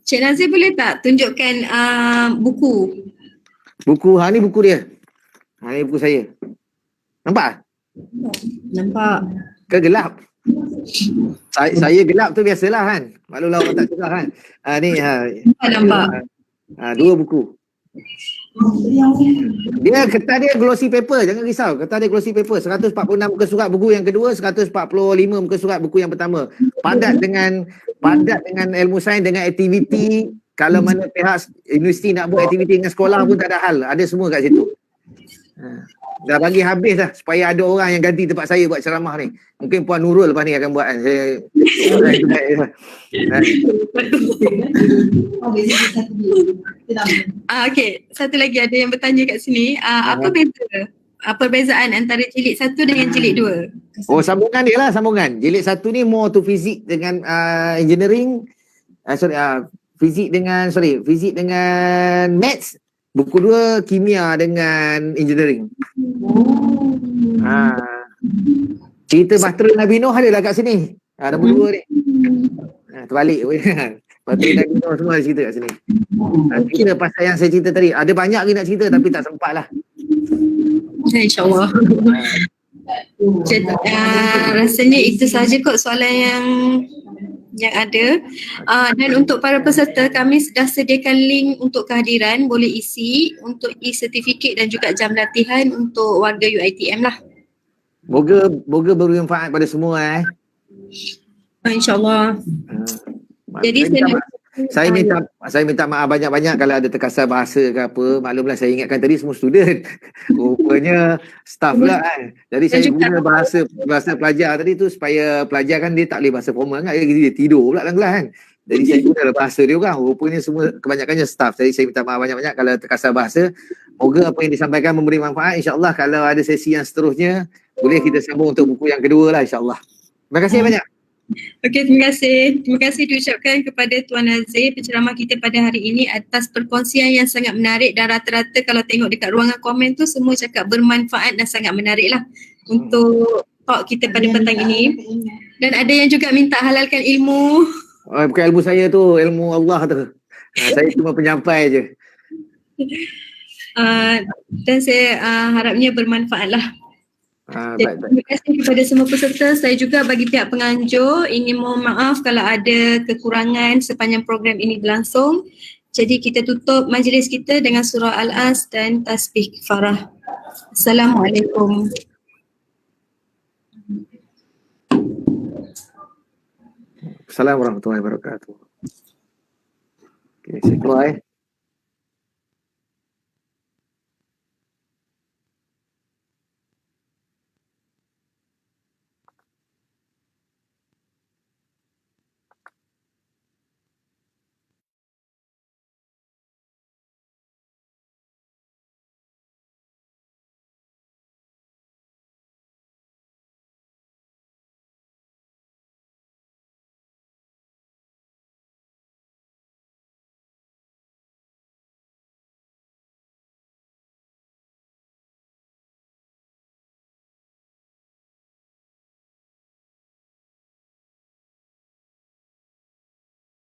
Cik Nazir boleh tak tunjukkan buku? Buku, ni buku dia. Ni buku saya. Nampak? Nampak. Ke gelap? Saya gelap tu biasalah kan. Maklumlah orang tak cerah kan. Ni Nampak. Dua buku. Dia kertas dia glossy paper, jangan risau. Kertas dia glossy paper. 146 muka surat buku yang kedua, 145 muka surat buku yang pertama. Padat dengan ilmu sains, dengan aktiviti. Kalau mana pihak universiti nak buat aktiviti dengan sekolah pun tak ada hal. Ada semua kat situ. Dah bagi habis dah supaya ada orang yang ganti tempat saya buat ceramah ni. Mungkin Puan Nurul lepas ni akan buat kan. Okey, satu lagi ada yang bertanya kat sini. Apa perbezaan antara jilid 1 dengan jilid 2? Sambungan dia lah, sambungan. Jilid 1 ni more to fizik dengan engineering. Fizik dengan maths. Buku 2 kimia dengan engineering. Cerita Bahtera Nabi Nuh ada lah kat sini. Nombor 2 ni. Terbalik pun. Bahtera Nabi Nuh semua ada cerita kat sini. Cerita pasal yang saya cerita tadi. Ada banyak lagi nak cerita tapi tak sempat lah. InsyaAllah. Rasanya itu sahaja kot soalan yang ada. Dan untuk para peserta, kami sudah sediakan link untuk kehadiran, boleh isi untuk e-certificate dan juga jam latihan untuk warga UiTM lah. Moga bermanfaat pada semua InsyaAllah. Jadi saya minta maaf banyak-banyak kalau ada terkasar bahasa ke apa. Maklumlah, saya ingatkan tadi semua student. Rupanya staff pula kan. Jadi saya guna bahasa pelajar tadi tu supaya pelajar kan dia tak boleh bahasa formal kan. Dia tidur pula dalam kelas kan. Jadi saya guna bahasa dia orang. Rupanya semua kebanyakannya staff. Jadi saya minta maaf banyak-banyak kalau terkasar bahasa. Moga apa yang disampaikan memberi manfaat. InsyaAllah kalau ada sesi yang seterusnya, boleh kita sambung untuk buku yang kedua lah insyaAllah. Terima kasih banyak. Okey, terima kasih. Terima kasih diucapkan kepada Tuan Nazir, penceramah kita pada hari ini atas perkongsian yang sangat menarik dan rata-rata kalau tengok dekat ruangan komen tu semua cakap bermanfaat dan sangat menarik lah untuk talk kita pada petang ini. Dan ada yang juga minta halalkan ilmu. Bukan ilmu saya tu, ilmu Allah tu. Saya cuma penyampai je. Dan saya harapnya bermanfaat lah. Terima kasih kepada semua peserta. Saya juga bagi pihak penganjur ingin mohon maaf kalau ada kekurangan sepanjang program ini berlangsung. Jadi kita tutup majlis kita dengan surah Al-As dan tasbih kifarah. Assalamualaikum. Assalamualaikum warahmatullahi wabarakatuh. Okay, saya keluar